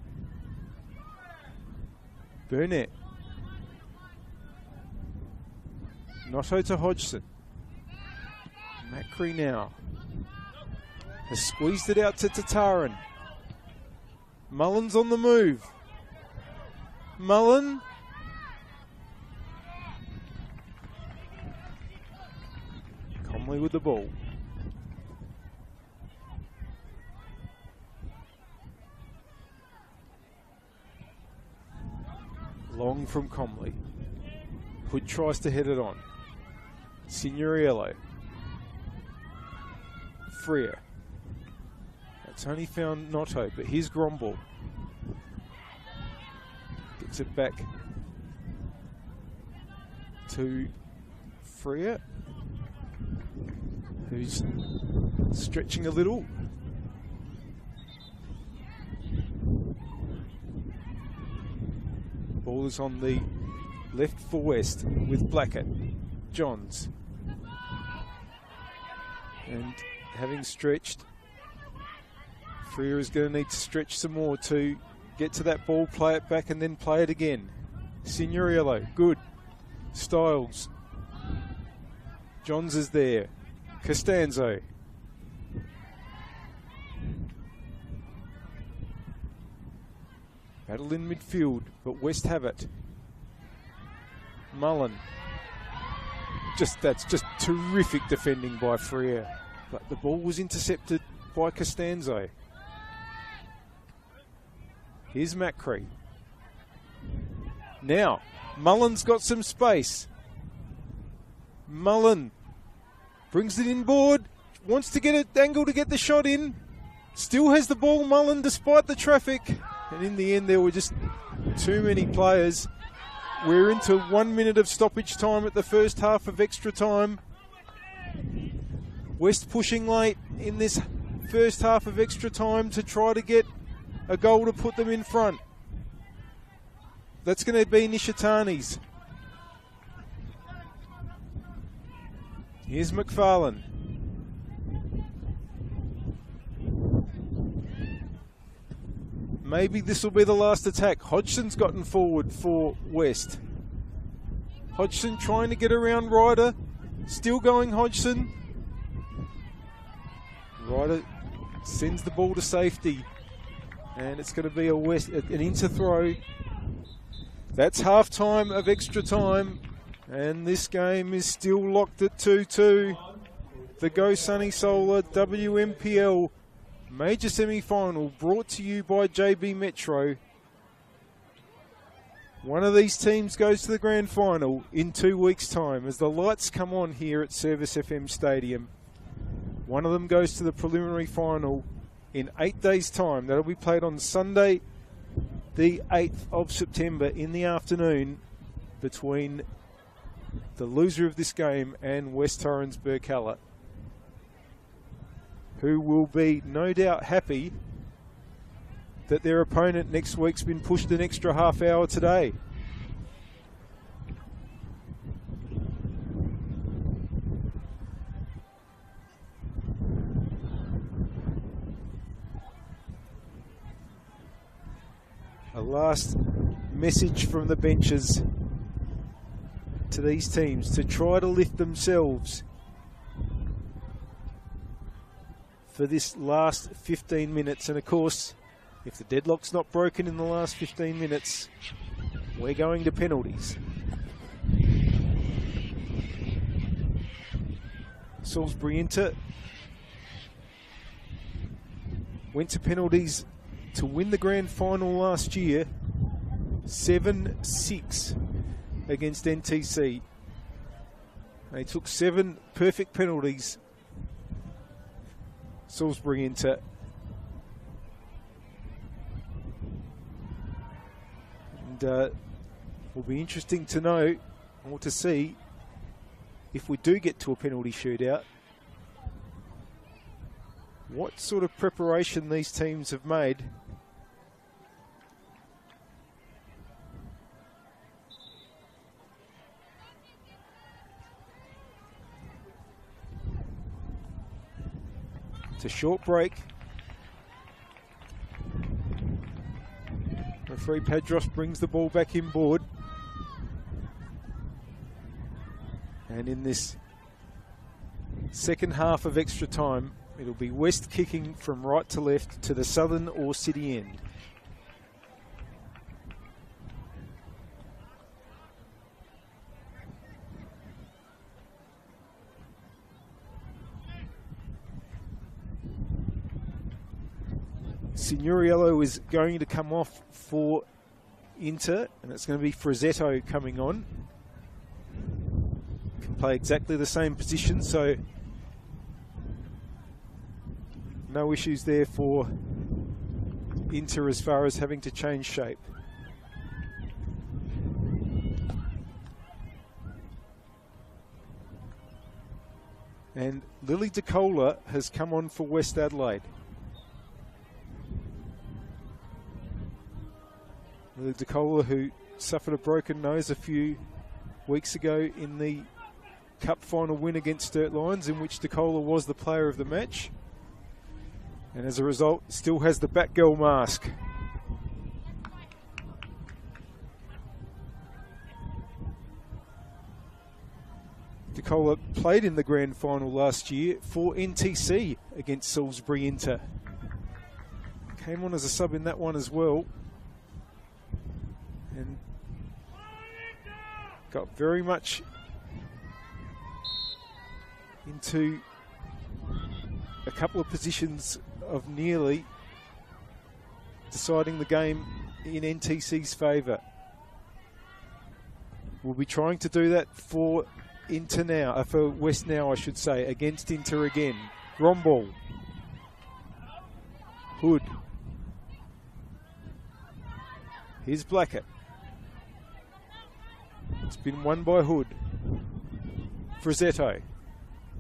Burnett. Notto to Hodgson. Macri now has squeezed it out to Tataran. Mullen's on the move. Mullen. Comley with the ball. Long from Comley. Hood tries to head it on. Signoriello. Freer. That's only found Notto, but here's Gromball. Gets it back to Freer, who's stretching a little. Ball is on the left for West with Blackett. Johns. And having stretched, Freer is going to need to stretch some more to get to that ball, play it back and then play it again. Signoriello, good. Styles. Johns is there. Costanzo. Battle in midfield, but West have it. Mullen. That's just terrific defending by Freer. But the ball was intercepted by Costanzo. Here's Macri. Now, Mullen's got some space. Mullen brings it inboard, wants to get an angle to get the shot in. Still has the ball, Mullen, despite the traffic. And in the end, there were just too many players. We're into 1 minute of stoppage time at the first half of extra time. West pushing late in this first half of extra time to try to get a goal to put them in front. That's going to be Nishitani's. Here's McFarlane. Maybe this will be the last attack. Hodgson's gotten forward for West. Hodgson trying to get around Ryder. Still going Hodgson. Ryder sends the ball to safety. And it's going to be an inter throw. That's half time of extra time. And this game is still locked at 2-2. The Go Sunny Solar WMPL Major Semi-Final brought to you by JB Metro. One of these teams goes to the Grand Final in 2 weeks' time as the lights come on here at Service FM Stadium. One of them goes to the preliminary final in 8 days' time. That'll be played on Sunday, the 8th of September in the afternoon between the loser of this game and West Torrens Burkalla, who will be no doubt happy that their opponent next week's been pushed an extra half hour today. A last message from the benches to these teams to try to lift themselves for this last 15 minutes. And of course, if the deadlock's not broken in the last 15 minutes, we're going to penalties. Salisbury went to penalties to win the grand final last year, 7-6 against NTC. They took 7 perfect penalties. Salisbury Inter. And will be interesting to know or to see if we do get to a penalty shootout, what sort of preparation these teams have made to short break. Referee Padros brings the ball back inboard. And in this second half of extra time, it'll be West kicking from right to left to the southern or city end. Signoriello is going to come off for Inter, and it's going to be Frazzetto coming on. Can play exactly the same position, so no issues there for Inter as far as having to change shape. And Lily DeCola has come on for West Adelaide. Lily DeCola, who suffered a broken nose a few weeks ago in the Cup final win against Sturt Lions, in which DeCola was the player of the match. And as a result, still has the Batgirl mask. DeCola played in the grand final last year for NTC against Salisbury Inter. Came on as a sub in that one as well. And got very much into a couple of positions of nearly deciding the game in NTC's favour. We'll be trying to do that for Inter now, for West now I should say, against Inter again. Gromball. Hood. Here's Blackett. It's been won by Hood. Frazzetto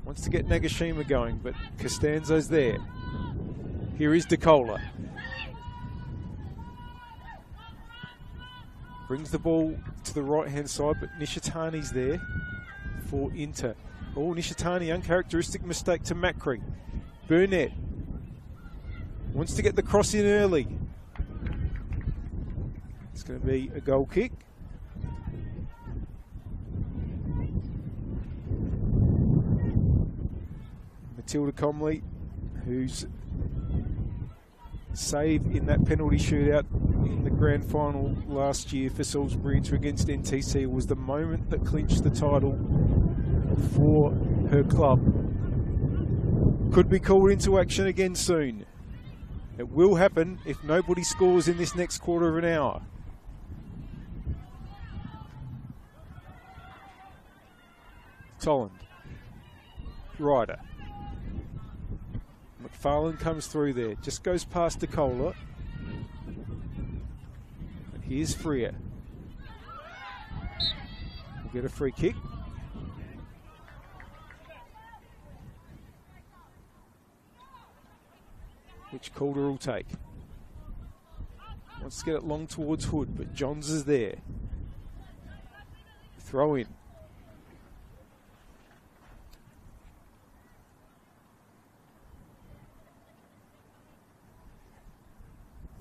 wants to get Nagashima going, but Costanzo's there. Here is DeCola. Brings the ball to the right-hand side, but Nishitani's there for Inter. Oh, Nishitani, uncharacteristic mistake to Macri. Burnett wants to get the cross in early. It's going to be a goal kick. Matilda Comley, whose save in that penalty shootout in the grand final last year for Salisbury Inter against NTC was the moment that clinched the title for her club. Could be called into action again soon. It will happen if nobody scores in this next quarter of an hour. Tolland. Ryder. McFarlane comes through there. Just goes past DeCola. And here's Freer. We'll get a free kick. Which Calder will take. Wants to get it long towards Hood, but Johns is there. Throw in.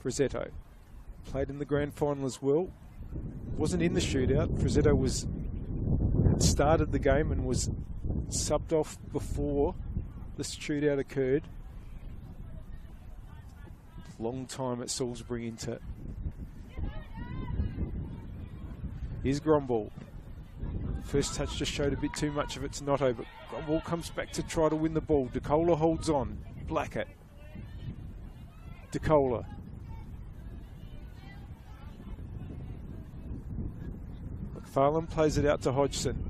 Frazzetto played in the grand final as well. Wasn't in the shootout. Frazzetto had started the game and was subbed off before the shootout occurred. Long time at Salisbury Inter. Here's Gromball. First touch just showed a bit too much of it to Notto, but Gromball comes back to try to win the ball. DeCola holds on. Blackett. DeCola. McFarlane plays it out to Hodgson.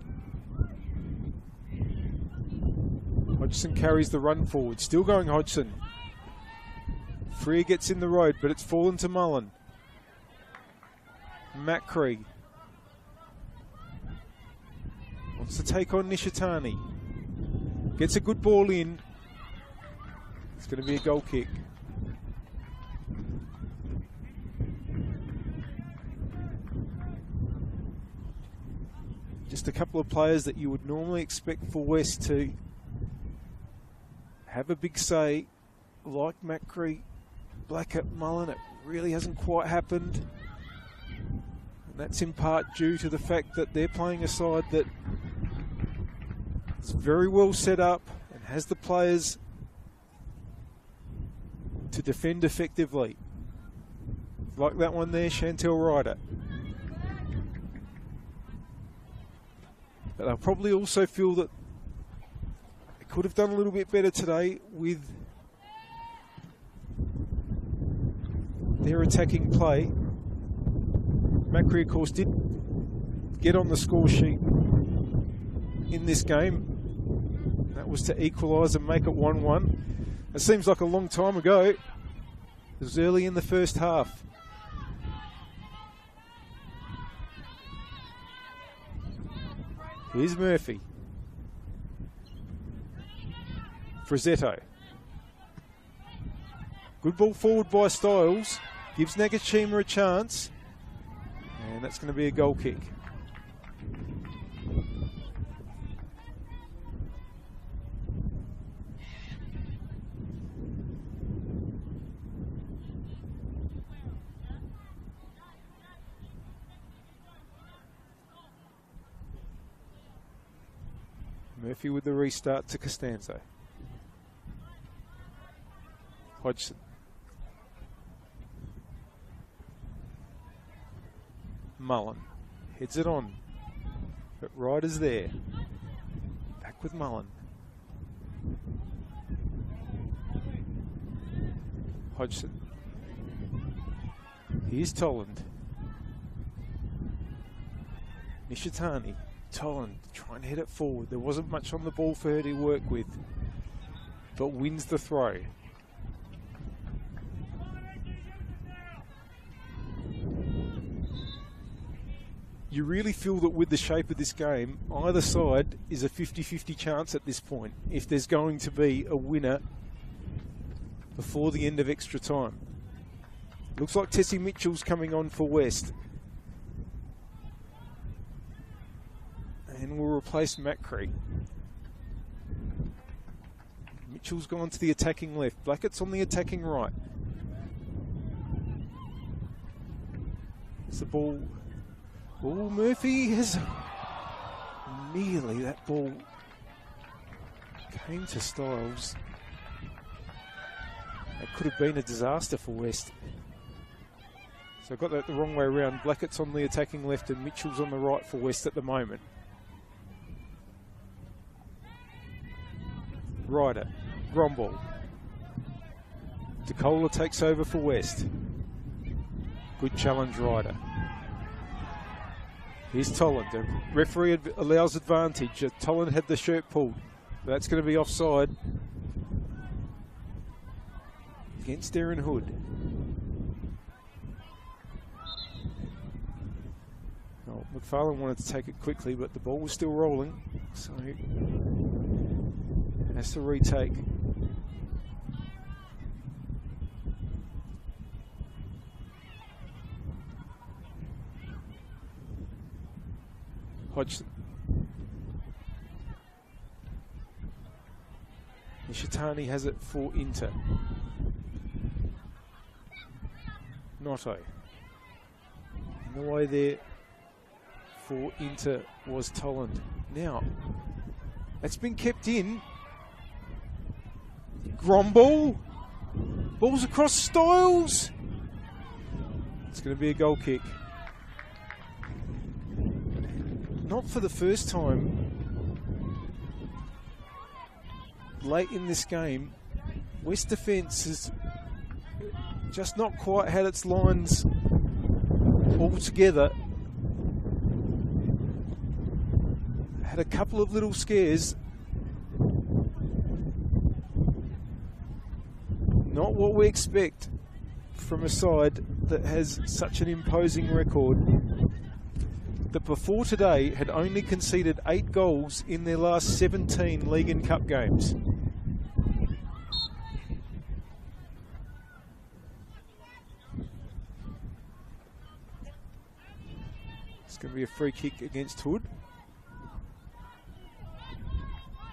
Hodgson carries the run forward. Still going Hodgson. Freer gets in the road, but it's fallen to Mullen. Macri wants to take on Nishitani. Gets a good ball in. It's going to be a goal kick. Just a couple of players that you would normally expect for West to have a big say, like Macri, Blackett, Mullen. It really hasn't quite happened. And that's in part due to the fact that they're playing a side that is very well set up and has the players to defend effectively. Like that one there, Chantel Ryder. But they'll probably also feel that they could have done a little bit better today with their attacking play. Macri, of course, did get on the score sheet in this game. That was to equalise and make it 1-1. It seems like a long time ago. It was early in the first half. Here's Murphy. Frazzetto. Good ball forward by Styles. Gives Nagashima a chance. And that's going to be a goal kick. Murphy with the restart to Costanzo. Hodgson. Mullen heads it on, but Ryder's there. Back with Mullen. Hodgson. Here's Tolland. Nishitani. Tolland trying to head it forward. There wasn't much on the ball for her to work with, but wins the throw. You really feel that with the shape of this game, either side is a 50-50 chance at this point if there's going to be a winner before the end of extra time. Looks like Tessie Mitchell's coming on for West. And will replace Macri. Mitchell's gone to the attacking left. Blackett's on the attacking right. It's the ball. Oh, Murphy has nearly, that ball came to Styles. That could have been a disaster for West. So I got that the wrong way around. Blackett's on the attacking left and Mitchell's on the right for West at the moment. Ryder, Gromball. DeCola takes over for West. Good challenge, Ryder. Here's Tolland. The referee allows advantage. Tolland had the shirt pulled. That's going to be offside against Darren Hood. Oh, McFarlane wanted to take it quickly, but the ball was still rolling, so has to retake. Hodgson. Nishitani has it for Inter. Noto. In the way there for Inter was Tolland. Now, that's been kept in. Gromball. Ball's across Styles. It's going to be a goal kick. Not for the first time late in this game. West defence has just not quite had its lines all together. Had a couple of little scares. Not what we expect from a side that has such an imposing record, that before today had only conceded 8 goals in their last 17 League and Cup games. It's going to be a free kick against Hood.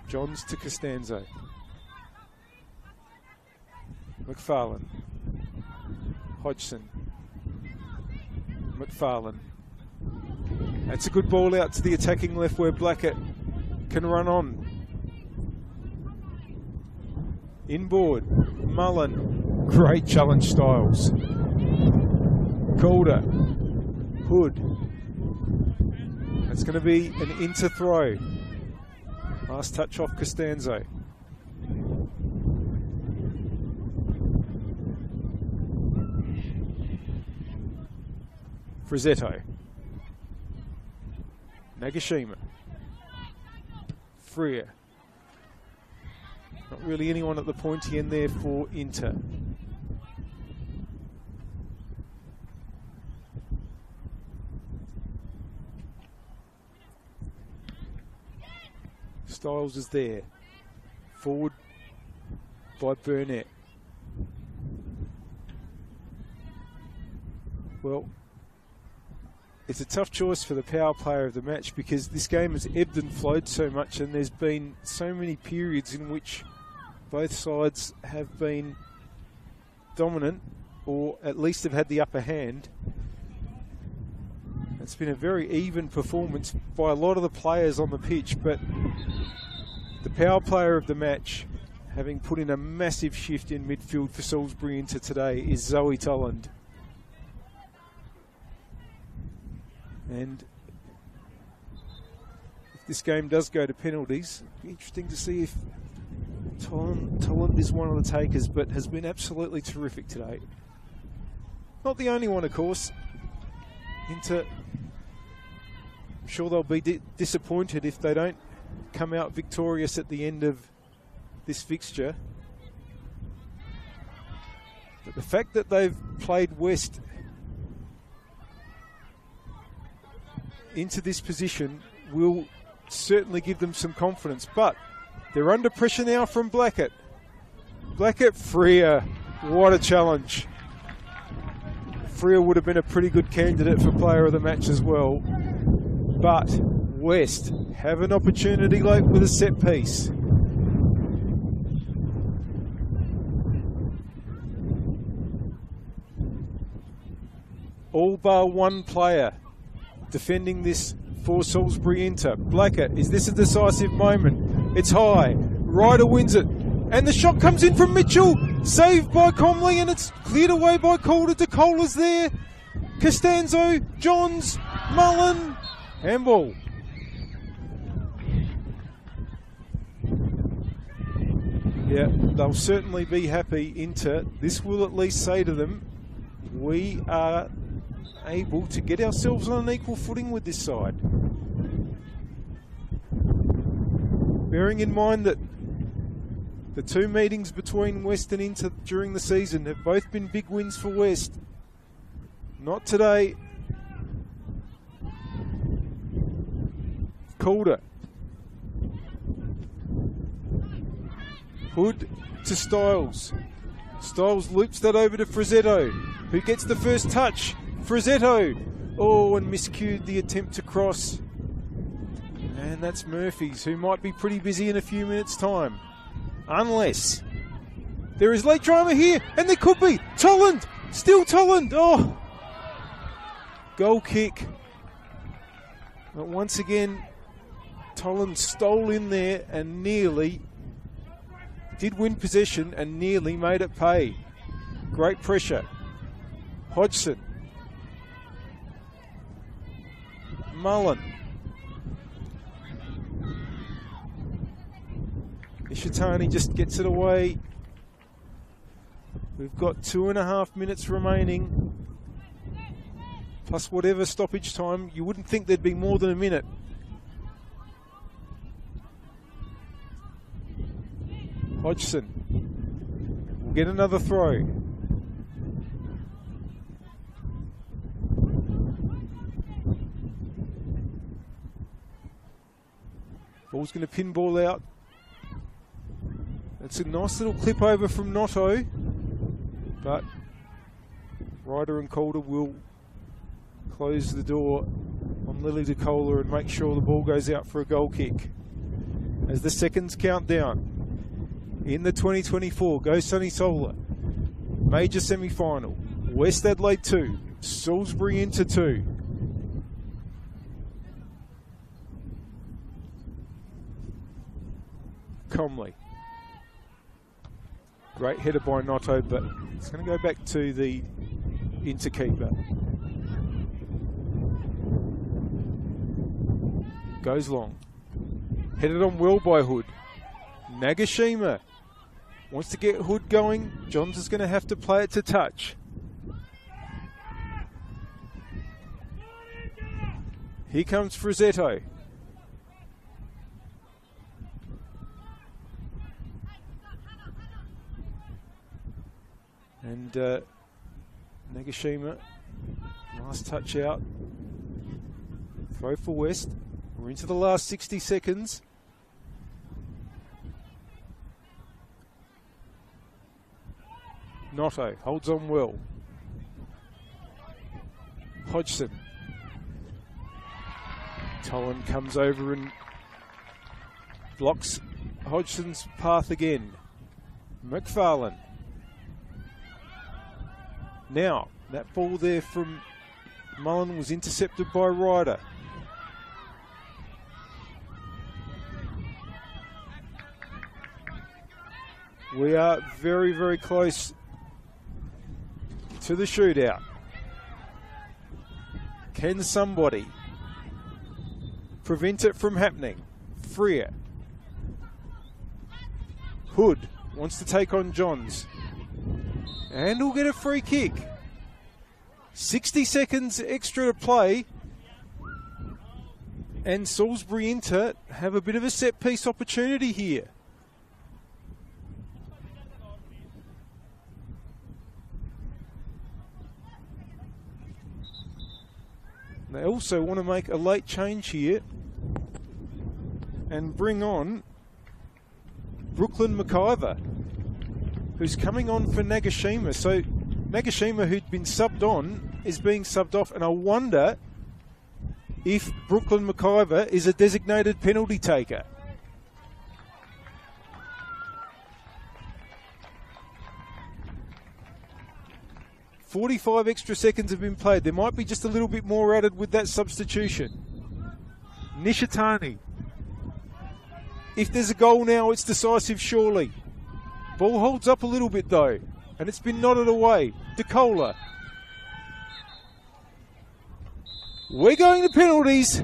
Johns to Costanzo. McFarlane. Hodgson. McFarlane. That's a good ball out to the attacking left where Blackett can run on. Inboard. Mullen. Great challenge, Styles. Calder. Hood. That's going to be an Inter throw. Last touch off Costanzo. Frizzetto. Nagashima. Freer. Not really anyone at the pointy end there for Inter. Styles is there. Forward by Burnett. Well, it's a tough choice for the power player of the match because this game has ebbed and flowed so much, and there's been so many periods in which both sides have been dominant or at least have had the upper hand. It's been a very even performance by a lot of the players on the pitch, but the power player of the match, having put in a massive shift in midfield for Salisbury into today, is Zoe Tolland. And if this game does go to penalties, it'll be interesting to see if Tolland is one of the takers, but has been absolutely terrific today. Not the only one, of course. I'm sure they'll be disappointed if they don't come out victorious at the end of this fixture. But the fact that they've played West into this position will certainly give them some confidence. But they're under pressure now from Blackett. Blackett, Freer. What a challenge. Freer would have been a pretty good candidate for player of the match as well. But West have an opportunity late with a set piece. All bar one player defending this for Salisbury Inter. Blackett, is this a decisive moment? It's high. Ryder wins it. And the shot comes in from Mitchell. Saved by Comley, and it's cleared away by Calder. DeCola's there. Costanzo, Johns, Mullen. Handball. Yeah, they'll certainly be happy. Inter, this will at least say to them, we are able to get ourselves on an equal footing with this side. Bearing in mind that the two meetings between West and Inter during the season have both been big wins for West. Not today. Calder. Hood to Styles. Styles loops that over to Frizzetto, who gets the first touch. Frizzetto. Oh, and miscued the attempt to cross. And that's Murphy's, who might be pretty busy in a few minutes' time. Unless there is late drama here, and there could be. Tolland. Still Tolland. Oh. Goal kick. But once again, Tolland stole in there and nearly did win possession and nearly made it pay. Great pressure. Hodgson. Mullen. Ishitani just gets it away. We've got 2.5 minutes remaining. Plus whatever stoppage time. You wouldn't think there'd be more than a minute. Hodgson will get another throw. Ball's going to pinball out. It's a nice little clip over from Notto, but Ryder and Calder will close the door on Lily DeCola and make sure the ball goes out for a goal kick. As the seconds count down in the 2024 Go Sunny Solar major semi-final, West Adelaide 2, Salisbury Inter 2. Comley. Great header by Notto, but it's going to go back to the Inter keeper. Goes long. Headed on well by Hood. Nagashima wants to get Hood going. Johns is going to have to play it to touch. Here comes Frizzetto. And Nagashima, last touch out. Throw for West. We're into the last 60 seconds. Noto holds on well. Hodgson. Tolan comes over and blocks Hodgson's path again. McFarlane. Now, that ball there from Mullen was intercepted by Ryder. We are very, very close to the shootout. Can somebody prevent it from happening? Freer. Hood wants to take on Johns. And he'll get a free kick. 60 seconds extra to play. And Salisbury Inter have a bit of a set piece opportunity here. They also want to make a late change here and bring on Brooklyn McIver, who's coming on for Nagashima. So Nagashima, who'd been subbed on, is being subbed off, and I wonder if Brooklyn McIver is a designated penalty taker. "45 extra seconds have been played. There might be just a little bit more added with that substitution. Nishitani. If there's a goal now, it's decisive, surely. Ball holds up a little bit, though, and it's been nodded away. DeCola. We're going to penalties.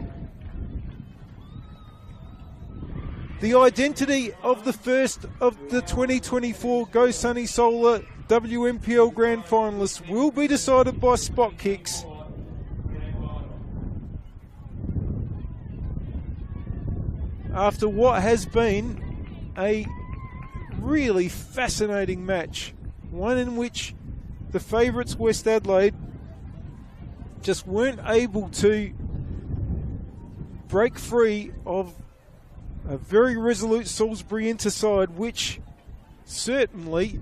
The identity of the first of the 2024 Go Sunny Solar WMPL Grand Finalists will be decided by spot kicks. After what has been a really fascinating match, one in which the favourites West Adelaide just weren't able to break free of a very resolute Salisbury Inter side, which certainly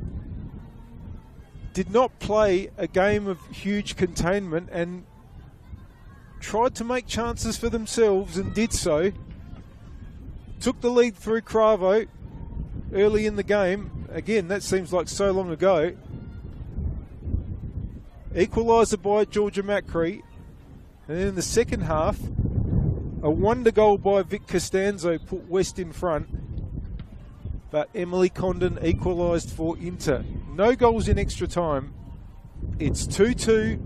did not play a game of huge containment and tried to make chances for themselves and did so. Took the lead through Cravo early in the game. Again, that seems like so long ago. Equaliser by Georgia Macri. And then in the second half, a wonder goal by Vic Costanzo put West in front. But Emily Condon equalised for Inter. No goals in extra time. It's 2-2.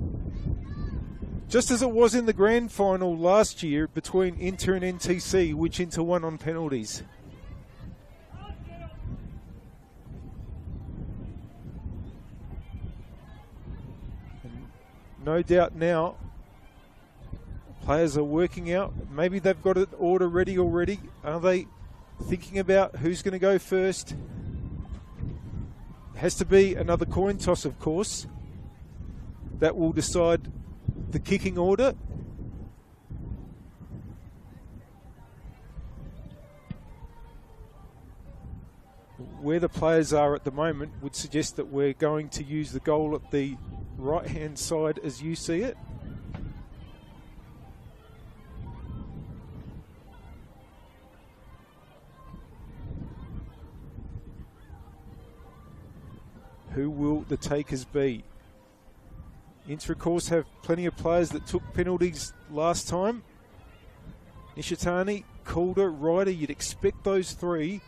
Just as it was in the grand final last year between Inter and NTC, which Inter won on penalties. And no doubt now, players are working out. Maybe they've got an order ready already. Are they thinking about who's going to go first? It has to be another coin toss, of course. That will decide the kicking order. Where the players are at the moment would suggest that we're going to use the goal at the right-hand side as you see it. Who will the takers be? Inter, of course, have plenty of players that took penalties last time. Nishitani, Calder, Ryder, you'd expect those three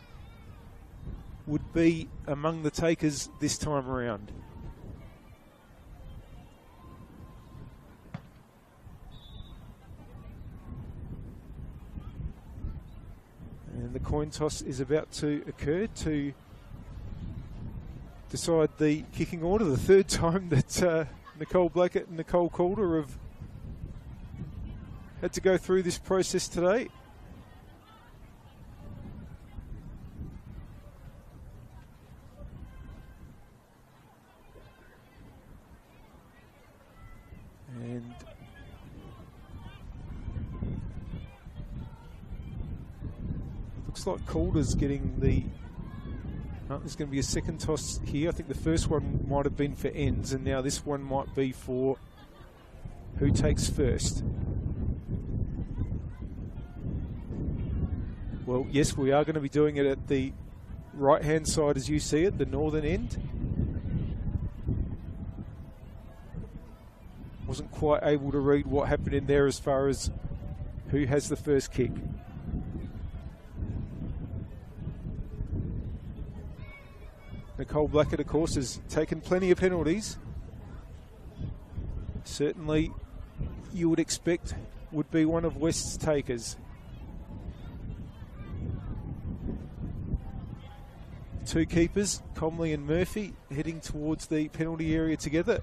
would be among the takers this time around. And the coin toss is about to occur to decide the kicking order. The third time that Nicole Blackett and Nicole Calder have had to go through this process today. And looks like Calder's getting the... there's going to be a second toss here. I think the first one might have been for ends, and now this one might be for who takes first. Well, yes, we are going to be doing it at the right-hand side as you see it, the northern end. Wasn't quite able to read what happened in there as far as who has the first kick. Nicole Blackett, of course, has taken plenty of penalties. Certainly, you would expect would be one of West's takers. Two keepers, Comley and Murphy, heading towards the penalty area together.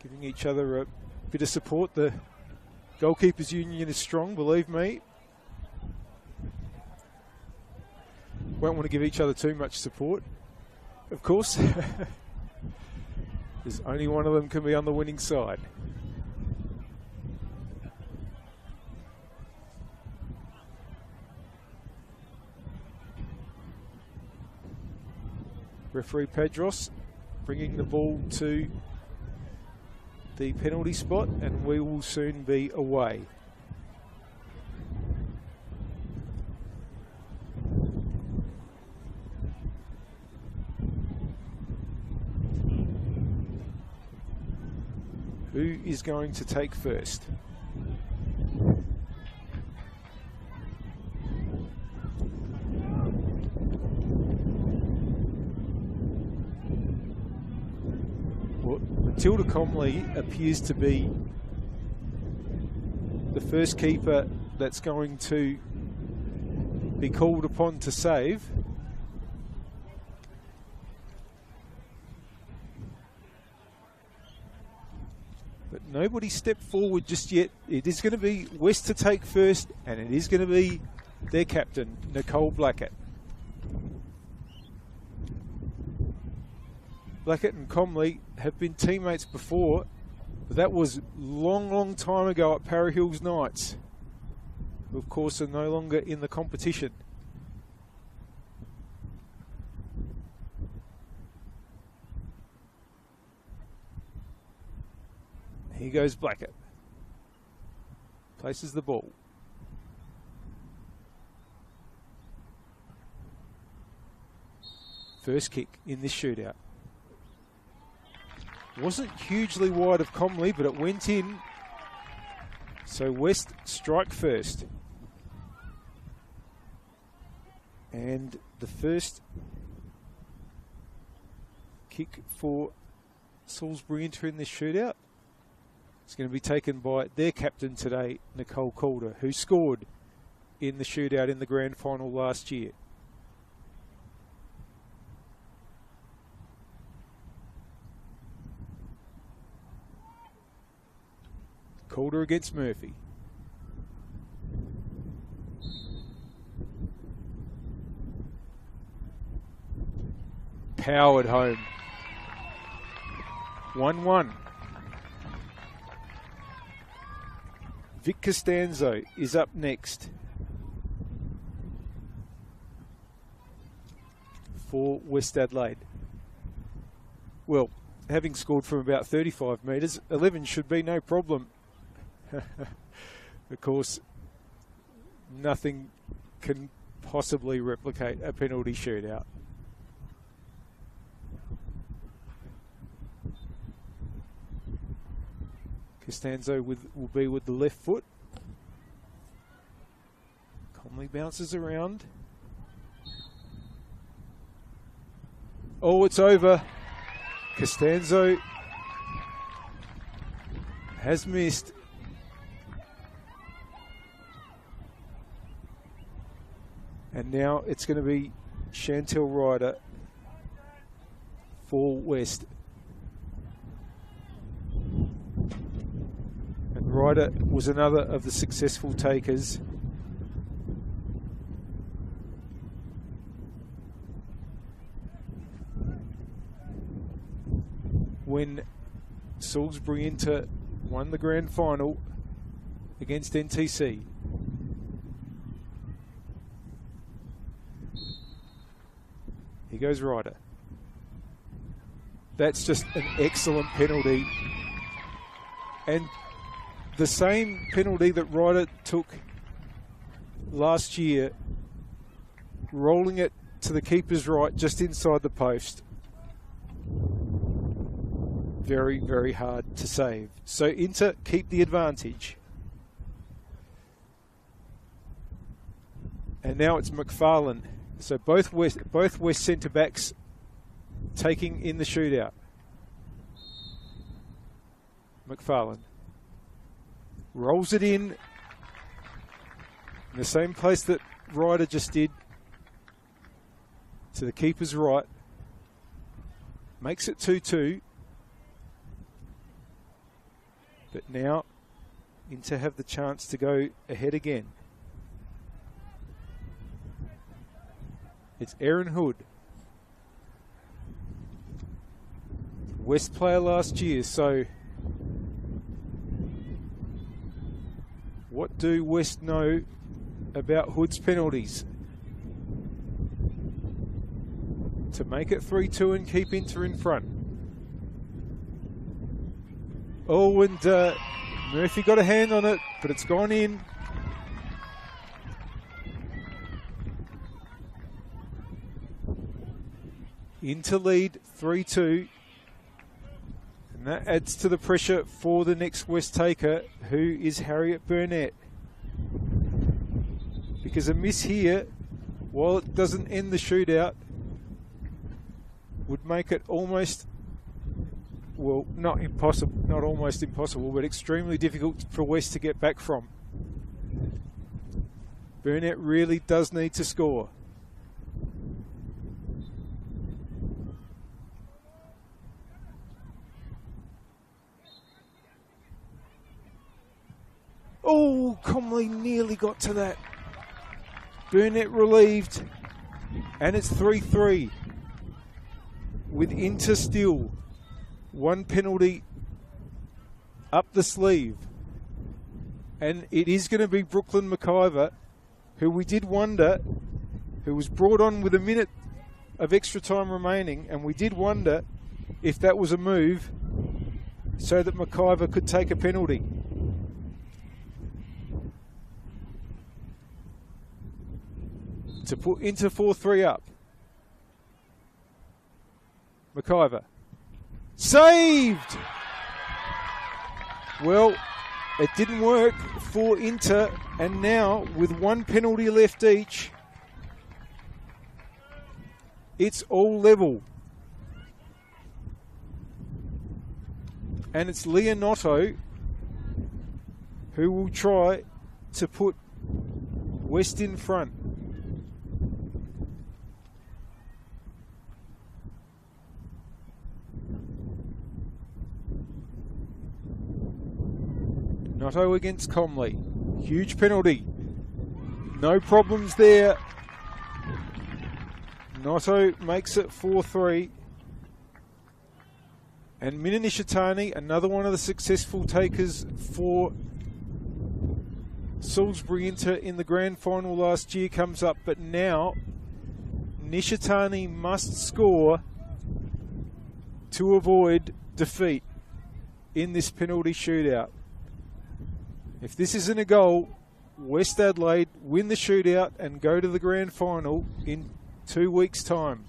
Giving each other a bit of support. The goalkeepers union is strong, believe me. Won't want to give each other too much support, of course. There's only one of them can be on the winning side. Referee Pedros bringing the ball to the penalty spot, and we will soon be away. Who is going to take first? Well, Matilda Comley appears to be the first keeper that's going to be called upon to save. But nobody stepped forward just yet. It is going to be West to take first, and it is going to be their captain, Nicole Blackett. Blackett and Comley have been teammates before, but that was long time ago at Para Hills Knights, who of course are no longer in the competition. Here goes Blackett. Places the ball. First kick in this shootout. Wasn't hugely wide of Comley, but it went in. So West strike first. And the first kick for Salisbury entering this shootout. It's going to be taken by their captain today, Nicole Calder, who scored in the shootout in the grand final last year. Calder against Murphy. Powered home. 1-1. Vic Costanzo is up next for West Adelaide. Well, having scored from about 35 metres, 11 should be no problem. Of course, nothing can possibly replicate a penalty shootout. Costanzo will be with the left foot. Comley bounces around. Oh, it's over. Costanzo has missed. And now it's going to be Chantel Ryder for West. Ryder was another of the successful takers. When Salisbury Inter won the grand final against NTC. Here goes Ryder. That's just an excellent penalty. And the same penalty that Ryder took last year, rolling it to the keeper's right just inside the post. Very, very hard to save. So Inter keep the advantage. And now it's McFarlane. So both West centre-backs taking in the shootout. McFarlane rolls it in the same place that Ryder just did, to the keeper's right. Makes it 2-2. But now Inter have the chance to go ahead again. It's Aaron Hood. West player last year, so what do West know about Hood's penalties? To make it 3-2 and keep Inter in front. Oh, and Murphy got a hand on it, but it's gone in. Inter lead 3-2. And that adds to the pressure for the next West taker, who is Harriet Burnett. Because a miss here, while it doesn't end the shootout, would make it almost, well, not impossible, not almost impossible, but extremely difficult for West to get back from. Burnett really does need to score. Oh, Comley nearly got to that. Burnett relieved, and it's 3-3 with Inter still. One penalty up the sleeve. And it is going to be Brooklyn McIver, who we did wonder, who was brought on with a minute of extra time remaining, and we did wonder if that was a move so that McIver could take a penalty. To put Inter 4-3 up. McIver. Saved! Well, it didn't work for Inter, and now with one penalty left each, it's all level. And it's Leonotto who will try to put West in front. Notto against Comley. Huge penalty. No problems there. Notto makes it 4-3. And Minanishitani, another one of the successful takers for Salisbury Inter in the grand final last year, comes up. But now Nishitani must score to avoid defeat in this penalty shootout. If this isn't a goal, West Adelaide win the shootout and go to the grand final in 2 weeks' time.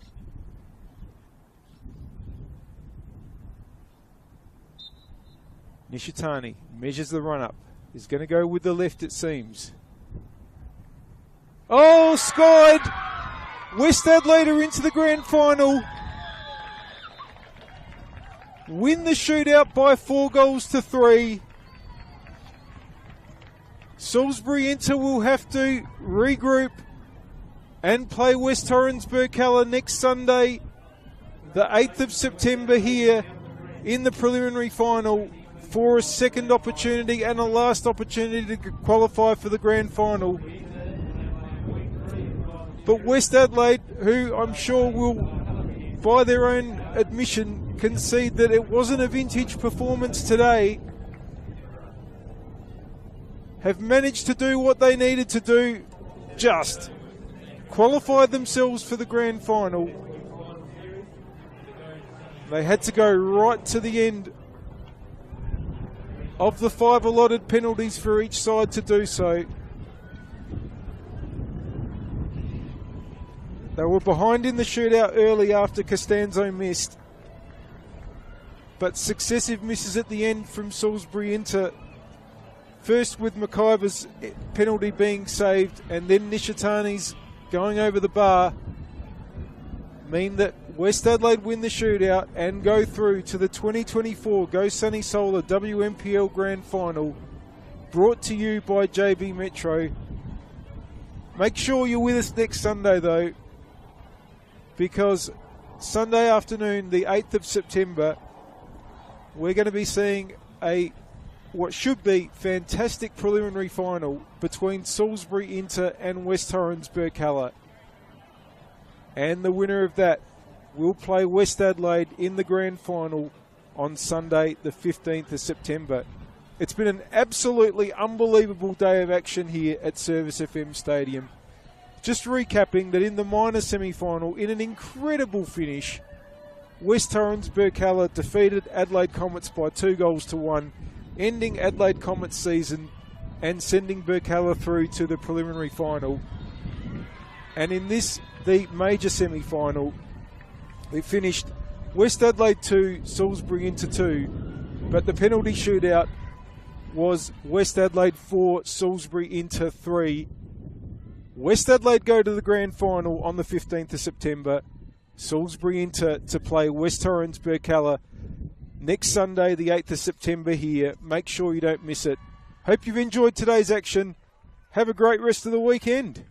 Nishitani measures the run-up. Is going to go with the left, it seems. Oh, skied! West Adelaide are into the grand final. Win the shootout by 4-3. Salisbury Inter will have to regroup and play West Torrens Burkalla next Sunday, the 8th of September, here in the preliminary final for a second opportunity and a last opportunity to qualify for the grand final. But West Adelaide, who I'm sure will, by their own admission, concede that it wasn't a vintage performance today, have managed to do what they needed to do, just qualify themselves for the grand final. They had to go right to the end of the 5 allotted penalties for each side to do so. They were behind in the shootout early after Castano missed, but successive misses at the end from Salisbury Inter, first with McIver's penalty being saved and then Nishitani's going over the bar, mean that West Adelaide win the shootout and go through to the 2024 Go Sunny Solar WMPL Grand Final, brought to you by JB Metro. Make sure you're with us next Sunday though, because Sunday afternoon, the 8th of September, we're going to be seeing what should be fantastic preliminary final between Salisbury Inter and West Torrens Burkalla. And the winner of that will play West Adelaide in the grand final on Sunday the 15th of September. It's been an absolutely unbelievable day of action here at Service FM Stadium. Just recapping that in the minor semi-final, in an incredible finish, West Torrens Burkalla defeated Adelaide Comets by 2-1, ending Adelaide Comets season and sending Burkalla through to the preliminary final. And in this, the major semi-final, it finished West Adelaide 2, Salisbury Inter 2, but the penalty shootout was West Adelaide 4, Salisbury Inter 3. West Adelaide go to the grand final on the 15th of September. Salisbury Inter to play West Torrens Burkalla next Sunday, the 8th of September here. Make sure you don't miss it. Hope you've enjoyed today's action. Have a great rest of the weekend.